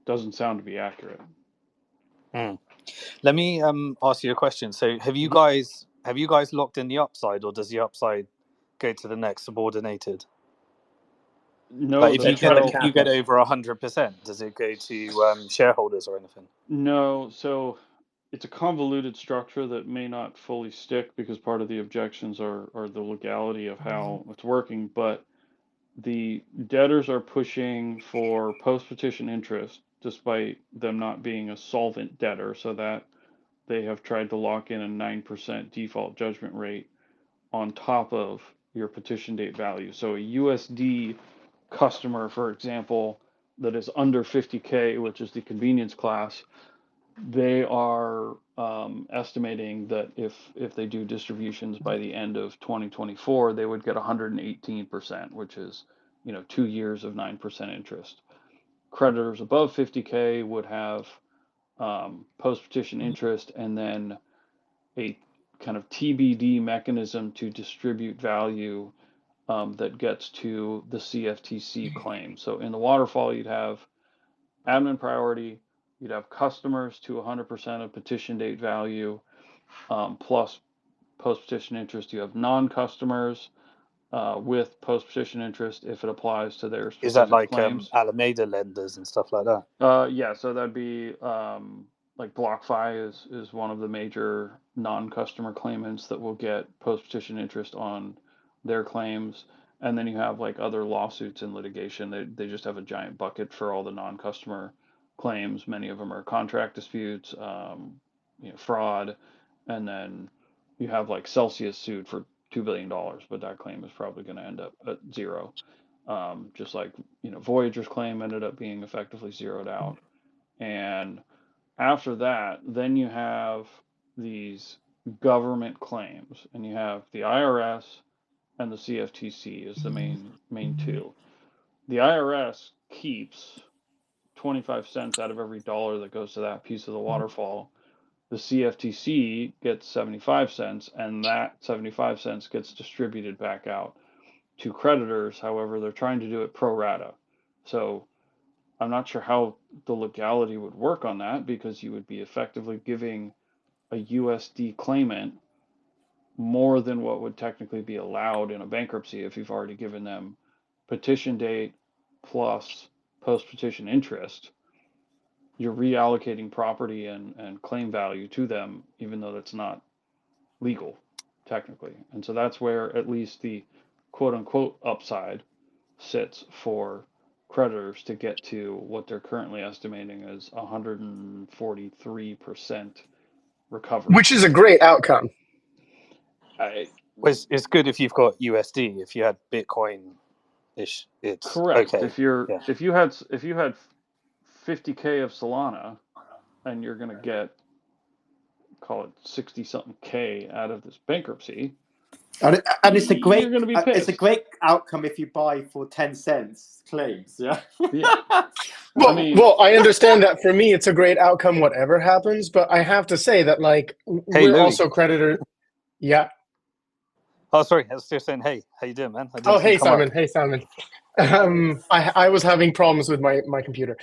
doesn't sound to be accurate. Let me ask you a question. So have you guys locked in the upside, or does the upside go to the next subordinated? No, Like if They're you get over 100%, does it go to shareholders or anything? No, so it's a convoluted structure that may not fully stick, because part of the objections are the legality of how it's working, but the debtors are pushing for post-petition interest despite them not being a solvent debtor, so that they have tried to lock in a 9% default judgment rate on top of your petition date value. So a USD customer, for example, that is under 50K, which is the convenience class, they are estimating that if they do distributions by the end of 2024, they would get 118%, which is 2 years of 9% interest. Creditors above 50K would have post-petition interest, and then a kind of TBD mechanism to distribute value that gets to the CFTC claim. So in the waterfall, you'd have admin priority, you'd have customers to 100% of petition date value, plus post-petition interest. You have non-customers with post-petition interest if it applies to their specific Is that like claims. Alameda lenders and stuff like that? Yeah, so that'd be like BlockFi is one of the major non-customer claimants that will get post-petition interest on their claims. And then you have like other lawsuits and litigation. They just have a giant bucket for all the non-customer claims. Many of them are contract disputes, fraud, and then you have like Celsius sued for $2 billion, but that claim is probably going to end up at zero. Just like Voyager's claim ended up being effectively zeroed out. And after that, then you have these government claims, and you have the IRS and the CFTC is the main two. The IRS keeps 25 cents out of every dollar that goes to that piece of the waterfall. The CFTC gets 75 cents, and that 75 cents gets distributed back out to creditors. However, they're trying to do it pro rata. So I'm not sure how the legality would work on that, because you would be effectively giving a USD claimant more than what would technically be allowed in a bankruptcy if you've already given them petition date plus post-petition interest. You're reallocating property and claim value to them, even though that's not legal, technically. And so that's where at least the quote-unquote upside sits for creditors to get to what they're currently estimating as 143% recovery. Which is a great outcome. It's good if you've got USD. If you had Bitcoin, it's correct. okay. If you had 50K of Solana, and you're going to get, call it 60 something K out of this bankruptcy. And it's a great, you're going to be pissed. it's a great outcome if you buy for 10 cents claims. Yeah. Yeah. Well, I understand that for me, it's a great outcome, whatever happens. But I have to say that, like, Hey, we're Louis. also creditor. Yeah. Oh, sorry. I was just saying, hey, how you doing, man? I didn't Oh, see you hey, come up. Simon. Hey, Simon. I was having problems with my computer.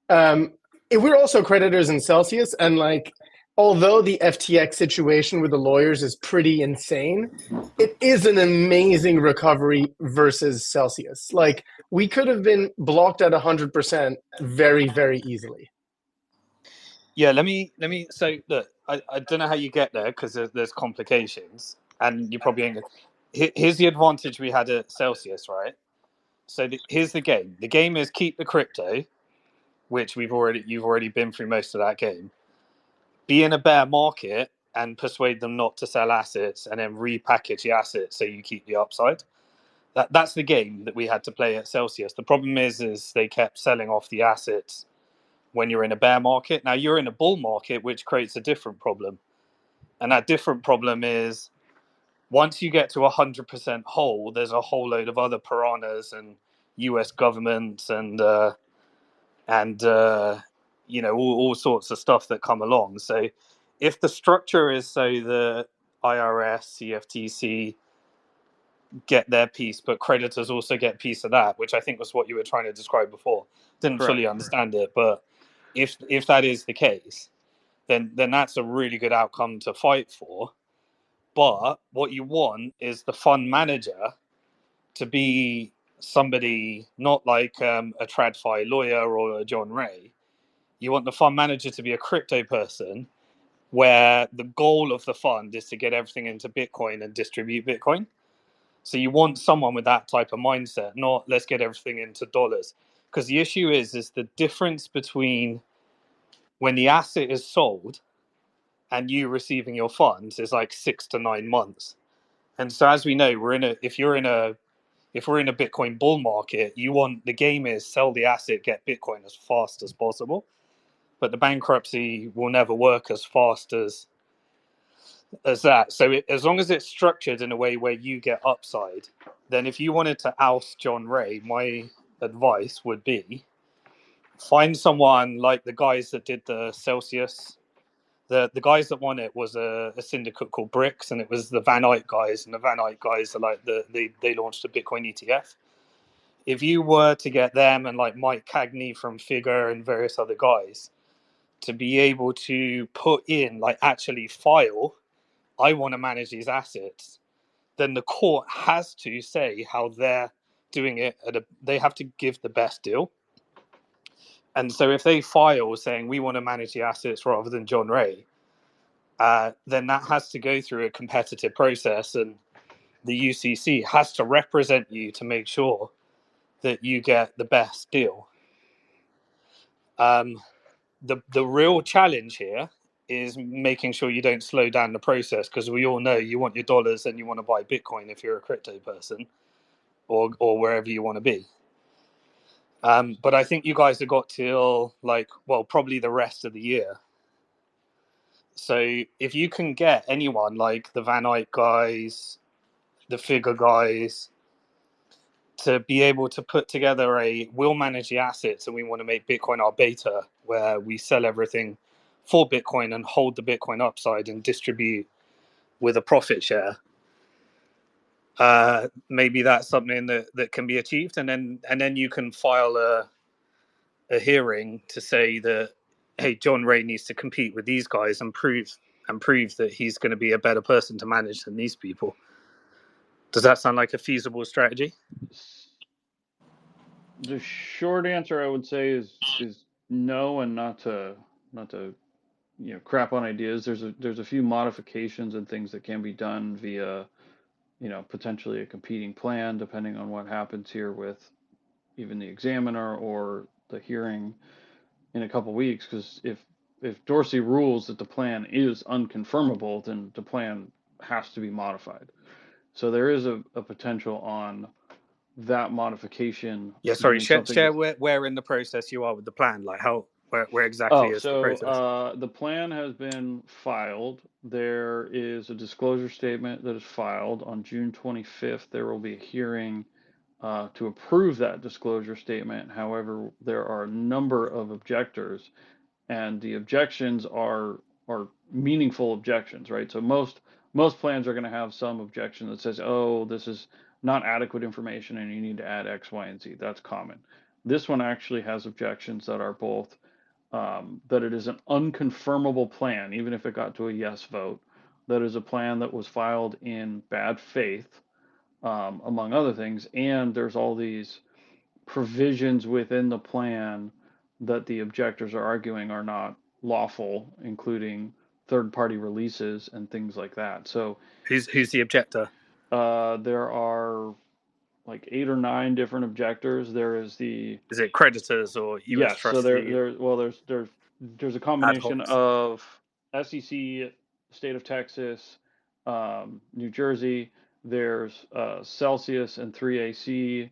We're also creditors in Celsius, and like, although the FTX situation with the lawyers is pretty insane, it is an amazing recovery versus Celsius. Like, we could have been blocked at 100% very, very easily. Yeah, let me. So look, I don't know how you get there because there's complications, and you probably ain't. Here's the advantage we had at Celsius, right? So here's the game. The game is keep the crypto, which you've already been through most of that game. Be in a bear market and persuade them not to sell assets, and then repackage the assets so you keep the upside. That's the game that we had to play at Celsius. The problem is they kept selling off the assets when you're in a bear market. Now you're in a bull market, which creates a different problem. And that different problem is once you get to 100% whole, there's a whole load of other piranhas and US governments and you know, all sorts of stuff that come along. So if the structure is so the IRS, CFTC get their piece, but creditors also get a piece of that, which I think was what you were trying to describe before. Didn't fully understand it, but if that is the case, then that's a really good outcome to fight for. But what you want is the fund manager to be somebody not like a TradFi lawyer or a John Ray. You want the fund manager to be a crypto person where the goal of the fund is to get everything into Bitcoin and distribute Bitcoin. So you want someone with that type of mindset, not let's get everything into dollars. Because the issue is the difference between when the asset is sold and you receiving your funds is like 6 to 9 months. And so as we know, if we're in a Bitcoin bull market, the game is sell the asset, get Bitcoin as fast as possible. But the bankruptcy will never work as fast as that. So as long as it's structured in a way where you get upside, then if you wanted to oust John Ray, my advice would be find someone like the guys that did the Celsius. The guys that won it was a syndicate called Bricks, and it was the Van Eyck guys, and the Van Eyck guys are like they launched a Bitcoin ETF. If you were to get them and like Mike Cagney from Figure and various other guys to be able to put in, like, actually file, I want to manage these assets, then the court has to say how they're doing it. They have to give the best deal. And so if they file saying we want to manage the assets rather than John Ray, then that has to go through a competitive process, and the UCC has to represent you to make sure that you get the best deal. The real challenge here is making sure you don't slow down the process, because we all know you want your dollars and you want to buy Bitcoin if you're a crypto person or wherever you want to be. But I think you guys have got till probably the rest of the year. So if you can get anyone like the Van Eyck guys, the Figure guys, to be able to put together we'll manage the assets and we want to make Bitcoin our beta, where we sell everything for Bitcoin and hold the Bitcoin upside and distribute with a profit share. Maybe that's something that can be achieved, and then you can file a hearing to say that, hey, John Ray needs to compete with these guys and prove that he's going to be a better person to manage than these people. Does that sound like a feasible strategy? The short answer I would say is no, and not to crap on ideas. There's a few modifications and things that can be done via potentially a competing plan, depending on what happens here with even the examiner or the hearing in a couple weeks. Because if Dorsey rules that the plan is unconfirmable, then the plan has to be modified. So there is a potential on that modification. Yeah, sorry. Share where in the process you are with the plan. Like how Where exactly Oh, is the so process? the plan has been filed. There is a disclosure statement that is filed on June 25th. There will be a hearing to approve that disclosure statement. However, there are a number of objectors, and the objections are meaningful objections, right? So most plans are going to have some objection that says, "Oh, this is not adequate information, and you need to add X, Y, and Z." That's common. This one actually has objections that are both that it is an unconfirmable plan, even if it got to a yes vote, that is a plan that was filed in bad faith, among other things, and there's all these provisions within the plan that the objectors are arguing are not lawful, including third-party releases and things like that. So Who's the objector? there are like 8 or 9 different objectors. There is the Is it creditors or U.S. Yes, so trustee there's a ad combination hocs? of SEC, state of Texas, New Jersey. There's Celsius and 3AC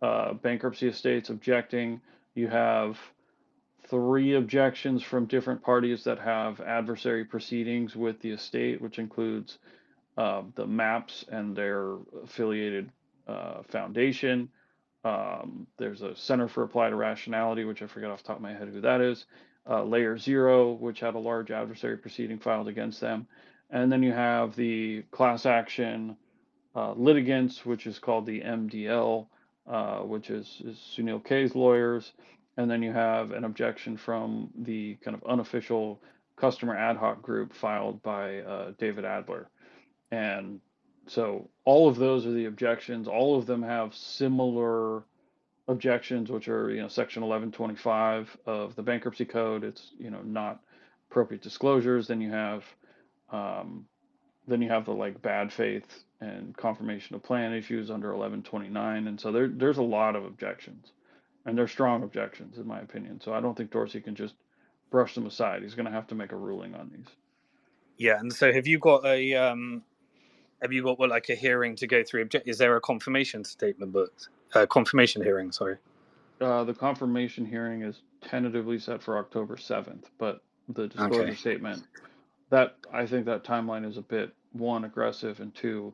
bankruptcy estates objecting. You have 3 objections from different parties that have adversary proceedings with the estate, which includes the MAPS and their affiliated foundation. There's a Center for Applied Irrationality, which I forget off the top of my head who that is. Layer Zero, which had a large adversary proceeding filed against them. And then you have the class action litigants, which is called the MDL, which is Sunil K's lawyers. And then you have an objection from the kind of unofficial customer ad hoc group filed by David Adler. And so all of those are the objections. All of them have similar objections, which are, section 1125 of the bankruptcy code. It's, not appropriate disclosures. Um, then you have the like bad faith and confirmation of plan issues under 1129. And so there's a lot of objections, and they're strong objections in my opinion. So I don't think Dorsey can just brush them aside. He's going to have to make a ruling on these. Yeah, and so have you got like a hearing to go through? Is there a confirmation statement booked? Confirmation hearing, sorry. The confirmation hearing is tentatively set for October 7th, but the disclosure statement, that I think that timeline is a bit, 1, aggressive, and 2,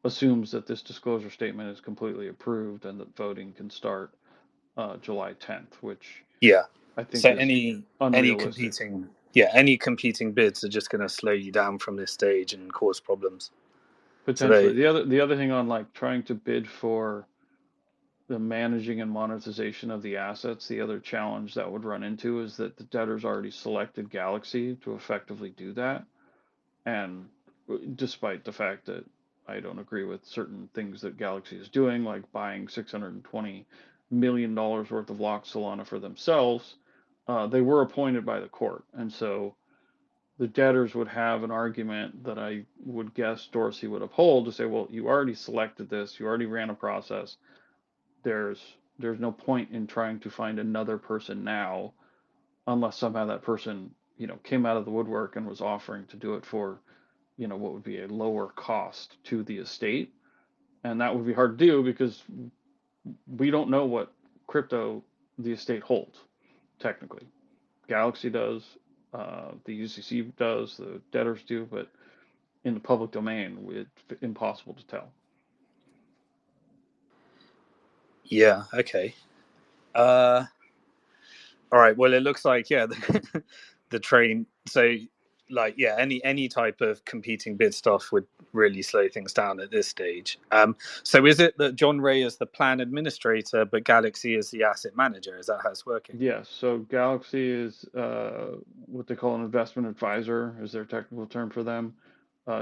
assumes that this disclosure statement is completely approved and that voting can start July 10th, which I think So is any unrealistic. any competing bids are just going to slow you down from this stage and cause problems. Potentially. The other thing on like trying to bid for the managing and monetization of the assets, the other challenge that would run into is that the debtors already selected Galaxy to effectively do that. And despite the fact that I don't agree with certain things that Galaxy is doing, like buying $620 million worth of Lock Solana for themselves, they were appointed by the court. And so the debtors would have an argument that I would guess Dorsey would uphold to say, well, you already selected this, you already ran a process. There's no point in trying to find another person now, unless somehow that person, came out of the woodwork and was offering to do it for, what would be a lower cost to the estate. And that would be hard to do because we don't know what crypto the estate holds, technically. Galaxy does, the UCC does, the debtors do, but in the public domain, it's impossible to tell. Yeah, okay. All right, well, it looks like, the train, so like, any type of competing bid stuff would really slow things down at this stage. So is it that John Ray is the plan administrator, but Galaxy is the asset manager? Is that how it's working? Yes, so Galaxy is what they call an investment advisor, is their technical term for them.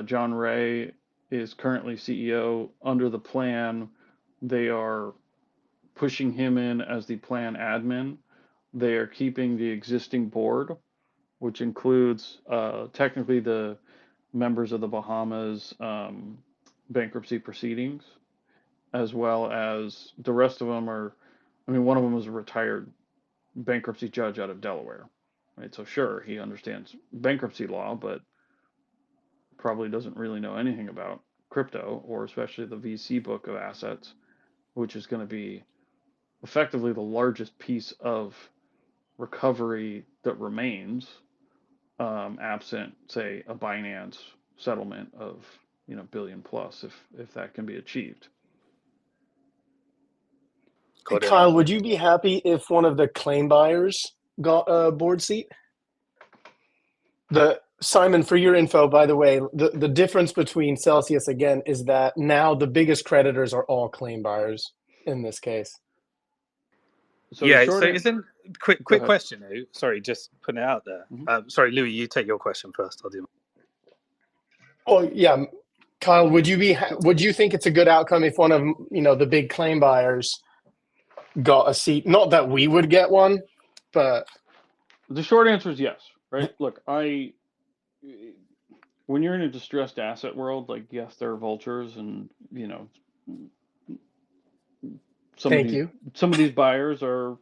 John Ray is currently CEO. Under the plan, they are pushing him in as the plan admin. They are keeping the existing board, which includes technically the members of the Bahamas bankruptcy proceedings, as well as the rest of them are, one of them is a retired bankruptcy judge out of Delaware, right? So sure, he understands bankruptcy law, but probably doesn't really know anything about crypto, or especially the VC book of assets, which is going to be effectively the largest piece of recovery that remains, absent, say, a Binance settlement of billion plus, if that can be achieved. Hey, Kyle, would you be happy if one of the claim buyers got a board seat? Simon, for your info, by the way, the difference between Celsius again is that now the biggest creditors are all claim buyers in this case. So yeah, so isn't quick question though. Sorry, just putting it out there. Mm-hmm. Sorry, Louis, you take your question first. I'll do. Oh yeah, Kyle, would you think it's a good outcome if one of the big claim buyers got a seat? Not that we would get one, but the short answer is yes. Right? Look, when you're in a distressed asset world, like, yes, there are vultures, and some of these buyers they're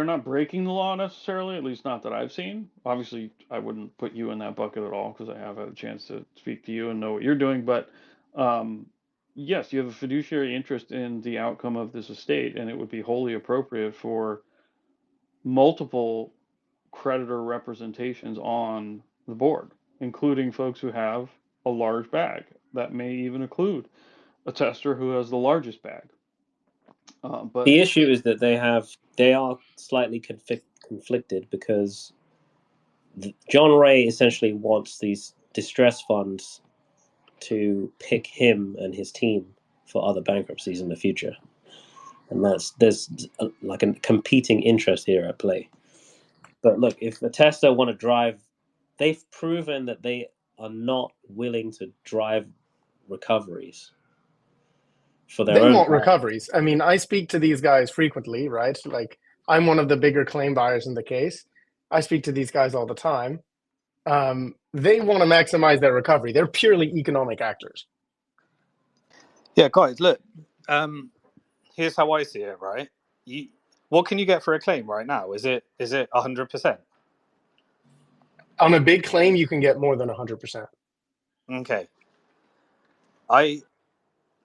not breaking the law necessarily, at least not that I've seen. Obviously, I wouldn't put you in that bucket at all because I have had a chance to speak to you and know what you're doing. But yes, you have a fiduciary interest in the outcome of this estate, and it would be wholly appropriate for multiple creditor representations on the board, including folks who have a large bag. That may even include a tester who has the largest bag. But the issue is that they are slightly conflicted because John Ray essentially wants these distress funds to pick him and his team for other bankruptcies in the future, and there's like a competing interest here at play. But look, if the tester want to drive, they've proven that they are not willing to drive recoveries for their own. They want recoveries. I mean, I speak to these guys frequently, right? Like, I'm one of the bigger claim buyers in the case. I speak to these guys all the time. They want to maximize their recovery. They're purely economic actors. Yeah, guys, look. Here's how I see it. Right, what can you get for a claim right now? Is it 100%? On a big claim, you can get more than 100%. Okay.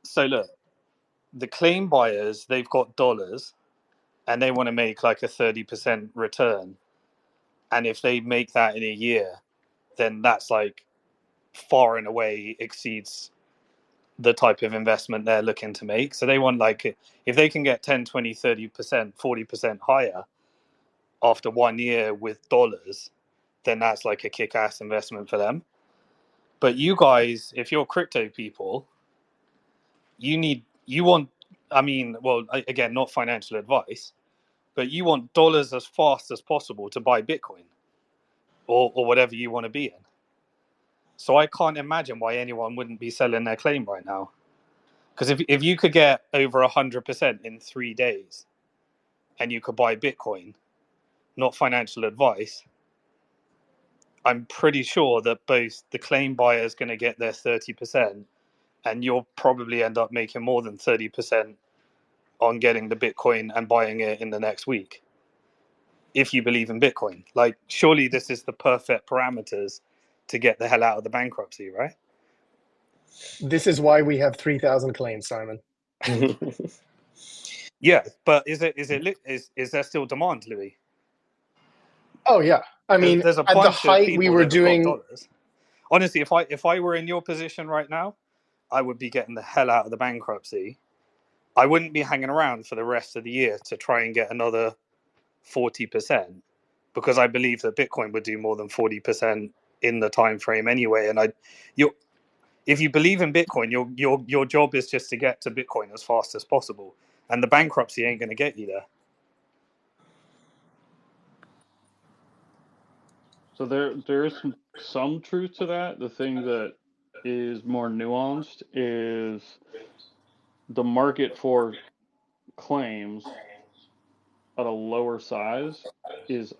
So look, the claim buyers, they've got dollars, and they want to make like a 30% return. And if they make that in a year, then that's like far and away exceeds the type of investment they're looking to make. So they want, like, if they can get 10, 20, 30%, 40% higher after 1 year with dollars, then that's like a kick-ass investment for them. But you guys, if you're crypto people, you want, again, not financial advice, but you want dollars as fast as possible to buy Bitcoin or whatever you want to be in. So I can't imagine why anyone wouldn't be selling their claim right now. Because if you could get over 100% in 3 days and you could buy Bitcoin, not financial advice, I'm pretty sure that both the claim buyer is going to get their 30% and you'll probably end up making more than 30% on getting the Bitcoin and buying it in the next week. If you believe in Bitcoin, like, surely this is the perfect parameters to get the hell out of the bankruptcy, right? This is why we have 3,000 claims, Simon. Yeah, but is there still demand, Louis? Oh yeah, I mean, there's a at the bunch of height people we were that have got doing. dollars. Honestly, if I were in your position right now, I would be getting the hell out of the bankruptcy. I wouldn't be hanging around for the rest of the year to try and get another 40%, because I believe that Bitcoin would do more than 40% in the time frame anyway. And if you believe in Bitcoin, your job is just to get to Bitcoin as fast as possible, and the bankruptcy ain't going to get you there. So there is some truth to that. The thing that is more nuanced is the market for claims at a lower size is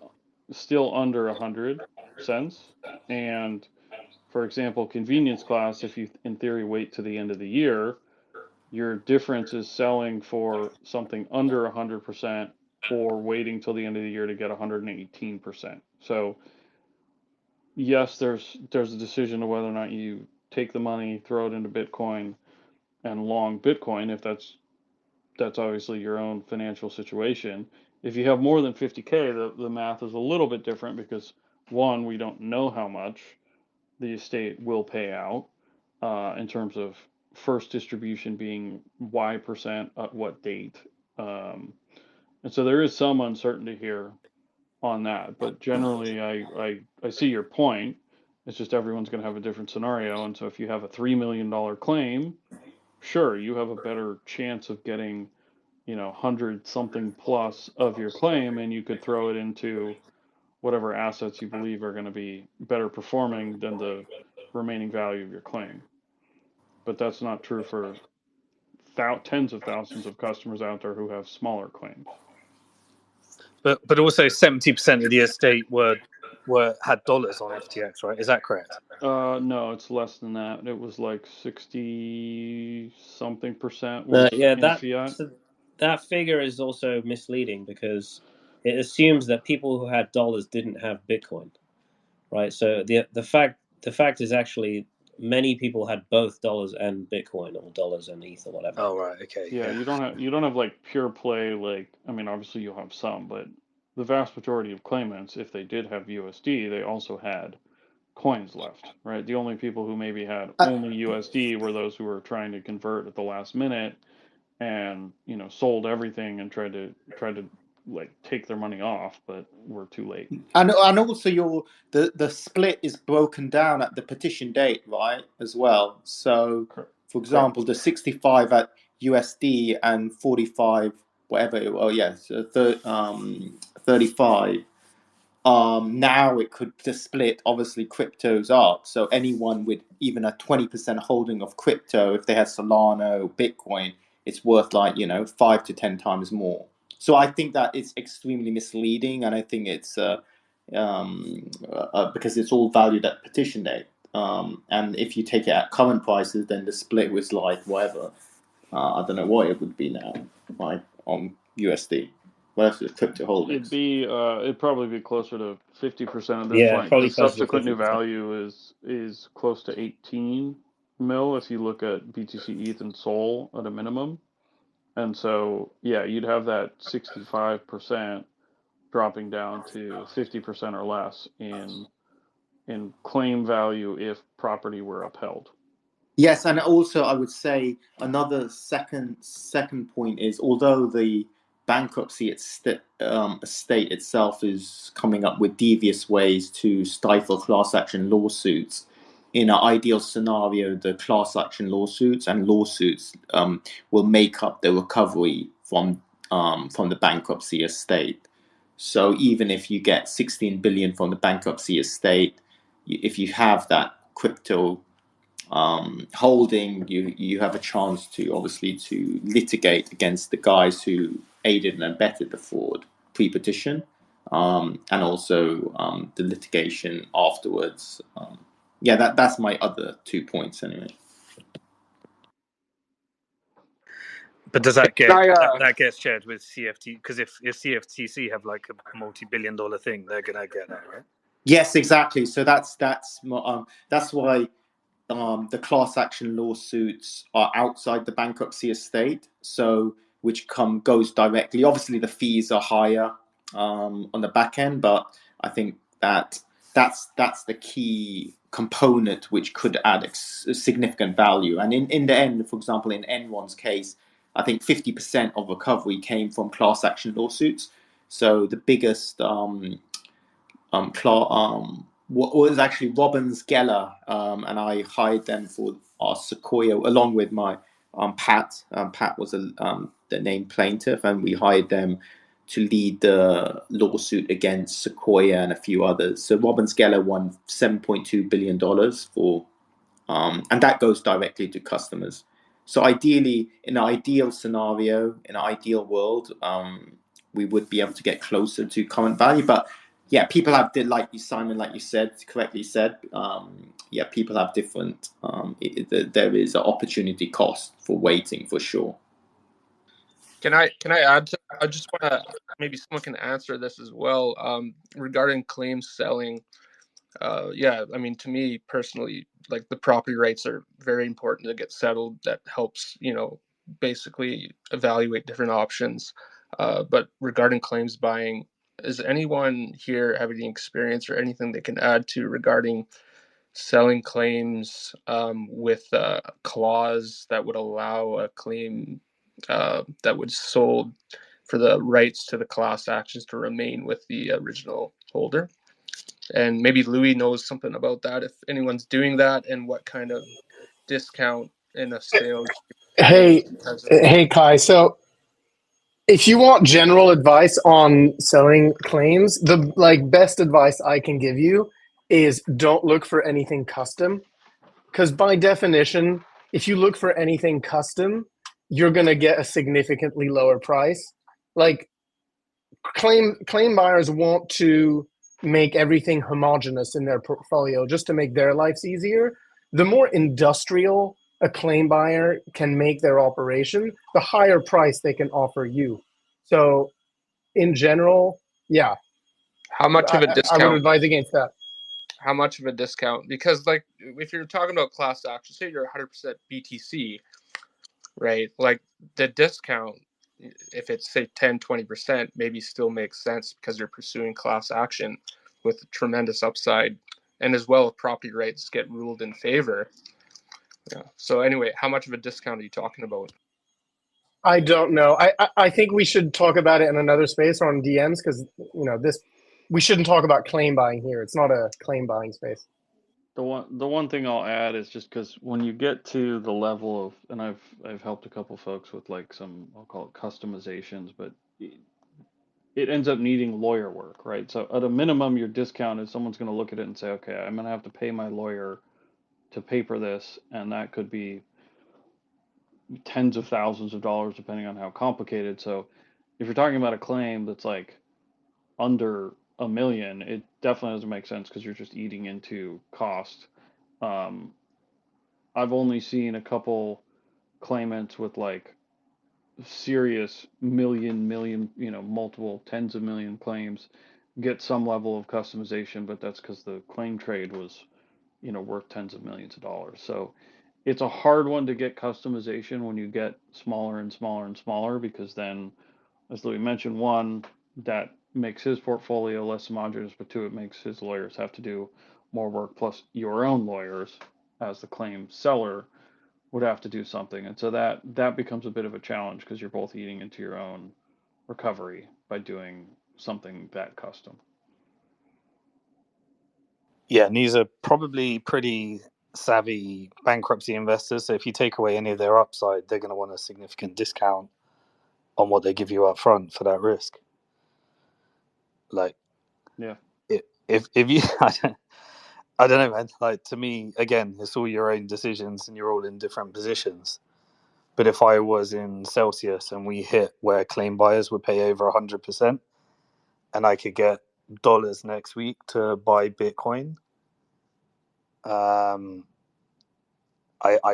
still under 100 cents. And for example, convenience class, if you in theory wait to the end of the year, your difference is selling for something under 100% or waiting till the end of the year to get 118%. So yes, there's a decision of whether or not you take the money, throw it into Bitcoin, and long Bitcoin, if that's obviously your own financial situation. If you have more than 50K, the math is a little bit different because one, we don't know how much the estate will pay out in terms of first distribution being Y% at what date. And so there is some uncertainty here on that. But generally, I see your point. It's just everyone's going to have a different scenario. And so if you have a $3 million claim, sure, you have a better chance of getting, 100 something plus of your claim, and you could throw it into whatever assets you believe are going to be better performing than the remaining value of your claim. But that's not true for tens of thousands of customers out there who have smaller claims. But also 70% of the estate had dollars on FTX, right? Is that correct? No, it's less than that. It was like 60 something percent was Yeah, in fiat. that figure is also misleading because it assumes that people who had dollars didn't have Bitcoin, right? So the fact is actually many people had both dollars and Bitcoin, or dollars and ETH, or whatever. Oh, right, okay. Yeah, you don't have like pure play, like, I mean, obviously you'll have some, but the vast majority of claimants, if they did have USD, they also had coins left, right? The only people who maybe had only USD were those who were trying to convert at the last minute and, sold everything and tried to like take their money off, but were too late. And also the split is broken down at the petition date, right, as well. So for example, the 65 at USD and 45 whatever, 35. Now it could just split. Obviously, crypto's up. So anyone with even a 20% holding of crypto, if they had Solana, Bitcoin, it's worth 5 to 10 times more. So I think that it's extremely misleading, and I think it's because it's all valued at petition date. And if you take it at current prices, then the split was like whatever. I don't know what it would be now, like on USD. What else is crypto holdings? It'd probably be closer to 50% at this point. Probably The subsequent new value is close to 18 mil if you look at BTC, ETH, and Sol at a minimum. And so, yeah, you'd have that 65% dropping down to 50% or less in claim value if property were upheld. Yes, and also I would say another second point is, although the bankruptcy estate itself is coming up with devious ways to stifle class action lawsuits, in an ideal scenario, the class action lawsuits will make up the recovery from the bankruptcy estate. So even if you get 16 billion from the bankruptcy estate, if you have that crypto holding, you have a chance to obviously to litigate against the guys who aided and abetted the fraud pre-petition, and also the litigation afterwards. That's my other 2 points anyway. But does that that gets shared with CFT? Because if CFTC have like a multi-billion-dollar thing, they're gonna get that, right? Yes, exactly. So that's why the class action lawsuits are outside the bankruptcy estate, so which goes directly. Obviously, the fees are higher on the back end, but I think that's the key component which could add significant value. And in the end, for example, in Enron's case, I think 50% of recovery came from class action lawsuits. So the biggest what was actually Robbins Geller, and I hired them for our Sequoia along with my Pat. Pat was the named plaintiff, and we hired them to lead the lawsuit against Sequoia and a few others. So Robbins Geller won $7.2 billion for, and that goes directly to customers. So ideally, in an ideal scenario, in an ideal world, we would be able to get closer to current value, but yeah, people have, like you, Simon, like you said, correctly said. People have different. There is an opportunity cost for waiting, for sure. Can I add to? I just want to, maybe someone can answer this as well, regarding claims selling. I mean, to me personally, like, the property rights are very important to get settled. That helps, basically evaluate different options. But regarding claims buying, does anyone here have any experience or anything they can add to regarding selling claims with a clause that would allow a claim that was sold for the rights to the class actions to remain with the original holder? And maybe Louis knows something about that, if anyone's doing that, and what kind of discount in a sale Hey, because of it. hey, Kai. So, if you want general advice on selling claims, the best advice I can give you is don't look for anything custom, because by definition, if you look for anything custom, you're going to get a significantly lower price. Like claim buyers want to make everything homogenous in their portfolio just to make their lives easier. The more industrial a claim buyer can make their operation, the higher price they can offer you. So in general, yeah, How much of a I would discount? advise against that. How much of a discount? Because like if you're talking about class action, say you're 100% BTC, right? Like the discount, if it's say 10-20%, maybe still makes sense because you're pursuing class action with tremendous upside, and as well if property rights get ruled in favor. Yeah. So anyway, how much of a discount are you talking about? I don't know. I think we should talk about it in another space or on DMs, because this we shouldn't talk about claim buying here. It's not a claim buying space. The one thing I'll add is just because when you get to the level of, and I've helped a couple folks with like some, I'll call it customizations, but it ends up needing lawyer work, right? So at a minimum, your discount is someone's going to look at it and say, okay, I'm going to have to pay my lawyer to paper this, and that could be tens of thousands of dollars depending on how complicated. So if you're talking about a claim that's like under $1 million, it definitely doesn't make sense because you're just eating into cost. Um, I've only seen a couple claimants with like serious million, multiple tens of million claims get some level of customization, but that's because the claim trade was, worth tens of millions of dollars. So it's a hard one to get customization when you get smaller and smaller and smaller, because then, as Louis mentioned, one, that makes his portfolio less homogeneous, but two, it makes his lawyers have to do more work, plus your own lawyers as the claim seller would have to do something. And so that becomes a bit of a challenge because you're both eating into your own recovery by doing something that custom. Yeah, and these are probably pretty savvy bankruptcy investors. So if you take away any of their upside, they're going to want a significant discount on what they give you up front for that risk. Like, Yeah. if you, I don't know, man. Like, to me, again, it's all your own decisions and you're all in different positions. But if I was in Celsius and we hit where claim buyers would pay over 100%, and I could get dollars next week to buy Bitcoin, I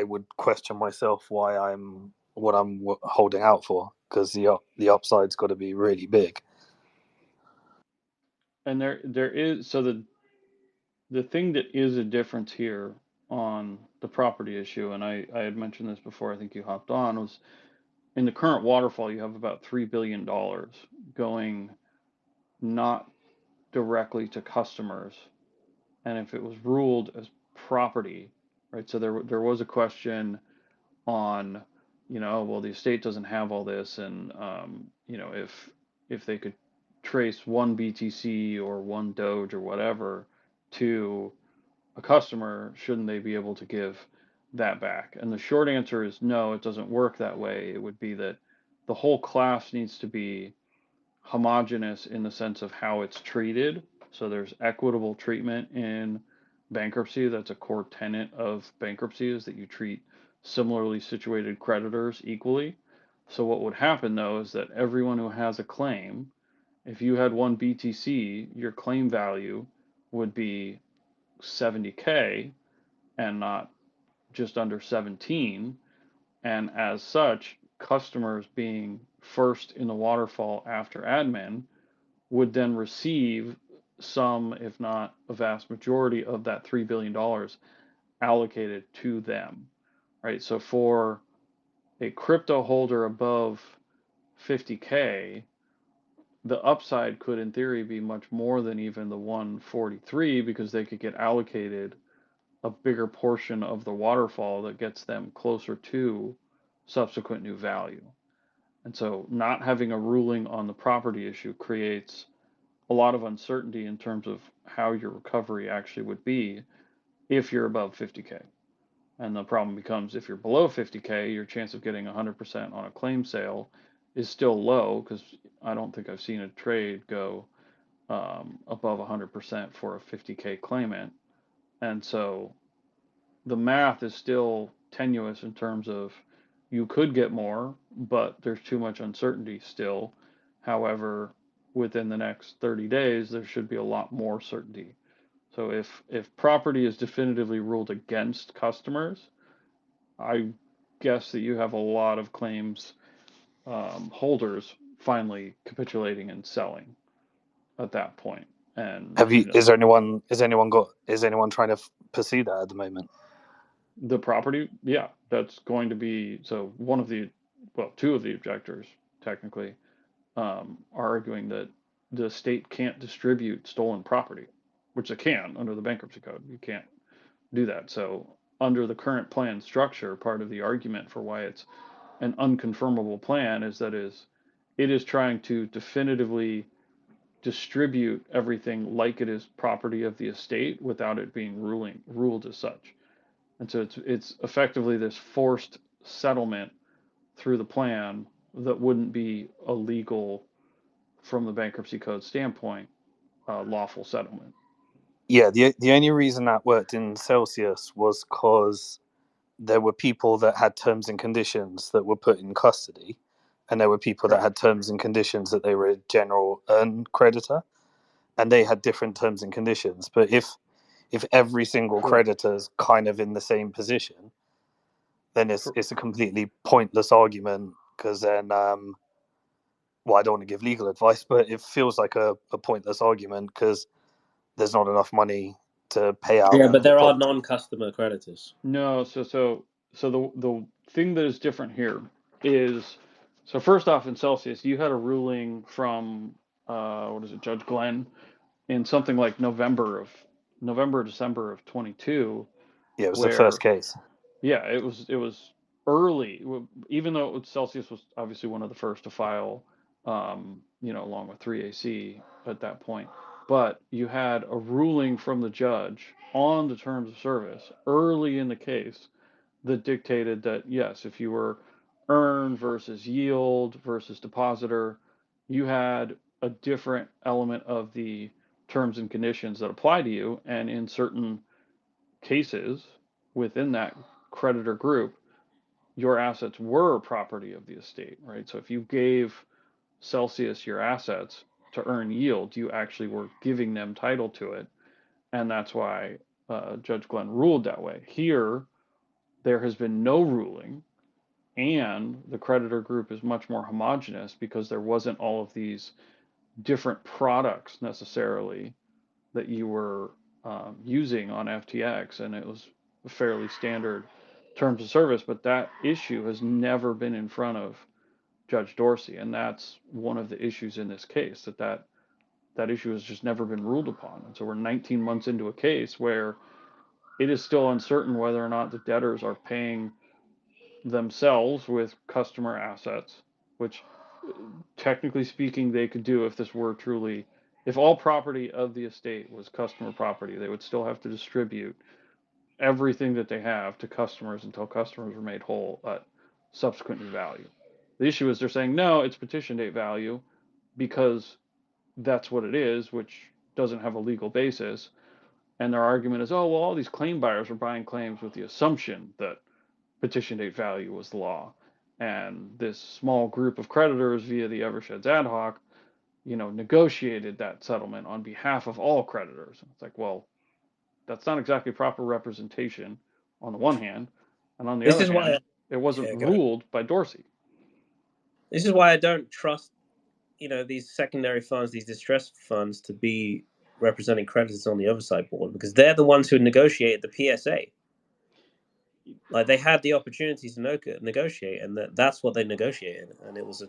would question myself why I'm holding out for, because the upside's got to be really big. And there is, so the thing that is a difference here on the property issue, and I had mentioned this before, I think you hopped on, was in the current waterfall, you have about $3 billion going not directly to customers. And if it was ruled as property, right? So there was a question on, well, the estate doesn't have all this, and if they could trace one BTC or one Doge or whatever to a customer, shouldn't they be able to give that back? And the short answer is no, it doesn't work that way. It would be that the whole class needs to be homogenous in the sense of how it's treated. So there's equitable treatment in bankruptcy. That's a core tenet of bankruptcy, is that you treat similarly situated creditors equally. So what would happen though is that everyone who has a claim, if you had one BTC, your claim value would be 70K and not just under 17. And as such, customers being first in the waterfall after admin would then receive some, if not a vast majority, of that $3 billion allocated to them, right? So for a crypto holder above 50K, the upside could in theory be much more than even the 143 because they could get allocated a bigger portion of the waterfall that gets them closer to subsequent new value. And so not having a ruling on the property issue creates a lot of uncertainty in terms of how your recovery actually would be if you're above 50K. And the problem becomes if you're below 50K, your chance of getting 100% on a claim sale is still low because I don't think I've seen a trade go above 100% for a 50K claimant. And so the math is still tenuous in terms of you could get more, but there's too much uncertainty still. However, within the next 30 days, there should be a lot more certainty. So if property is definitively ruled against customers, I guess that you have a lot of claims holders finally capitulating and selling at that point. And Have you? Is anyone trying to pursue that at the moment? The property, yeah, that's going to be so. Two of the objectors technically are arguing that the state can't distribute stolen property, which it can under the bankruptcy code. You can't do that. So under the current plan structure, part of the argument for why it's an unconfirmable plan is that it is trying to definitively distribute everything like it is property of the estate without it being ruled as such. And so it's effectively this forced settlement through the plan that wouldn't be a legal, from the bankruptcy code standpoint, lawful settlement. Yeah, the only reason that worked in Celsius was because there were people that had terms and conditions that were put in custody, and there were people that had terms and conditions that they were a general earned creditor, and they had different terms and conditions. But if every single creditor is kind of in the same position, then it's a completely pointless argument, because then, well, I don't want to give legal advice, but it feels like a pointless argument because there's not enough money to pay out. Yeah, but there are non-customer creditors. No, so the thing that is different here is, so first off, in Celsius, you had a ruling from Judge Glenn in something like November, December of 22. Yeah, it was the first case. Yeah, it was early, even though Celsius was obviously one of the first to file, along with 3AC at that point. But you had a ruling from the judge on the terms of service early in the case that dictated that, yes, if you were earn versus yield versus depositor, you had a different element of the terms and conditions that apply to you. And in certain cases within that creditor group, your assets were property of the estate, right? So if you gave Celsius your assets to earn yield, you actually were giving them title to it. And that's why Judge Glenn ruled that way. Here, there has been no ruling, and the creditor group is much more homogenous because there wasn't all of these different products necessarily that you were using on FTX, and it was a fairly standard terms of service. But that issue has never been in front of Judge Dorsey, and that's one of the issues in this case, that issue has just never been ruled upon. And so we're 19 months into a case where it is still uncertain whether or not the debtors are paying themselves with customer assets, which technically speaking they could do if this were truly, if all property of the estate was customer property, they would still have to distribute everything that they have to customers until customers were made whole at subsequent new value. The issue is they're saying, no, it's petition date value because that's what it is, which doesn't have a legal basis. And their argument is, oh, well, all these claim buyers are buying claims with the assumption that petition date value was the law. And this small group of creditors via the Eversheds ad hoc, negotiated that settlement on behalf of all creditors. It's like, well, that's not exactly proper representation on the one hand, and on the other hand, it wasn't ruled by Dorsey. This is why I don't trust, these secondary funds, these distressed funds, to be representing creditors on the oversight board, because they're the ones who negotiated the PSA. Like, they had the opportunity to negotiate, and that's what they negotiated, and it was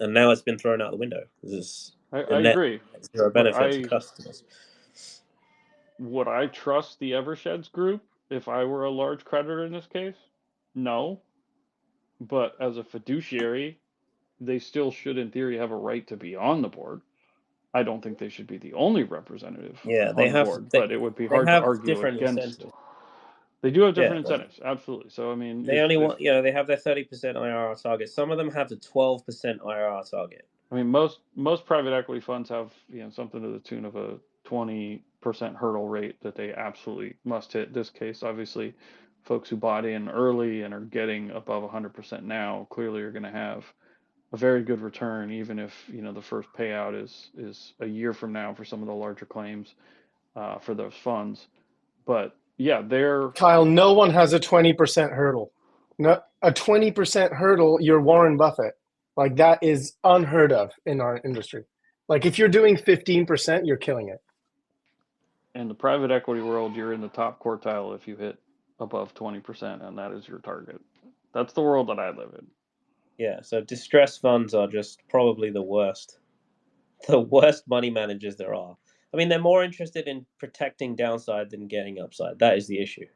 and now it's been thrown out the window. This is a I net agree, zero but benefit to customers. would I trust the Eversheds group if I were a large creditor in this case? No, but as a fiduciary, they still should, in theory, have a right to be on the board. I don't think they should be the only representative Yeah, on the board, but it would be they hard to have argue different against. incentives. They do have Yeah, different incentives, absolutely. So I mean, they only want, they have their 30% IRR target. Some of them have the 12% IRR target. I mean, most private equity funds have something to the tune of a 20% hurdle rate that they absolutely must hit. This case, obviously, folks who bought in early and are getting above 100% now clearly are going to have a very good return, even if the first payout is a year from now for some of the larger claims for those funds. But yeah, they're Kyle, no one has a 20% hurdle. No, a 20% hurdle, you're Warren Buffett. Like, that is unheard of in our industry. Like, if you're doing 15%, you're killing it. in the private equity world, you're in the top quartile if you hit above 20%, and that is your target. That's the world that I live in. Yeah, so distressed funds are just probably the worst money managers there are. I mean, they're more interested in protecting downside than getting upside. That is the issue.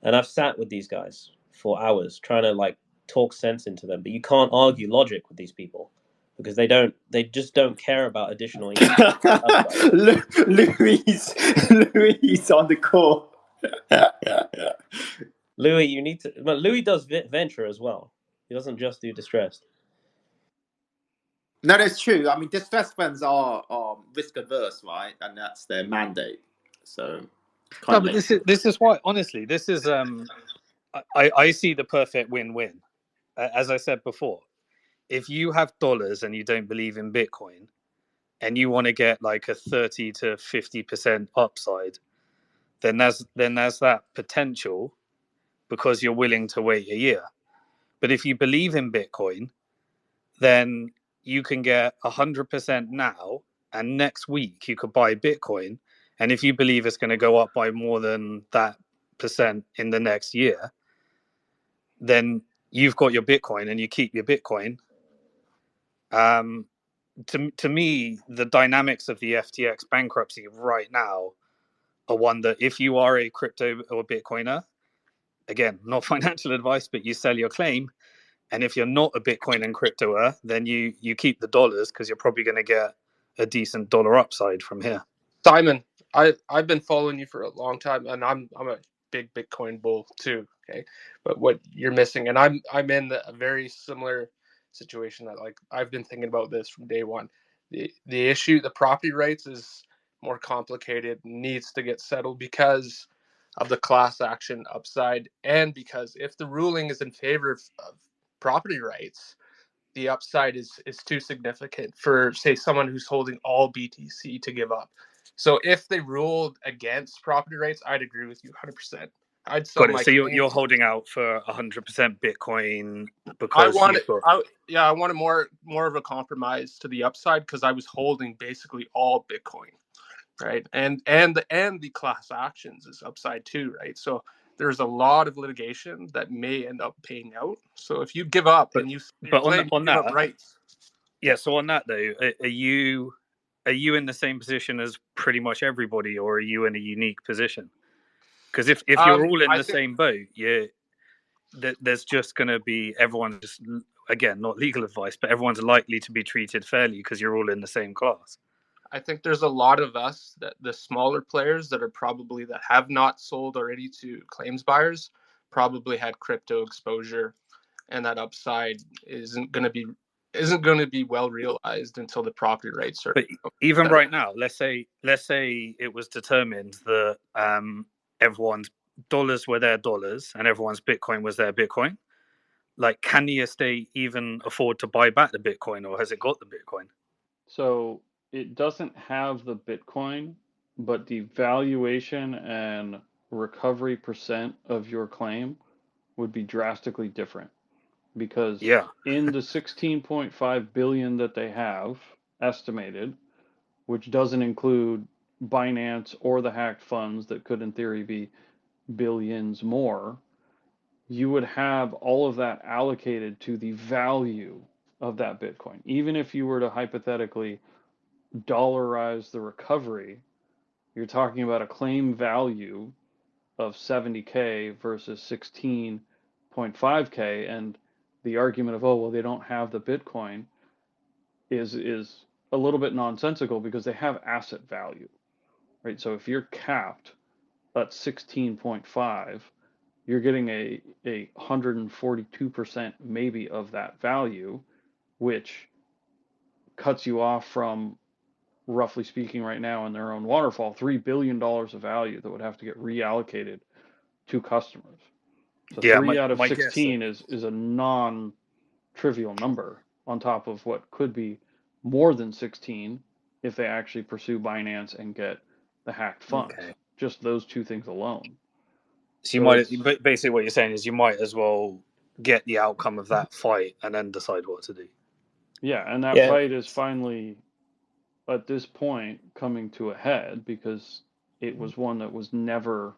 And I've sat with these guys for hours trying to talk sense into them, but you can't argue logic with these people because they just don't care about additional income. Louis on the call. Louis, but Louis does venture as well. He doesn't just do distressed. No, that's true. I mean, distressed funds are risk averse, right? And that's their mandate. So, no, but this is why, honestly, this is I see the perfect win-win. As I said before, if you have dollars and you don't believe in Bitcoin, and you want to get like a 30 to 50% upside, then there's that potential because you're willing to wait a year. But if you believe in Bitcoin, then you can get 100% now, and next week you could buy Bitcoin. And if you believe it's going to go up by more than that percent in the next year, then you've got your Bitcoin and you keep your Bitcoin. To me, the dynamics of the FTX bankruptcy right now are one that if you are a crypto or Bitcoiner, again, not financial advice, but you sell your claim. And if you're not a Bitcoin and cryptoer, then you keep the dollars because you're probably going to get a decent dollar upside from here. Simon, I've been following you for a long time, and I'm a big Bitcoin bull too. Okay, but what you're missing, and I'm in a very similar situation that I've been thinking about this from day one. The issue, the property rights, is more complicated, needs to get settled because of the class action upside, and because if the ruling is in favor of property rights, the upside is too significant for, say, someone who's holding all BTC to give up. So if they ruled against property rights, I'd agree with you 100%. I'd sell my. So you're holding out for 100% Bitcoin because I wanted more of a compromise to the upside because I was holding basically all Bitcoin, right? And the class actions is upside too, right? So there's a lot of litigation that may end up paying out. So if you give up and you claim you give up rights. Yeah. So on that though, are you in the same position as pretty much everybody, or are you in a unique position? Because if you're all in the same boat, there's just going to be everyone just, again, not legal advice, but everyone's likely to be treated fairly because you're all in the same class. I think there's a lot of us, that the smaller players that have not sold already to claims buyers, probably had crypto exposure, and that upside isn't going to be well realized until the property rights are. But even right now, let's say it was determined that everyone's dollars were their dollars and everyone's Bitcoin was their Bitcoin. Like, can the estate even afford to buy back the Bitcoin, or has it got the Bitcoin? So it doesn't have the Bitcoin, but the valuation and recovery percent of your claim would be drastically different because in the 16.5 billion that they have estimated, which doesn't include Binance or the hacked funds that could in theory be billions more, you would have all of that allocated to the value of that Bitcoin. Even if you were to hypothetically dollarize the recovery, you're talking about a claim value of 70K versus 16.5K, and the argument of, oh, well, they don't have the Bitcoin is a little bit nonsensical because they have asset value, right? So if you're capped at 16.5, you're getting a 142% maybe of that value, which cuts you off from, roughly speaking right now in their own waterfall, $3 billion of value that would have to get reallocated to customers. So Yeah, 3 out of my guess. 16 is a non-trivial number on top of what could be more than 16 if they actually pursue Binance and get the hacked funds. Okay. Just those two things alone. So you So might basically what you're saying is you might as well get the outcome of that fight and then decide what to do. yeah, and that Yeah. fight is finally at this point coming to a head because it was one that was never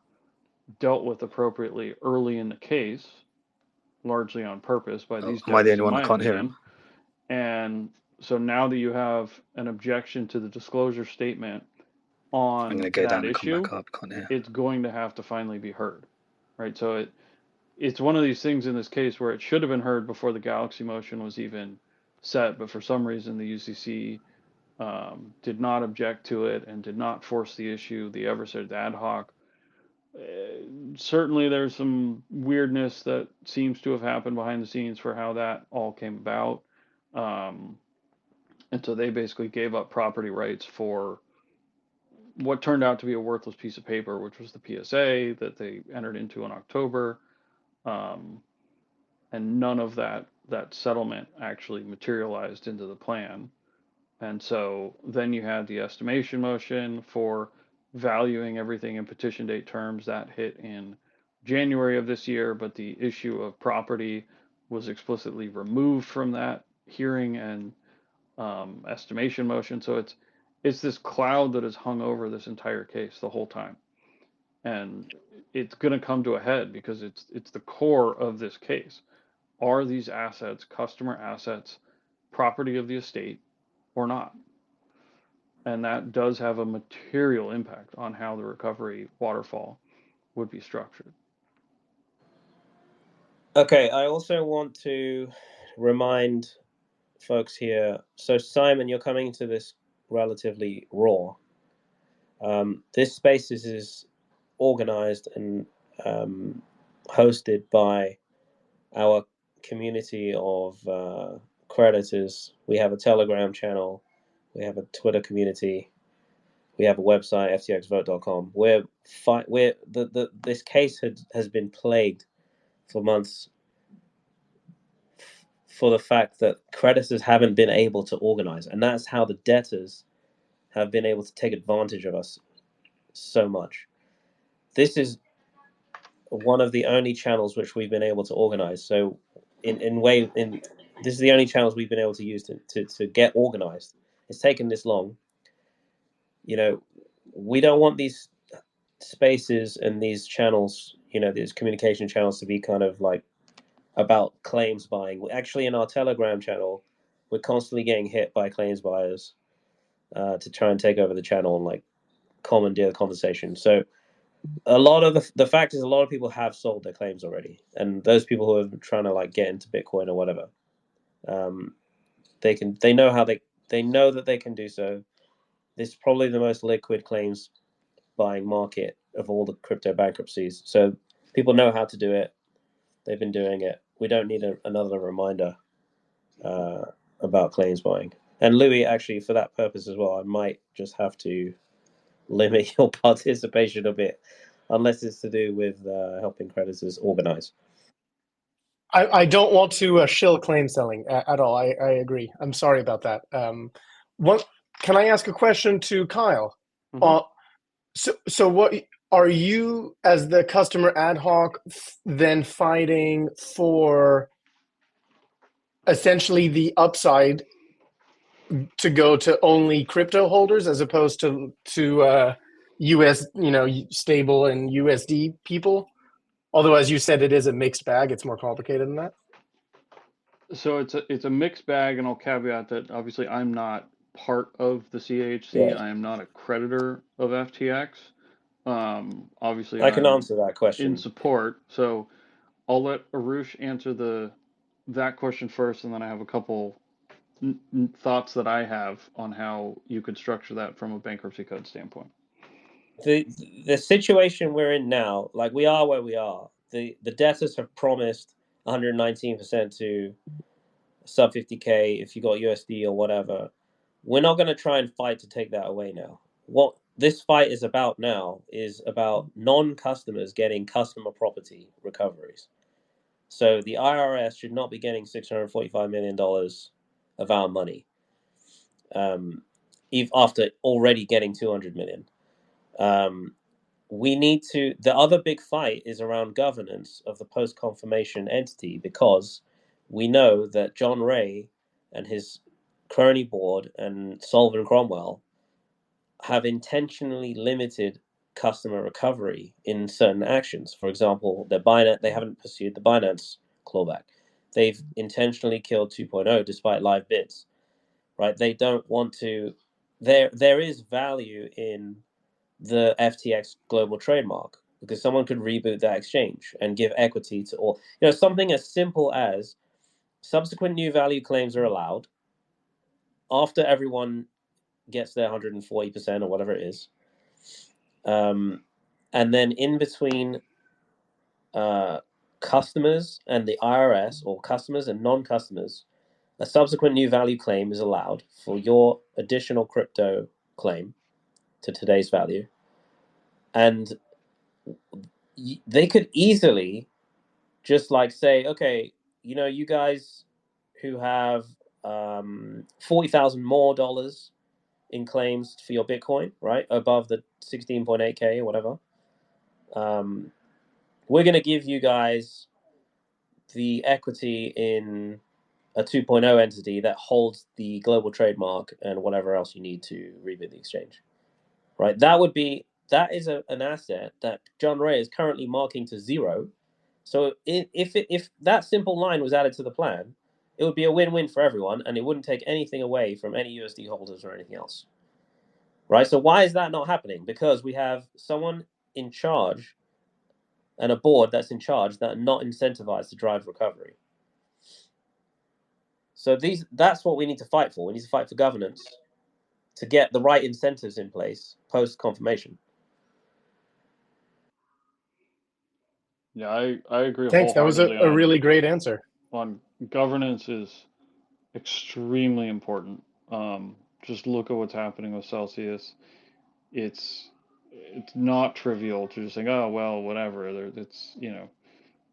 dealt with appropriately early in the case, largely on purpose by these Am I the guys, only in one my that can't hear him? opinion. And so now that you have an objection to the disclosure statement I'm on going to go that down and come issue, back up. Can't hear. it's going to have to finally be heard, right? So it's one of these things in this case where it should have been heard before the Galaxy motion was even set, but for some reason the UCC did not object to it and did not force the issue. The Eversaid ad hoc. Certainly there's some weirdness that seems to have happened behind the scenes for how that all came about. And so they basically gave up property rights for what turned out to be a worthless piece of paper, which was the PSA that they entered into in October. And none of that settlement actually materialized into the plan. And so then you had the estimation motion for valuing everything in petition date terms that hit in January of this year, but the issue of property was explicitly removed from that hearing and estimation motion. So it's this cloud that has hung over this entire case the whole time, and it's going to come to a head because it's the core of this case. Are these assets customer assets, property of the estate, or not? And that does have a material impact on how the recovery waterfall would be structured. Okay, I also want to remind folks here. So, Simon, you're coming to this relatively raw. This space is organized and hosted by our community of creditors. We have a Telegram channel, we have a Twitter community, we have a website, ftxvote.com. This case has been plagued for months for the fact that creditors haven't been able to organize, and that's how the debtors have been able to take advantage of us so much. This is one of the only channels which we've been able to organize. So this is the only channels we've been able to use to get organized. It's taken this long. You know, we don't want these spaces and these channels, these communication channels to be kind of like about claims buying. Actually, in our Telegram channel, we're constantly getting hit by claims buyers to try and take over the channel and like commandeer the conversation. So a lot of the fact is a lot of people have sold their claims already, and those people who are trying to like get into Bitcoin or whatever, they know that they can do so. This is probably the most liquid claims buying market of all the crypto bankruptcies. So people know how to do it. They've been doing it. We don't need another reminder about claims buying. And Louis, actually, for that purpose as well, I might just have to limit your participation a bit, unless it's to do with helping creditors organize. I don't want to shill claim selling at all. I agree. I'm sorry about that. Can I ask a question to Kyle? Mm-hmm. So what are you, as the customer ad hoc, then fighting for essentially the upside to go to only crypto holders as opposed to US, stable and USD people? Although, as you said, it is a mixed bag. It's more complicated than that. So it's a mixed bag, and I'll caveat that obviously I'm not part of the CAHC. Yeah, I am not a creditor of FTX. Obviously I can I'm answer that in question. support. So I'll let Arush answer that question first, and then I have a couple thoughts that I have on how you could structure that from a bankruptcy code standpoint. The situation we're in now, like we are where we are. The debtors have promised 119% to sub 50K if you got USD or whatever. We're not going to try and fight to take that away now. What this fight is about now is about non-customers getting customer property recoveries. So the IRS should not be getting $645 million of our money, if after already getting 200 million. We need to. The other big fight is around governance of the post-confirmation entity, because we know that John Ray and his crony board and Sullivan Cromwell have intentionally limited customer recovery in certain actions. For example, they haven't pursued the Binance clawback. They've intentionally killed 2.0 despite live bids, right? They don't want to. There is value in the FTX global trademark, because someone could reboot that exchange and give equity to all. Something as simple as subsequent new value claims are allowed after everyone gets their 140% or whatever it is. And then in between customers and the IRS, or customers and non-customers, a subsequent new value claim is allowed for your additional crypto claim to today's value. And they could easily just like say, okay, you guys who have $40,000 more in claims for your Bitcoin, right, above the 16.8K or whatever, we're going to give you guys the equity in a 2.0 entity that holds the global trademark and whatever else you need to reboot the exchange, right? That is an asset that John Ray is currently marking to zero. So if that simple line was added to the plan, it would be a win-win for everyone, and it wouldn't take anything away from any USD holders or anything else, right? So why is that not happening? Because we have someone in charge and a board that's in charge that are not incentivized to drive recovery. So that's what we need to fight for. We need to fight for governance to get the right incentives in place post-confirmation. Yeah, I agree Thanks. That was wholeheartedly a on really great answer. governance is extremely important. Just look at what's happening with Celsius. It's not trivial to just think, oh well, whatever. It's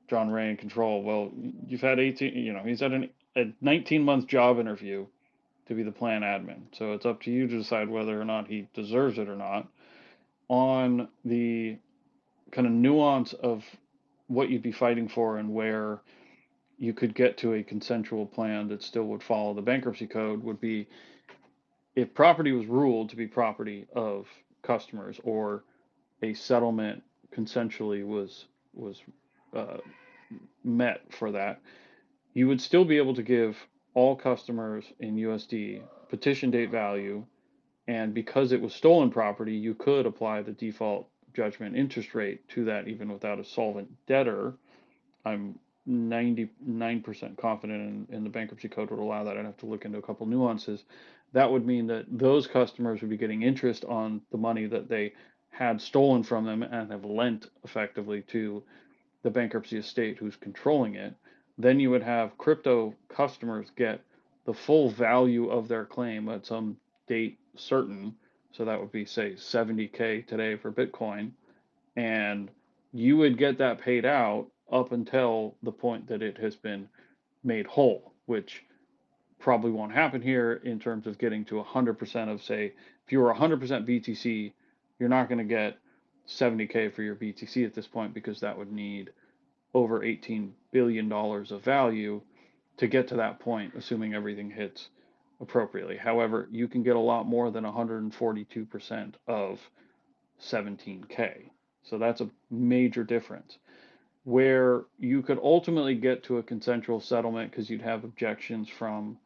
John Ray in control. Well, you've had 18. He's had a 19-month job interview to be the plan admin. So it's up to you to decide whether or not he deserves it or not. On the kind of nuance of what you'd be fighting for and where you could get to a consensual plan that still would follow the bankruptcy code would be if property was ruled to be property of customers, or a settlement consensually was uh, met for that, you would still be able to give all customers in USD petition date value, and because it was stolen property, you could apply the default judgment interest rate to that even without a solvent debtor. I'm 99% confident in the bankruptcy code would allow that. I'd have to look into a couple nuances. That would mean that those customers would be getting interest on the money that they had stolen from them and have lent effectively to the bankruptcy estate who's controlling it. Then you would have crypto customers get the full value of their claim at some date certain. So that would be, say, 70K today for Bitcoin. And you would get that paid out up until the point that it has been made whole, which probably won't happen here in terms of getting to 100% of, say, if you were 100% BTC, you're not going to get 70K for your BTC at this point, because that would need over $18 billion of value to get to that point, assuming everything hits appropriately. However, you can get a lot more than 142% of 17K. So that's a major difference. where you could ultimately get to a consensual settlement because you'd have objections from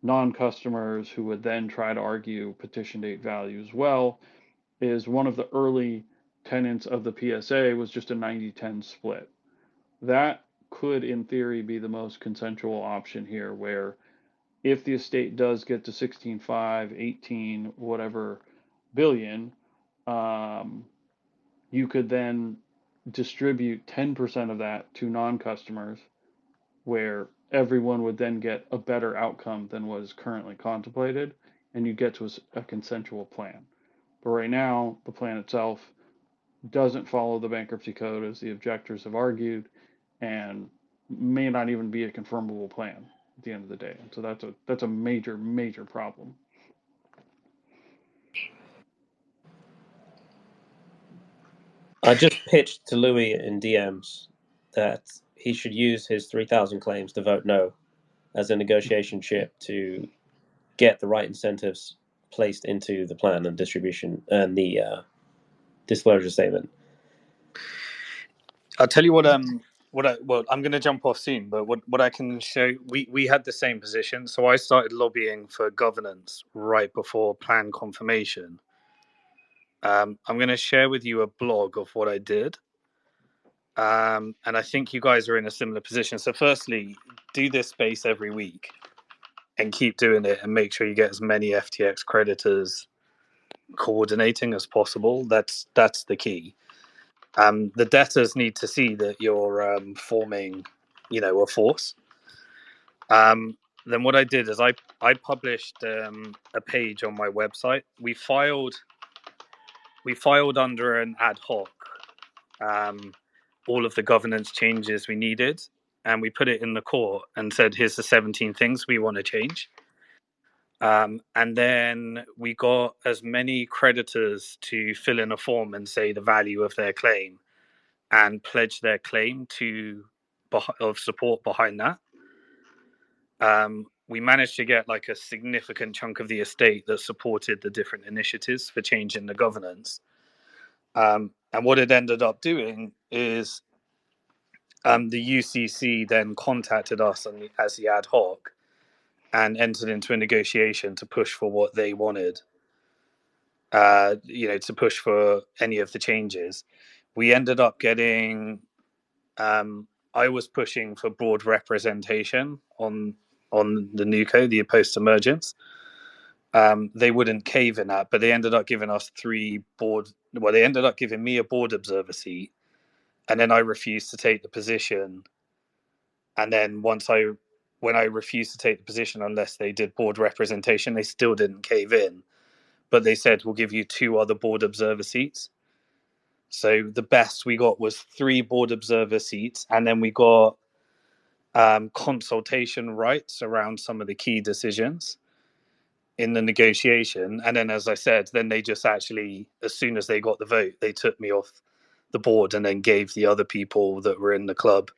non-customers who would then try to argue petition date value as well, is one of the early tenets of the PSA was just a 90-10 split. That could, in theory, be the most consensual option here, where if the estate does get to 16.5, 18, whatever billion, you could then distribute 10% of that to non-customers, where everyone would then get a better outcome than what is currently contemplated, and you get to a consensual plan. But right now, the plan itself doesn't follow the bankruptcy code, as the objectors have argued, and may not even be a confirmable plan at the end of the day. So that's a major problem. I just pitched to Louis in DMs that he should use his 3,000 claims to vote no as a negotiation chip to get the right incentives placed into the plan and distribution and the disclosure statement. I'll tell you what. Well, I'm going to jump off soon, but what I can show, we had the same position. So I started lobbying for governance right before plan confirmation. I'm going to share with you a blog of what I did. And I think you guys are in a similar position. So firstly, do this space every week and keep doing it and make sure you get as many FTX creditors coordinating as possible. That's the key. The debtors need to see that you're forming, a force. Then what I did is I published a page on my website. We filed under an ad hoc all of the governance changes we needed, and we put it in the court and said, here's the 17 things we want to change. And then we got as many creditors to fill in a form and say the value of their claim and pledge their claim of support behind that. We managed to get like a significant chunk of the estate that supported the different initiatives for changing the governance. And what it ended up doing is the UCC then contacted us as the ad hoc and entered into a negotiation to push for what they wanted, to push for any of the changes. We ended up getting, I was pushing for broad representation on the NUCO, the post-emergence. They wouldn't cave in that, but they ended up giving us they ended up giving me a board observer seat, and then I refused to take the position. And then when I refused to take the position unless they did board representation, they still didn't cave in. But they said, we'll give you 2 other board observer seats. So the best we got was 3 board observer seats, and then we got consultation rights around some of the key decisions in the negotiation. And then, as I said, then they just actually, as soon as they got the vote, they took me off the board and then gave the other people that were in the club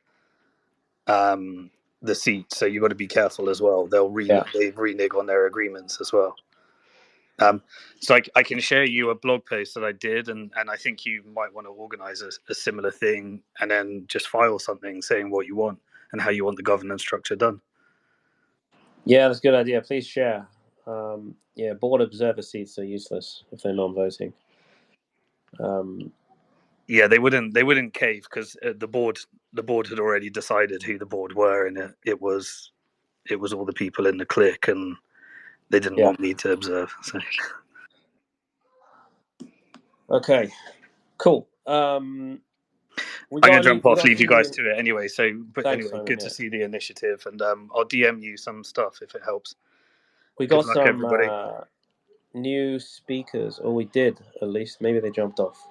the seat. So you've got to be careful as well. They've reneged on their agreements as well. So I can share you a blog post that I did, and I think you might want to organize a similar thing and then just file something saying what you want and how you want the governance structure done. Yeah, that's a good idea. Please share. Board observer seats are useless if they're non-voting. Yeah, they wouldn't cave because the board had already decided who the board were, and it was all the people in the clique, and they didn't want me to observe. So. Okay, cool. I'm gonna jump off, leave you guys to it anyway. Thanks, anyway, Simon, good to see the initiative, and I'll DM you some stuff if it helps. We Good got luck, some everybody. new speakers, or we did at least. Maybe they jumped off.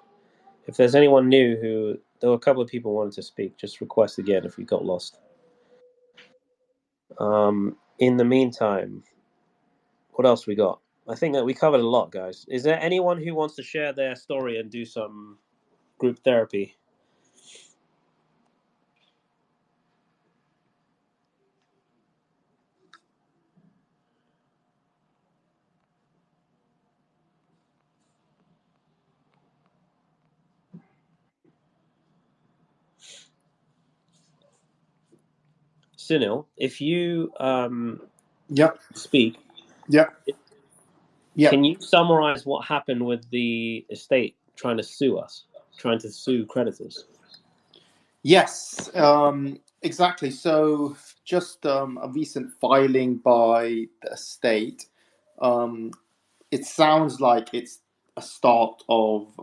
If there's anyone new there were a couple of people who wanted to speak, just request again if we got lost. In the meantime, what else we got? I think that we covered a lot, guys. Is there anyone who wants to share their story and do some group therapy? Sunil, if you Yep. speak, Yep. Yep. can you summarize what happened with the estate trying to sue us, trying to sue creditors? Yes, exactly. So, just a recent filing by the estate. It sounds like it's a start of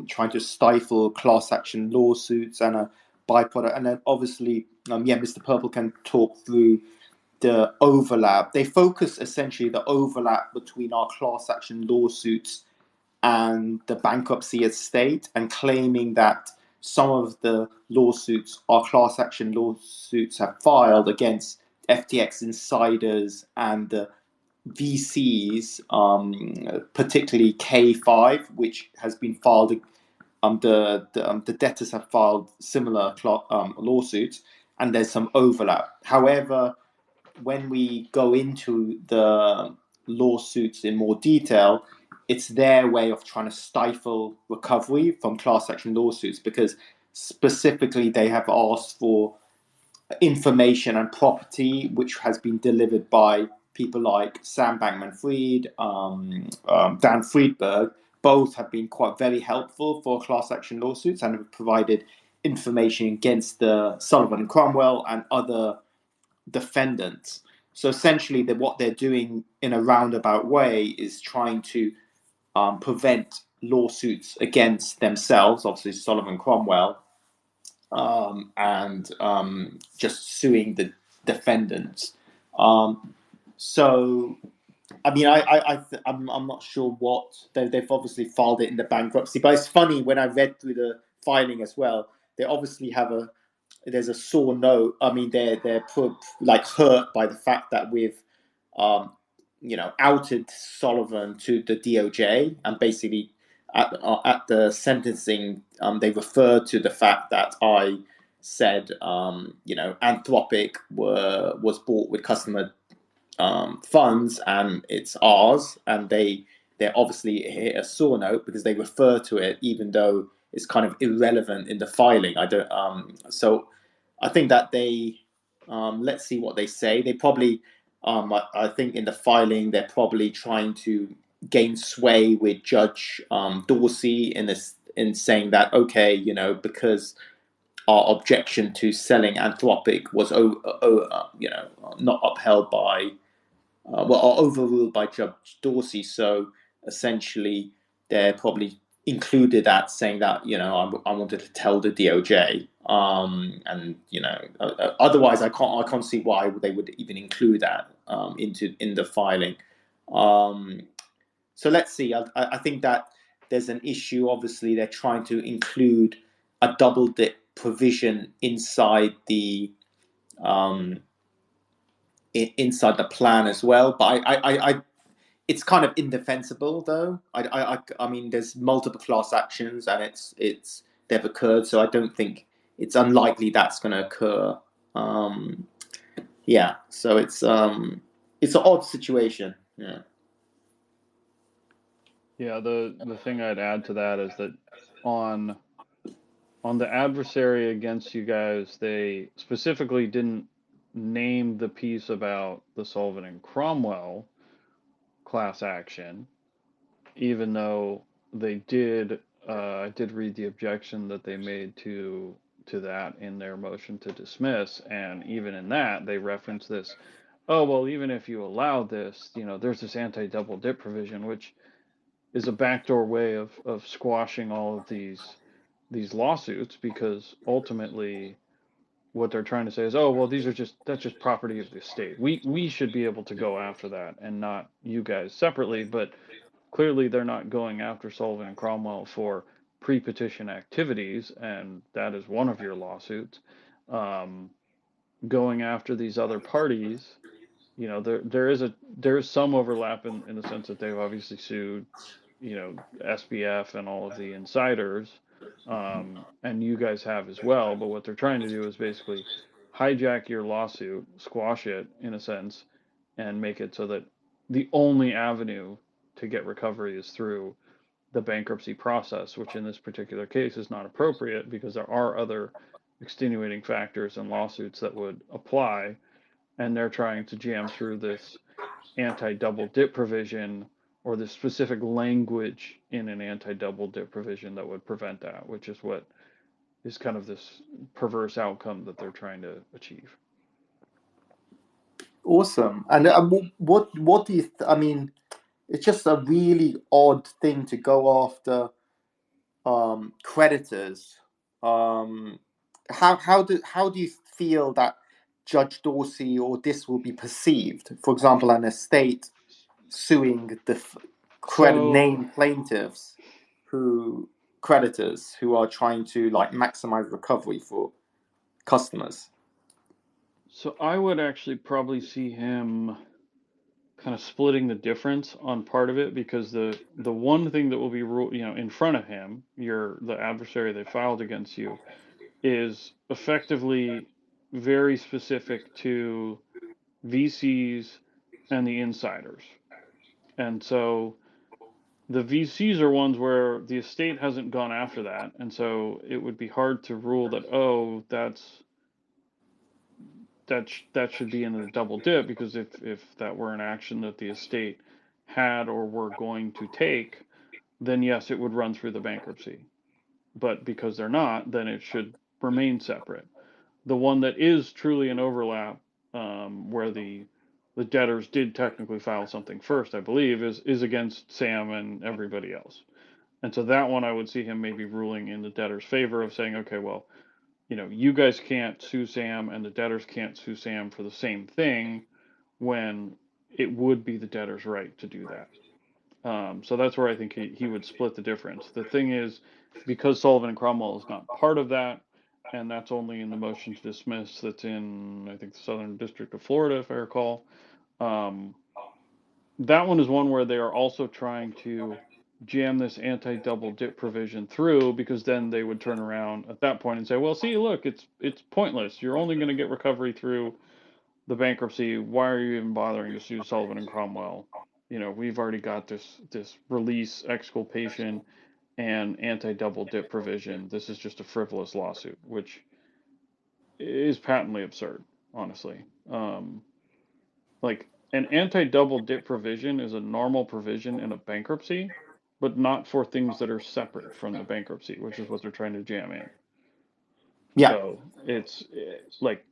trying to stifle class action lawsuits and a byproduct. And then, obviously, Mr. Purple can talk through the overlap. They focus essentially the overlap between our class action lawsuits and the bankruptcy estate, and claiming that some of the lawsuits, our class action lawsuits, have filed against FTX insiders and the VCs, particularly K5, which has been filed. The debtors have filed similar lawsuits, and there's some overlap. However, when we go into the lawsuits in more detail, it's their way of trying to stifle recovery from class action lawsuits, because specifically they have asked for information and property which has been delivered by people like Sam Bankman-Fried, Dan Friedberg. Both have been quite very helpful for class action lawsuits and have provided information against the Sullivan and Cromwell and other defendants. So essentially, what they're doing in a roundabout way is trying to prevent lawsuits against themselves, obviously Sullivan Cromwell, and just suing the defendants. So, I mean, I'm not sure what they've obviously filed it in the bankruptcy, but it's funny when I read through the filing as well. They obviously have there's a sore note. I mean, they're like hurt by the fact that we've outed Sullivan to the DOJ, and basically at the sentencing, they referred to the fact that I said, Anthropic was bought with customer funds and it's ours, and they're obviously hit a sore note because they refer to it even though it's kind of irrelevant in the filing. So I think that they let's see what they say. They probably I think in the filing they're probably trying to gain sway with Judge Dorsey in saying that, okay, because our objection to selling Anthropic was not upheld by are overruled by Judge Dorsey. So essentially, they're probably included that, saying that I wanted to tell the DOJ, and otherwise I can't see why they would even include that in the filing. So let's see. I think that there's an issue. Obviously, they're trying to include a double dip provision inside the inside the plan as well. But it's kind of indefensible, though. I mean, there's multiple class actions, and they've occurred, so I don't think it's unlikely that's going to occur. Yeah, so it's an odd situation. Yeah. Yeah, the thing I'd add to that is that on the adversary against you guys, they specifically didn't name the piece about the Sullivan and Cromwell class action, even though they did. I did read the objection that they made to that in their motion to dismiss, and even in that they reference this. Oh well, even if you allow this, there's this anti-double dip provision, which is a backdoor way of squashing all of these lawsuits, because ultimately what they're trying to say is, oh well, that's just property of the state. We should be able to go after that and not you guys separately. But clearly they're not going after Sullivan and Cromwell for pre-petition activities, and that is one of your lawsuits. Going after these other parties, there is some overlap in the sense that they've obviously sued SBF and all of the insiders, and you guys have as well. But what they're trying to do is basically hijack your lawsuit, squash it in a sense, and make it so that the only avenue to get recovery is through the bankruptcy process, which in this particular case is not appropriate because there are other extenuating factors and lawsuits that would apply. and they're trying to jam through this anti-double dip provision or the specific language in an anti-double dip provision that would prevent that, which is what is kind of this perverse outcome that they're trying to achieve. Awesome. And what do you? I mean, it's just a really odd thing to go after creditors. How do you feel that Judge Dorsey or this will be perceived? For example, an estate suing the named plaintiffs, creditors who are trying to like maximize recovery for customers. So I would actually probably see him kind of splitting the difference on part of it, because the one thing that will be in front of him, the adversary they filed against you, is effectively very specific to VCs and the insiders. And so the VCs are ones where the estate hasn't gone after that, and so it would be hard to rule that, oh, that should be in the double dip, because if that were an action that the estate had or were going to take, then yes, it would run through the bankruptcy. But because they're not, then it should remain separate. The one that is truly an overlap, where the debtors did technically file something first, I believe, is against Sam and everybody else. And so that one I would see him maybe ruling in the debtor's favor of saying, okay, well, you guys can't sue Sam and the debtors can't sue Sam for the same thing, when it would be the debtor's right to do that. So that's where I think he would split the difference. The thing is, because Sullivan and Cromwell is not part of that, and that's only in the motion to dismiss that's in, I think, the Southern District of Florida, if I recall, that one is one where they are also trying to jam this anti-double dip provision through, because then they would turn around at that point and say, well, see, look, it's pointless. You're only going to get recovery through the bankruptcy. Why are you even bothering to sue Sullivan and Cromwell? We've already got this release, exculpation, and anti-double dip provision. This is just a frivolous lawsuit, which is patently absurd, honestly. Like, an anti-double dip provision is a normal provision in a bankruptcy, but not for things that are separate from the bankruptcy, which is what they're trying to jam in. Yeah. So it's like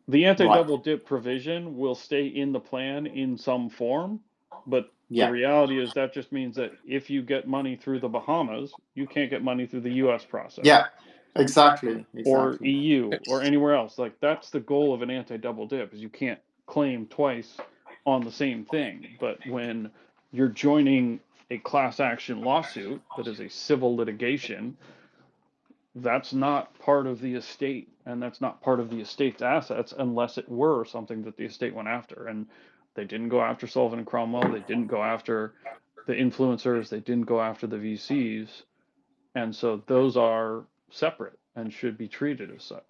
the anti-double dip provision will stay in the plan in some form, but the reality is that just means that if you get money through the Bahamas, you can't get money through the U.S. process. Yeah, exactly. Or EU or anywhere else. Like, that's the goal of an anti-double dip, is you can't claim twice on the same thing. But when you're joining a class action lawsuit that is a civil litigation, that's not part of the estate, and that's not part of the estate's assets unless it were something that the estate went after. And they didn't go after Sullivan and Cromwell. They didn't go after the influencers. They didn't go after the VCs. And so those are separate and should be treated as such.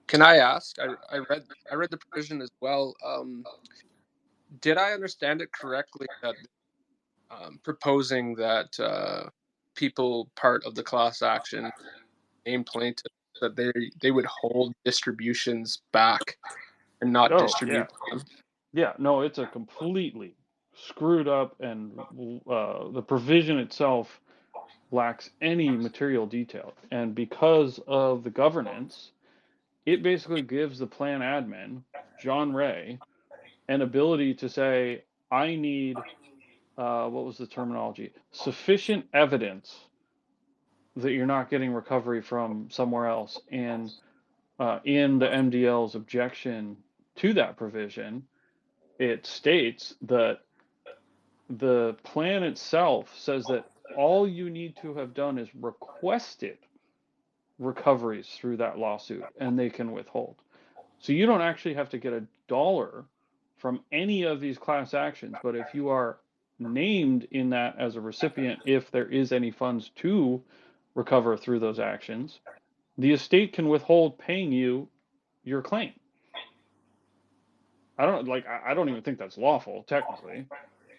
Can I ask? I read the provision as well. Did I understand it correctly that proposing that people part of the class action named plaintiff, that they would hold distributions back and not distribute them? Yeah, no, it's a completely screwed up, and the provision itself lacks any material detail. And because of the governance, it basically gives the plan admin, John Ray, an ability to say, I need, what was the terminology? Sufficient evidence that you're not getting recovery from somewhere else. And in the MDL's objection to that provision, it states that the plan itself says that all you need to have done is requested recoveries through that lawsuit, and they can withhold. So you don't actually have to get $1 from any of these class actions, but if you are named in that as a recipient, if there is any funds to recover through those actions, the estate can withhold paying you your claim. I don't even think that's lawful technically,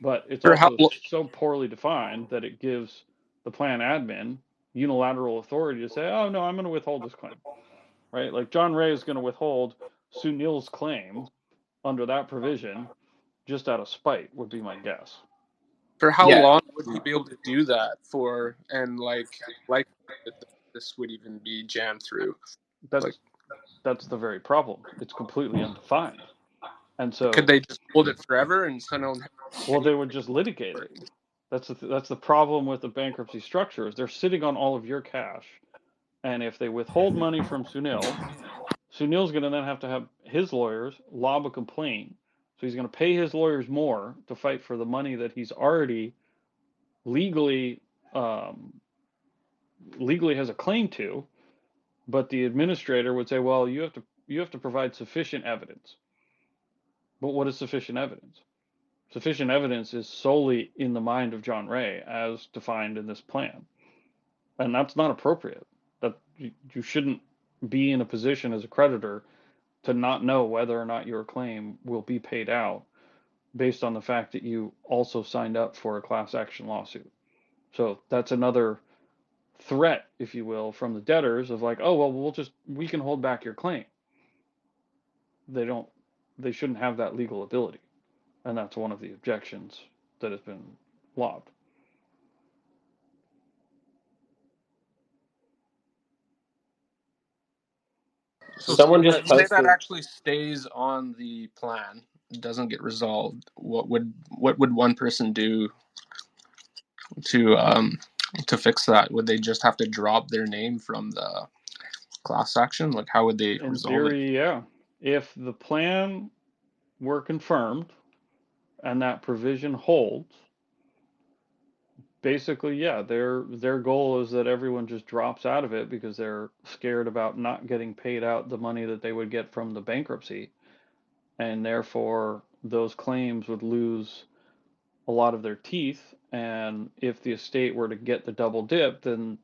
but it's also so poorly defined that it gives the plan admin unilateral authority to say, oh no, I'm going to withhold this claim, right? Like, John Ray is going to withhold Sunil's claim under that provision just out of spite, would be my guess. For how Yeah. long would he be able to do that for? And like this would even be jammed through. That's the very problem. It's completely undefined. And Could so, they just hold it forever and Sunil? well, they would just litigate it. That's the problem with the bankruptcy structure, is they're sitting on all of your cash, and if they withhold money from Sunil, Sunil's going to then have to have his lawyers lob a complaint. So he's going to pay his lawyers more to fight for the money that he's already legally has a claim to, but the administrator would say, well, you have to provide sufficient evidence. But what is sufficient evidence? Sufficient evidence is solely in the mind of John Ray as defined in this plan. And that's not appropriate. That you shouldn't be in a position as a creditor to not know whether or not your claim will be paid out based on the fact that you also signed up for a class action lawsuit. So that's another threat, if you will, from the debtors of like, oh, well, we can hold back your claim. They shouldn't have that legal ability. And that's one of the objections that has been lobbed. So Someone just say that posted. actually stays on the plan, doesn't get resolved. What would one person do to fix that? Would they just have to drop their name from the class action? Like, how would they In resolve it? theory, yeah. If the plan were confirmed and that provision holds, basically, yeah, their goal is that everyone just drops out of it because they're scared about not getting paid out the money that they would get from the bankruptcy, and therefore those claims would lose a lot of their teeth. And if the estate were to get the double dip, then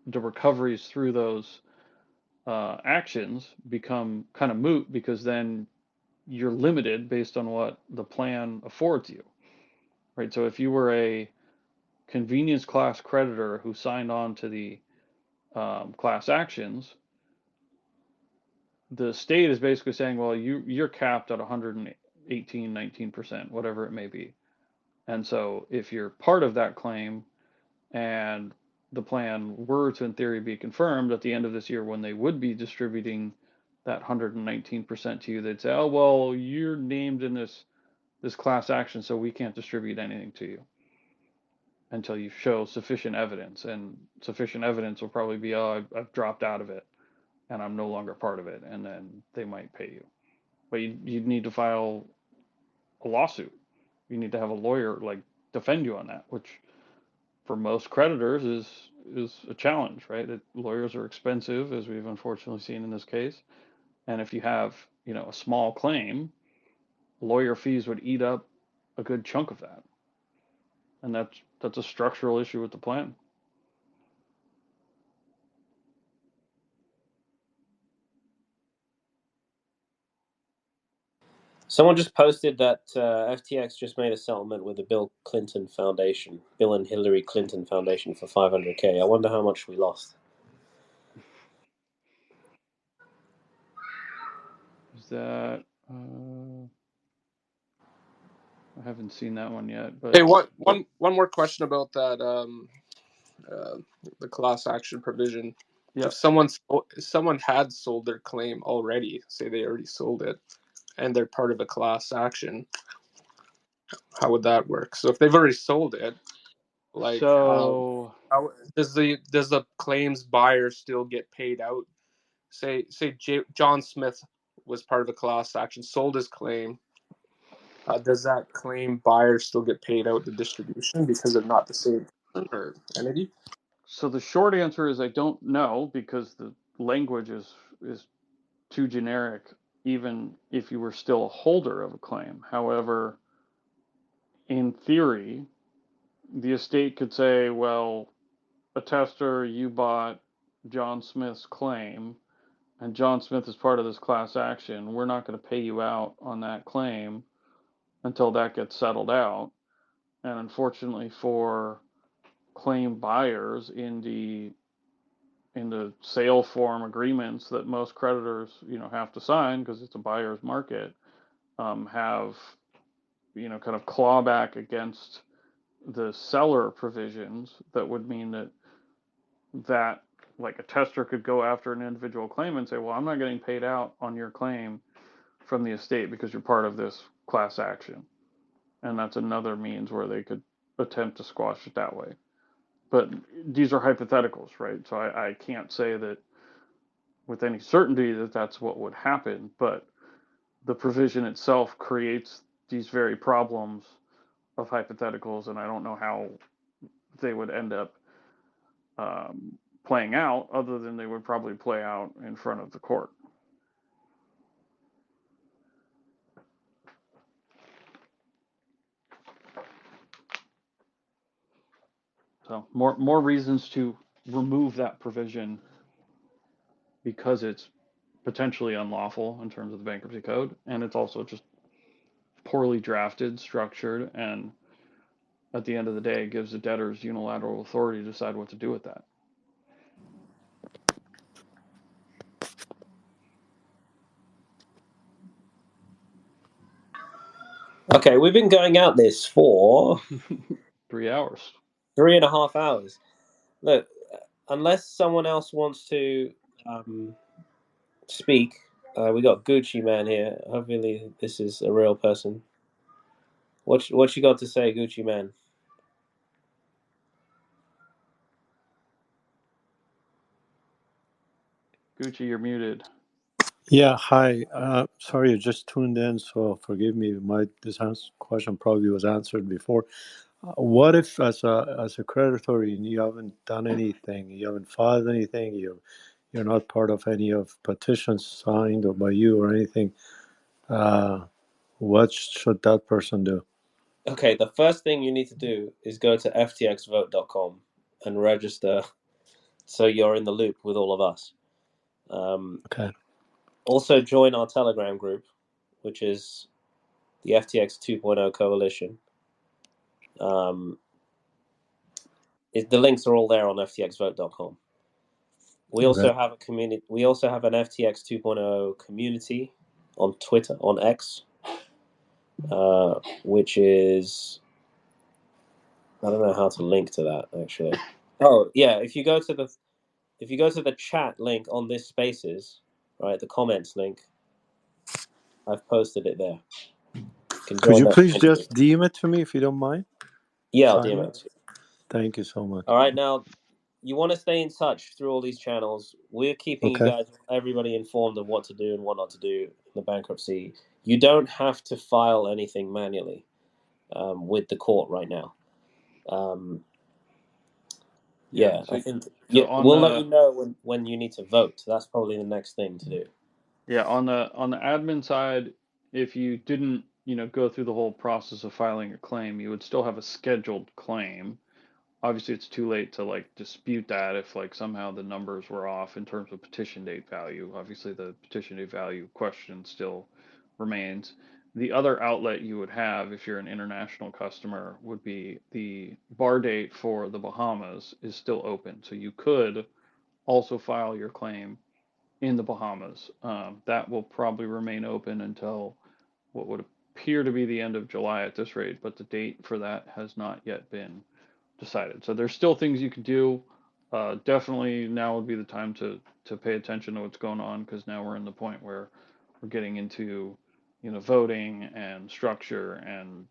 the recoveries through those actions become kind of moot, because then you're limited based on what the plan affords you, right? So if you were a convenience class creditor who signed on to the class actions, the state is basically saying, well, you're capped at 118, 19%, whatever it may be. And so if you're part of that claim and the plan were to, in theory, be confirmed at the end of this year when they would be distributing that 119% to you, they'd say, oh, well, you're named in this class action, so we can't distribute anything to you until you show sufficient evidence. And sufficient evidence will probably be, oh, I've dropped out of it and I'm no longer part of it, and then they might pay you. But you'd need to file a lawsuit. You need to have a lawyer like defend you on that, which for most creditors is a challenge, right? Lawyers are expensive, as we've unfortunately seen in this case. And if you have, a small claim, lawyer fees would eat up a good chunk of that. And that's a structural issue with the plan. Someone just posted that FTX just made a settlement with the Bill and Hillary Clinton Foundation for $500K. I wonder how much we lost. Is that? I haven't seen that one yet. But Hey, one more question about that. The class action provision. yeah. If someone had sold their claim already, say they already sold it, and they're part of a class action, how would that work? So if they've already sold it, like So how does the claims buyer still get paid out? Say John Smith was part of a class action, sold his claim. Does that claim buyer still get paid out the distribution because they're not the same person or entity? So the short answer is I don't know, because the language is too generic, even if you were still a holder of a claim. However, in theory, the estate could say, well, attester, you bought John Smith's claim, and John Smith is part of this class action. We're not going to pay you out on that claim until that gets settled out. And unfortunately for claim buyers in the in the sale form agreements that most creditors, have to sign because it's a buyer's market, have, kind of clawback against the seller provisions that would mean that like a tester could go after an individual claim and say, well, I'm not getting paid out on your claim from the estate because you're part of this class action. And that's another means where they could attempt to squash it that way. But these are hypotheticals, right? So I can't say that with any certainty that that's what would happen, but the provision itself creates these very problems of hypotheticals, and I don't know how they would end up playing out, other than they would probably play out in front of the court. So more reasons to remove that provision because it's potentially unlawful in terms of the bankruptcy code, and it's also just poorly drafted, structured, and at the end of the day, it gives the debtors unilateral authority to decide what to do with that. Okay, we've been going at this for 3 hours. 3.5 hours. Look, unless someone else wants to speak, we got Gucci Man here. Hopefully, this is a real person. What you got to say, Gucci Man? Gucci, you're muted. Yeah, hi. Sorry, I just tuned in, so forgive me. This question probably was answered before. What if, as a creditor, you haven't done anything, you haven't filed anything, you're not part of any of petitions signed or by you or anything? What should that person do? Okay, the first thing you need to do is go to ftxvote.com and register, so you're in the loop with all of us. Okay. Also, join our Telegram group, which is the FTX 2.0 Coalition. The links are all there on ftxvote.com. We also have a community. We also have an FTX 2.0 community on Twitter, on X, which is, I don't know how to link to that actually. Oh yeah, if you go to the chat link on this Spaces, right, the comments link, I've posted it there. Could you please just DM it to me if you don't mind? Yeah, I'll DM it. Thank you so much. All right, now you want to stay in touch through all these channels. We're keeping you guys, everybody, informed of what to do and what not to do in the bankruptcy. You don't have to file anything manually with the court right now. I think we'll let you know when you need to vote. That's probably the next thing to do. Yeah, on the admin side, if you didn't, go through the whole process of filing a claim, you would still have a scheduled claim. Obviously, it's too late to dispute that if somehow the numbers were off in terms of petition date value. Obviously, the petition date value question still remains. The other outlet you would have if you're an international customer would be the bar date for the Bahamas is still open. So you could also file your claim in the Bahamas. That will probably remain open until what would appear to be the end of July at this rate, but the date for that has not yet been decided. So there's still things you can do. Definitely now would be the time to pay attention to what's going on, because now we're in the point where we're getting into voting and structure, and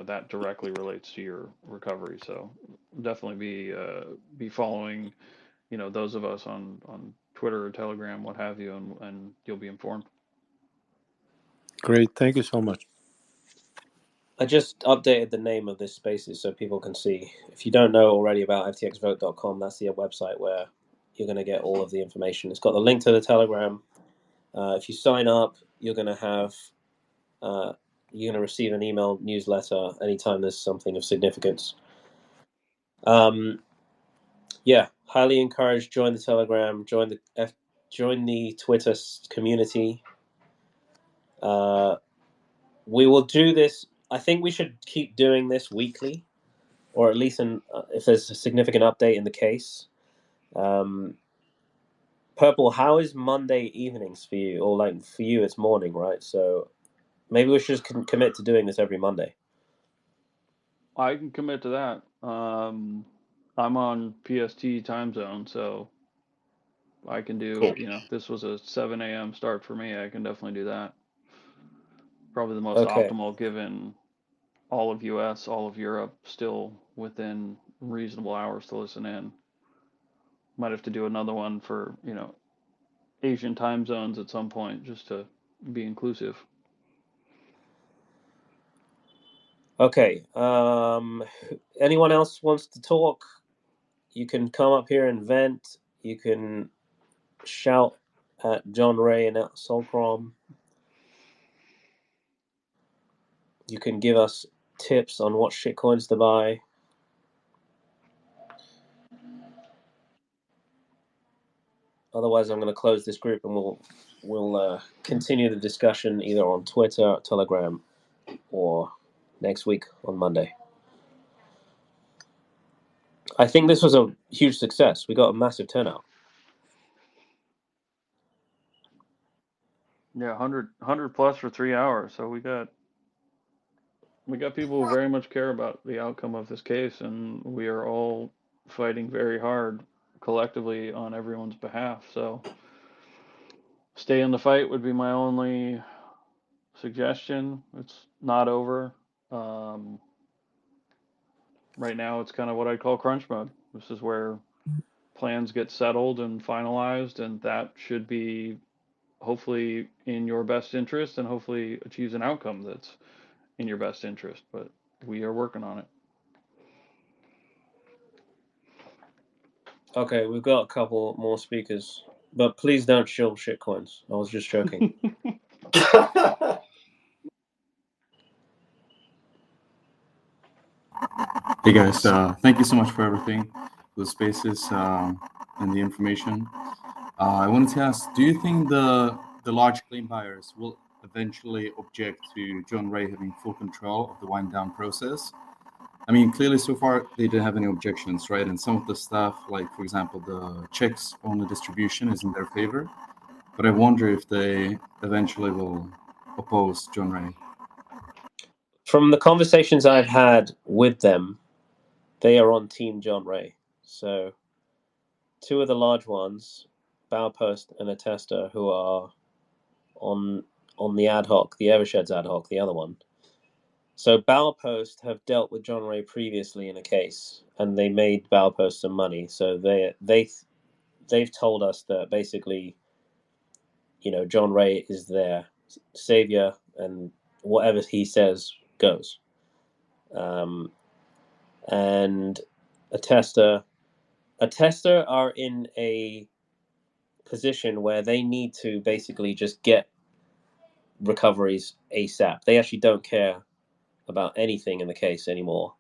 that directly relates to your recovery. So definitely be following those of us on Twitter or Telegram, what have you, and you'll be informed. Great, thank you so much. I just updated the name of this Spaces so people can see. If you don't know already about ftxvote.com, that's the website where you're going to get all of the information. It's got the link to the Telegram. If you sign up, you're going to receive an email newsletter anytime there's something of significance. Highly encouraged. Join the Telegram. Join the Twitter community. We will do this. I think we should keep doing this weekly, or at least if there's a significant update in the case. Purple, how is Monday evenings for you? Or like for you, it's morning, right? So maybe we should just commit to doing this every Monday. I can commit to that. I'm on PST time zone, so I can do, Cool. if this was a 7 a.m. start for me, I can definitely do that. Probably the most Okay. optimal given all of US, all of Europe still within reasonable hours to listen in. Might have to do another one for, Asian time zones at some point just to be inclusive. Okay. Anyone else wants to talk? You can come up here and vent. You can shout at John Ray and at Solcrom. You can give us tips on what shitcoins to buy. Otherwise, I'm going to close this group and we'll continue the discussion either on Twitter, Telegram, or next week on Monday. I think this was a huge success. We got a massive turnout. Yeah, 100 plus for 3 hours. So we got people who very much care about the outcome of this case, and we are all fighting very hard collectively on everyone's behalf. So stay in the fight would be my only suggestion. It's not over. Right now, it's kind of what I call crunch mode. This is where plans get settled and finalized, and that should be hopefully in your best interest and hopefully achieves an outcome that's in your best interest. But we are working on it. Okay, we've got a couple more speakers, but please don't shill shitcoins. I was just joking. Hey guys, thank you so much for everything, the spaces and the information. I wanted to ask, do you think the large claim buyers will eventually object to John Ray having full control of the wind down process? I mean, clearly so far they didn't have any objections, right? And some of the stuff, like for example, the checks on the distribution is in their favor. But I wonder if they eventually will oppose John Ray. From the conversations I've had with them, they are on Team John Ray. So two of the large ones, Baupost and Attesta, who are on the ad hoc, the Eversheds ad hoc, the other one. So Baupost have dealt with John Ray previously in a case, and they made Baupost some money. So they've told us that basically, John Ray is their savior, and whatever he says goes. And Attesta are in a position where they need to basically just get recoveries ASAP. They actually don't care about anything in the case anymore.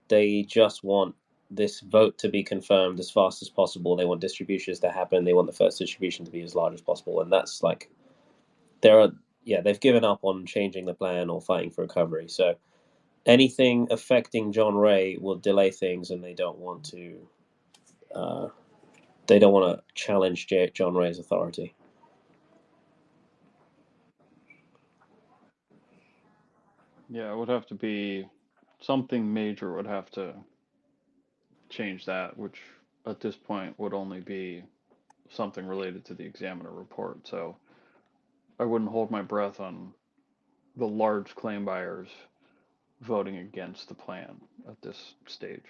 They just want this vote to be confirmed as fast as possible. They want distributions to happen. They want the first distribution to be as large as possible. And that's like, they've given up on changing the plan or fighting for recovery. So anything affecting John Ray will delay things, and they don't want to challenge John Ray's authority. Yeah, it would have to be something major would have to change that, which at this point would only be something related to the examiner report. So I wouldn't hold my breath on the large claim buyers voting against the plan at this stage.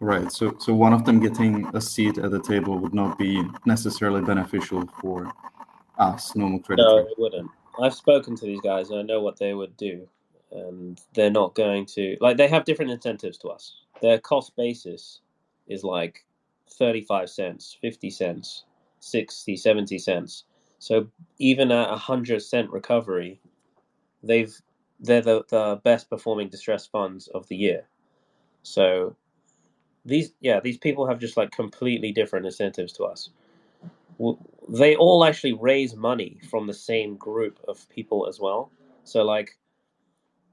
Right. So one of them getting a seat at the table would not be necessarily beneficial for us, normal creditors. No, it wouldn't. I've spoken to these guys, and I know what they would do. And they're not going to... they have different incentives to us. Their cost basis is like 35 cents, 50 cents, 60, 70 cents. So even at 100-cent recovery, they're the best performing distressed funds of the year. So these people have just completely different incentives to us. They all actually raise money from the same group of people as well. So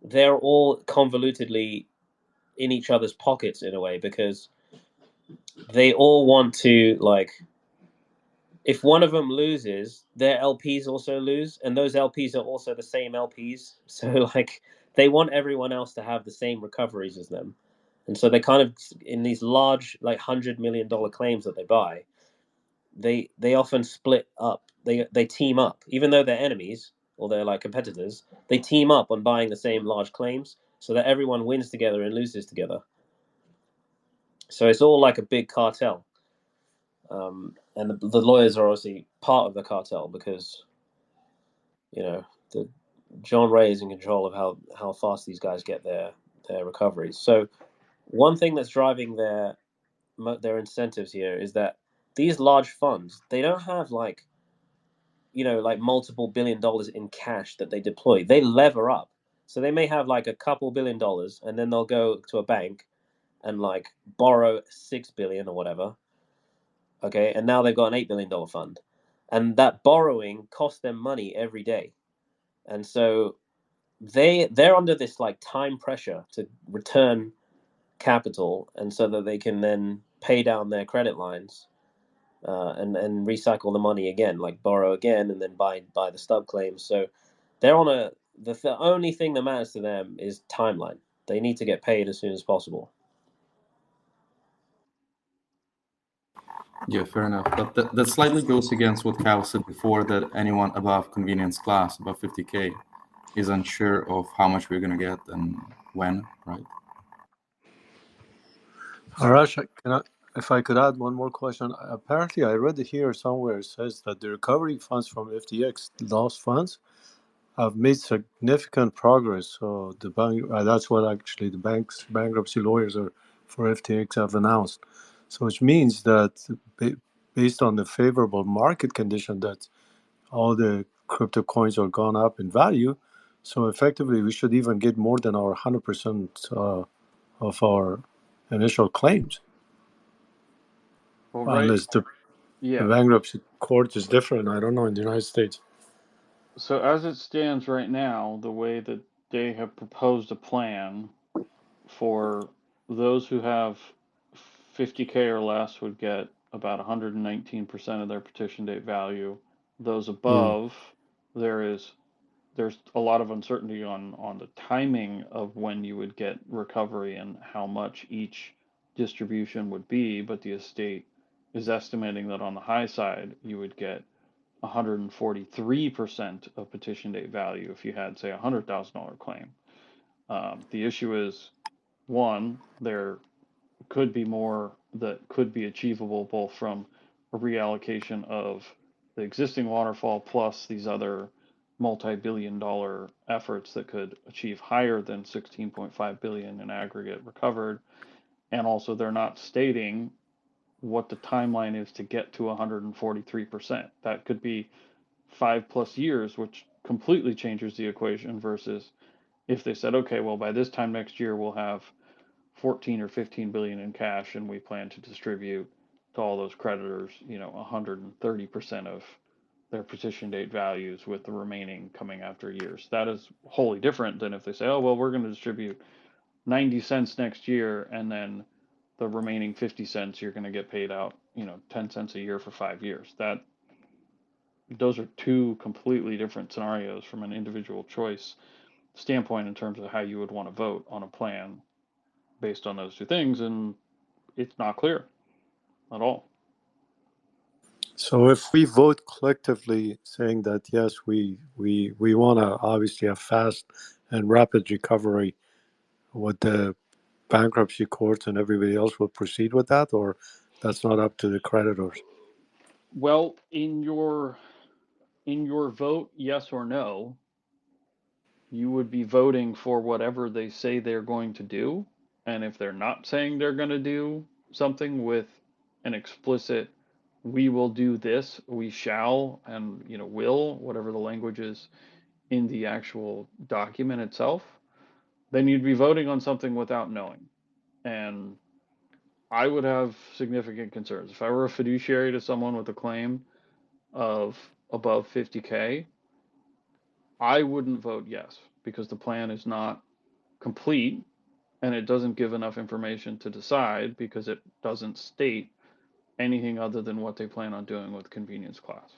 they're all convolutedly in each other's pockets in a way, because they all want to if one of them loses, their LPs also lose, and those LPs are also the same LPs. So like they want everyone else to have the same recoveries as them, and so they kind of in these large like $100 million claims that they buy, they often split up. They team up, even though they're enemies or they're like competitors. They team up on buying the same large claims so that everyone wins together and loses together. So it's all like a big cartel. And the lawyers are obviously part of the cartel because, you know, John Ray is in control of how fast these guys get their recoveries. So one thing that's driving their incentives here is that these large funds, they don't have like, you know, like multiple $1 billion in cash that they deploy. They lever up. So they may have like a couple $1 billion and then they'll go to a bank and like borrow $6 billion or whatever. Okay, and now they've got an $8 billion fund, and that borrowing costs them money every day, and so they're under this like time pressure to return capital, and so that they can then pay down their credit lines, and recycle the money again, like borrow again, and then buy the stub claims. So they're on the only thing that matters to them is timeline. They need to get paid as soon as possible. Yeah, fair enough. But that slightly goes against what Kyle said before, that anyone above convenience class, above 50K, is unsure of how much we're going to get and when, right? Arash, if I could add one more question. Apparently, I read here somewhere it says that the recovery funds from FTX lost funds have made significant progress. So the bank, that's what actually the bankruptcy lawyers for FTX have announced. So which means that based on the favorable market condition, that all the crypto coins are gone up in value. So effectively, we should even get more than our 100% of our initial claims, Well, right. unless the Yeah. bankruptcy court is different. I don't know in the United States. So as it stands right now, the way that they have proposed a plan for those who have 50K or less would get about 119% of their petition date value. Those above, there's a lot of uncertainty on the timing of when you would get recovery and how much each distribution would be, but the estate is estimating that on the high side you would get 143% of petition date value if you had, say, a $100,000 claim. The issue is, one, there could be more that could be achievable both from a reallocation of the existing waterfall plus these other multi-billion-dollar efforts that could achieve higher than 16.5 billion in aggregate recovered. And also they're not stating what the timeline is to get to 143%. That could be 5+ years, which completely changes the equation versus if they said, okay, well, by this time next year, we'll have 14 or 15 billion in cash and we plan to distribute to all those creditors, 130% of their petition date values, with the remaining coming after years. That is wholly different than if they say, oh, well, we're going to distribute 90 cents next year and then the remaining 50 cents you're going to get paid out, 10 cents a year for 5 years. Those are two completely different scenarios from an individual choice standpoint in terms of how you would want to vote on a plan based on those two things, and it's not clear at all. So if we vote collectively saying that yes, we want to obviously have fast and rapid recovery, would the bankruptcy courts and everybody else will proceed with that, or that's not up to the creditors? Well, in your vote, yes or no, you would be voting for whatever they say they're going to do. And if they're not saying they're going to do something with an explicit, we will do this, we shall, and will, whatever the language is in the actual document itself, then you'd be voting on something without knowing. And I would have significant concerns. If I were a fiduciary to someone with a claim of above 50K, I wouldn't vote yes, because the plan is not complete and it doesn't give enough information to decide, because it doesn't state anything other than what they plan on doing with convenience class.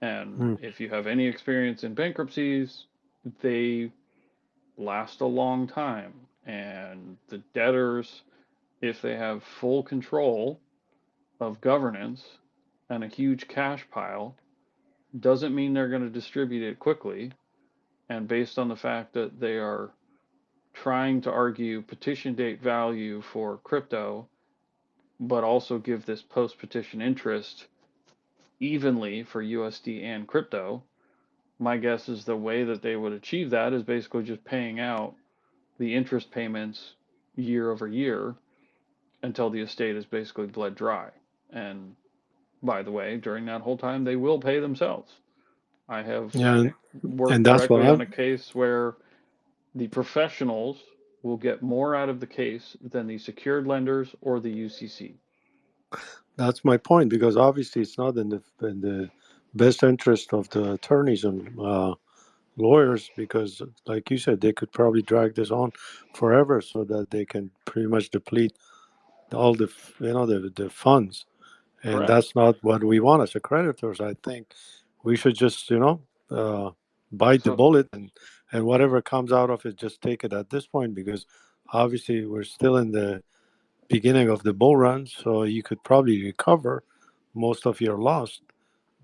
And if you have any experience in bankruptcies, they last a long time. And the debtors, if they have full control of governance and a huge cash pile, doesn't mean they're going to distribute it quickly. And based on the fact that they are trying to argue petition date value for crypto, but also give this post petition interest evenly for USD and crypto, my guess is the way that they would achieve that is basically just paying out the interest payments year over year until the estate is basically bled dry. And by the way, during that whole time, they will pay themselves. I have Yeah, worked and that's what directly on I'm. a case where the professionals will get more out of the case than the secured lenders or the UCC. That's my point, because obviously it's not in the best interest of the attorneys and lawyers, because like you said, they could probably drag this on forever so that they can pretty much deplete all the funds, and Correct. that's not what we want as a creditors. I think we should just uh, bite the So bullet, and whatever comes out of it, just take it at this point, because obviously we're still in the beginning of the bull run, so you could probably recover most of your loss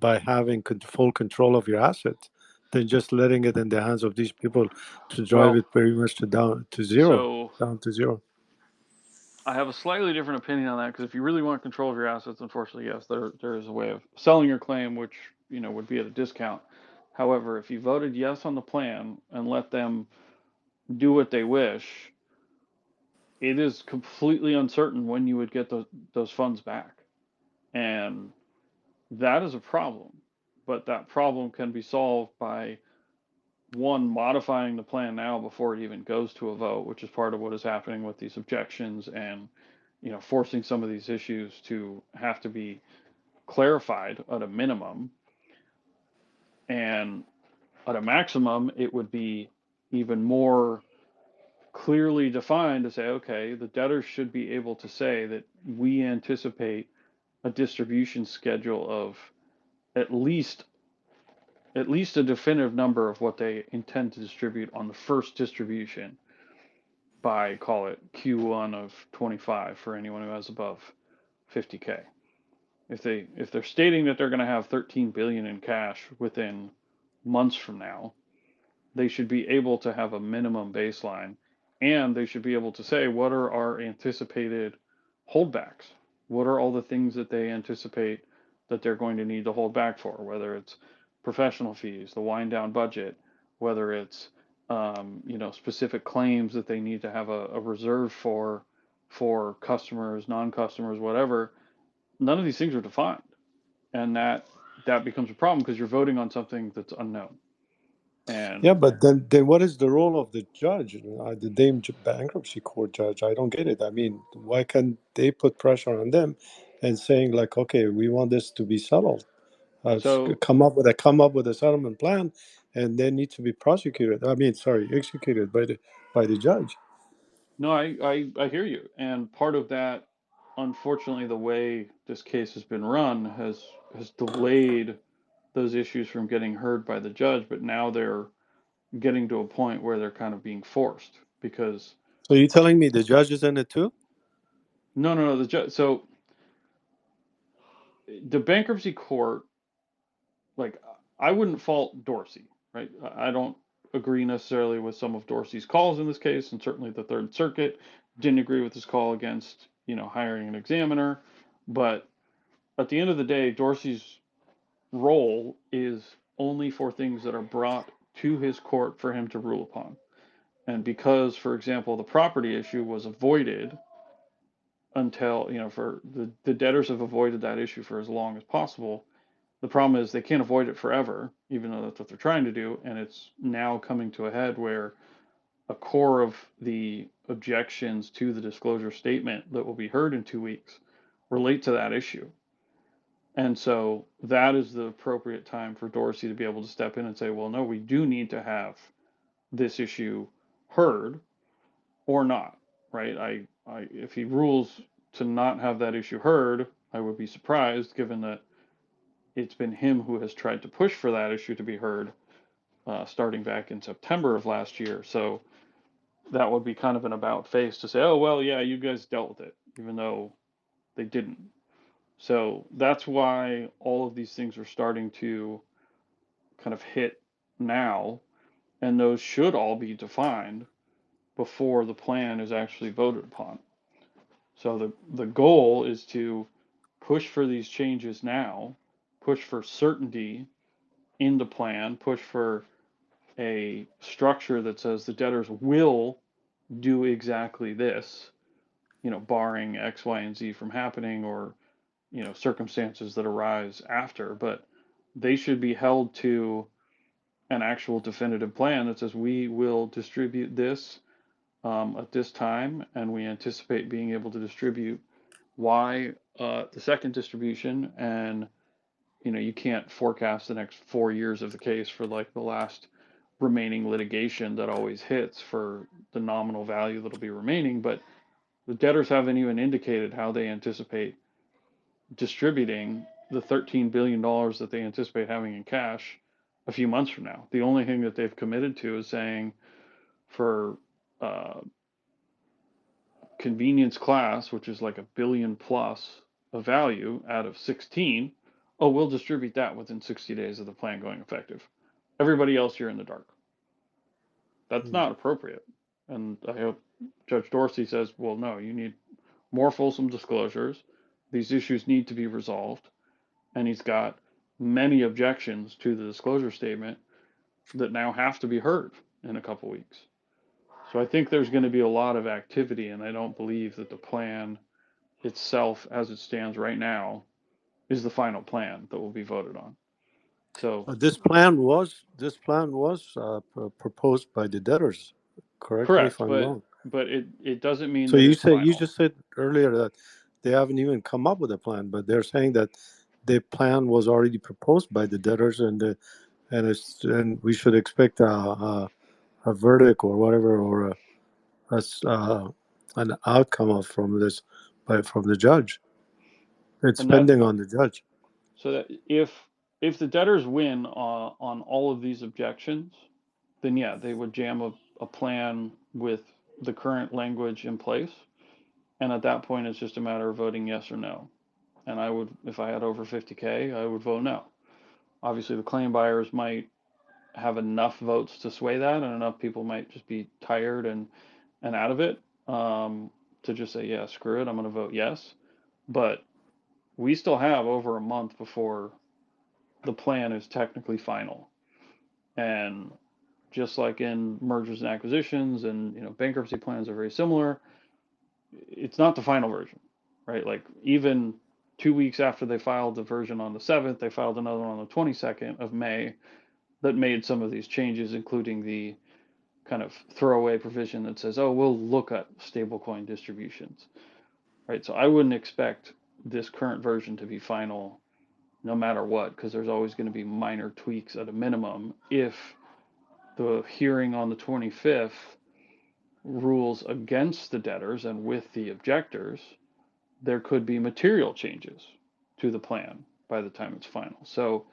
by having full control of your assets than just letting it in the hands of these people to drive well, it very much down to zero. so Down to zero. I have a slightly different opinion on that because if you really want control of your assets, unfortunately, yes, there is a way of selling your claim, which would be at a discount. However, if you voted yes on the plan and let them do what they wish, it is completely uncertain when you would get those funds back, and that is a problem. But that problem can be solved by one, modifying the plan now before it even goes to a vote, which is part of what is happening with these objections and forcing some of these issues to have to be clarified at a minimum. And at a maximum, it would be even more clearly defined to say, okay, the debtors should be able to say that we anticipate a distribution schedule of at least a definitive number of what they intend to distribute on the first distribution by, call it Q1 of 25 for anyone who has above 50K. If they're stating that they're going to have 13 billion in cash within months from now, they should be able to have a minimum baseline, and they should be able to say what are our anticipated holdbacks. What are all the things that they anticipate that they're going to need to hold back for, whether it's professional fees, the wind down budget, whether it's specific claims that they need to have a reserve for customers, non-customers, whatever. None of these things are defined, and that becomes a problem because you're voting on something that's unknown. Yeah, And but then what is the role of the judge, the damn bankruptcy court judge? I don't get it. I mean, why can't they put pressure on them and saying like, okay, we want this to be settled, so come up with a settlement plan, and they need to be prosecuted. I mean, sorry, executed by the judge. no, I hear you. And part of that, unfortunately, the way this case has been run has delayed those issues from getting heard by the judge, but now they're getting to a point where they're kind of being forced because So you telling me the judge is in it too? no, the judge. So the bankruptcy court, like, I wouldn't fault Dorsey, right? I don't agree necessarily with some of Dorsey's calls in this case, and certainly the Third Circuit didn't agree with his call against hiring an examiner. But at the end of the day, Dorsey's role is only for things that are brought to his court for him to rule upon. And because, for example, the property issue was avoided until, for the debtors have avoided that issue for as long as possible. The problem is they can't avoid it forever, even though that's what they're trying to do. And it's now coming to a head where a core of the objections to the disclosure statement that will be heard in 2 weeks relate to that issue. And so that is the appropriate time for Dorsey to be able to step in and say, well, no, we do need to have this issue heard or not, right? If he rules to not have that issue heard, I would be surprised, given that it's been him who has tried to push for that issue to be heard, starting back in September of last year. So that would be kind of an about face to say, oh, well, yeah, you guys dealt with it, even though they didn't. So that's why all of these things are starting to kind of hit now, and those should all be defined before the plan is actually voted upon. So the goal is to push for these changes now, push for certainty in the plan, push for a structure that says the debtors will do exactly this, barring X, Y, and Z from happening, or, circumstances that arise after. But they should be held to an actual definitive plan that says we will distribute this at this time, and we anticipate being able to distribute Y the second distribution, and you can't forecast the next 4 years of the case for like the last remaining litigation that always hits for the nominal value that'll be remaining, but the debtors haven't even indicated how they anticipate distributing the $13 billion that they anticipate having in cash a few months from now. The only thing that they've committed to is saying for convenience class, which is like $1 billion plus of value out of 16, oh, we'll distribute that within 60 days of the plan going effective. Everybody else, you're in the dark. That's not appropriate. And I hope Judge Dorsey says, well, no, you need more fulsome disclosures. These issues need to be resolved. And he's got many objections to the disclosure statement that now have to be heard in a couple weeks. So I think there's going to be a lot of activity, and I don't believe that the plan itself, as it stands right now, is the final plan that will be voted on. So this plan was proposed by the debtors. Correct me if correct, I'm wrong. but it doesn't mean So that you it's said final. you just said earlier that they haven't even come up with a plan, but they're saying that the plan was already proposed by the debtors, and we should expect a verdict or whatever, or an outcome from this from the judge. It's And that pending on the judge. so that if the debtors win on all of these objections, then yeah, they would jam a plan with the current language in place. And at that point, it's just a matter of voting yes or no. And I would, if I had over 50K, I would vote no. Obviously, the claim buyers might have enough votes to sway that, and enough people might just be tired and out of it, to just say, yeah, screw it, I'm going to vote yes. But we still have over a month before the plan is technically final. And just like in mergers and acquisitions, and bankruptcy plans are very similar, it's not the final version, right? Like even 2 weeks after they filed the version on the 7th, they filed another one on the 22nd of May that made some of these changes, including the kind of throwaway provision that says, oh, we'll look at stablecoin distributions, right? So I wouldn't expect this current version to be final no matter what, because there's always going to be minor tweaks at a minimum. If the hearing on the 25th rules against the debtors and with the objectors, there could be material changes to the plan by the time it's final. So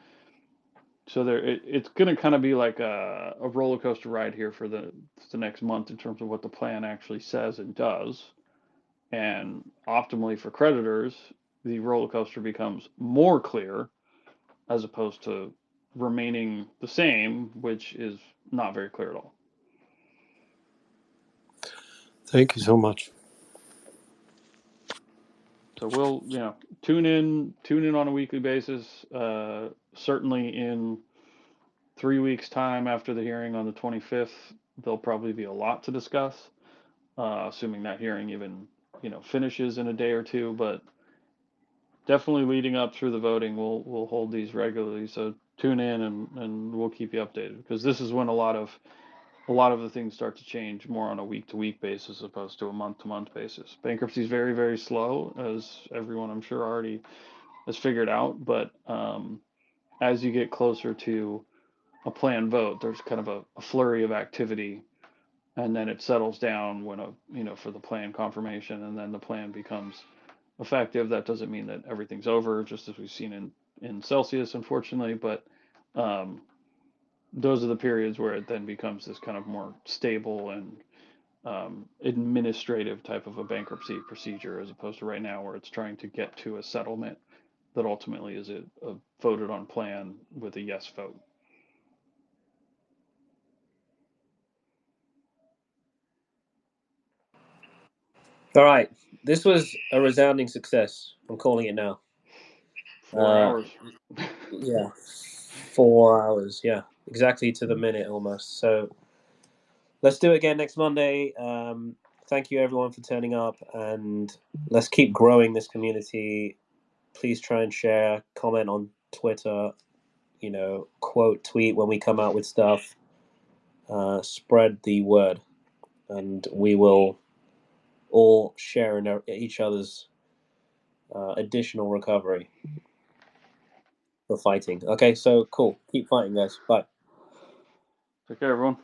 it's going to kind of be like a roller coaster ride here for the next month in terms of what the plan actually says and does. And optimally for creditors, the roller coaster becomes more clear as opposed to remaining the same, which is not very clear at all. Thank you so much. So we'll, tune in on a weekly basis. Certainly in 3 weeks' time after the hearing on the 25th, there'll probably be a lot to discuss, assuming that hearing even, finishes in a day or two. But definitely leading up through the voting, we'll hold these regularly. So tune in and we'll keep you updated, because this is when a lot of the things start to change more on a week-to-week basis as opposed to a month-to-month basis. Bankruptcy is very, very slow, as everyone I'm sure already has figured out. But as you get closer to a planned vote, there's kind of a flurry of activity, and then it settles down when for the plan confirmation, and then the plan becomes effective. That doesn't mean that everything's over, just as we've seen in Celsius, unfortunately. But those are the periods where it then becomes this kind of more stable and administrative type of a bankruptcy procedure, as opposed to right now where it's trying to get to a settlement that ultimately is a voted on plan with a yes vote. All right, this was a resounding success. I'm calling it now. 4 hours. Yeah, 4 hours. Yeah, exactly to the minute almost. So let's do it again next Monday. Thank you everyone for turning up, and let's keep growing this community. Please try and share, comment on Twitter, quote, tweet when we come out with stuff. Spread the word, and we will all share in each other's additional recovery for fighting. Okay, so cool. Keep fighting, guys. Bye. Take care, everyone.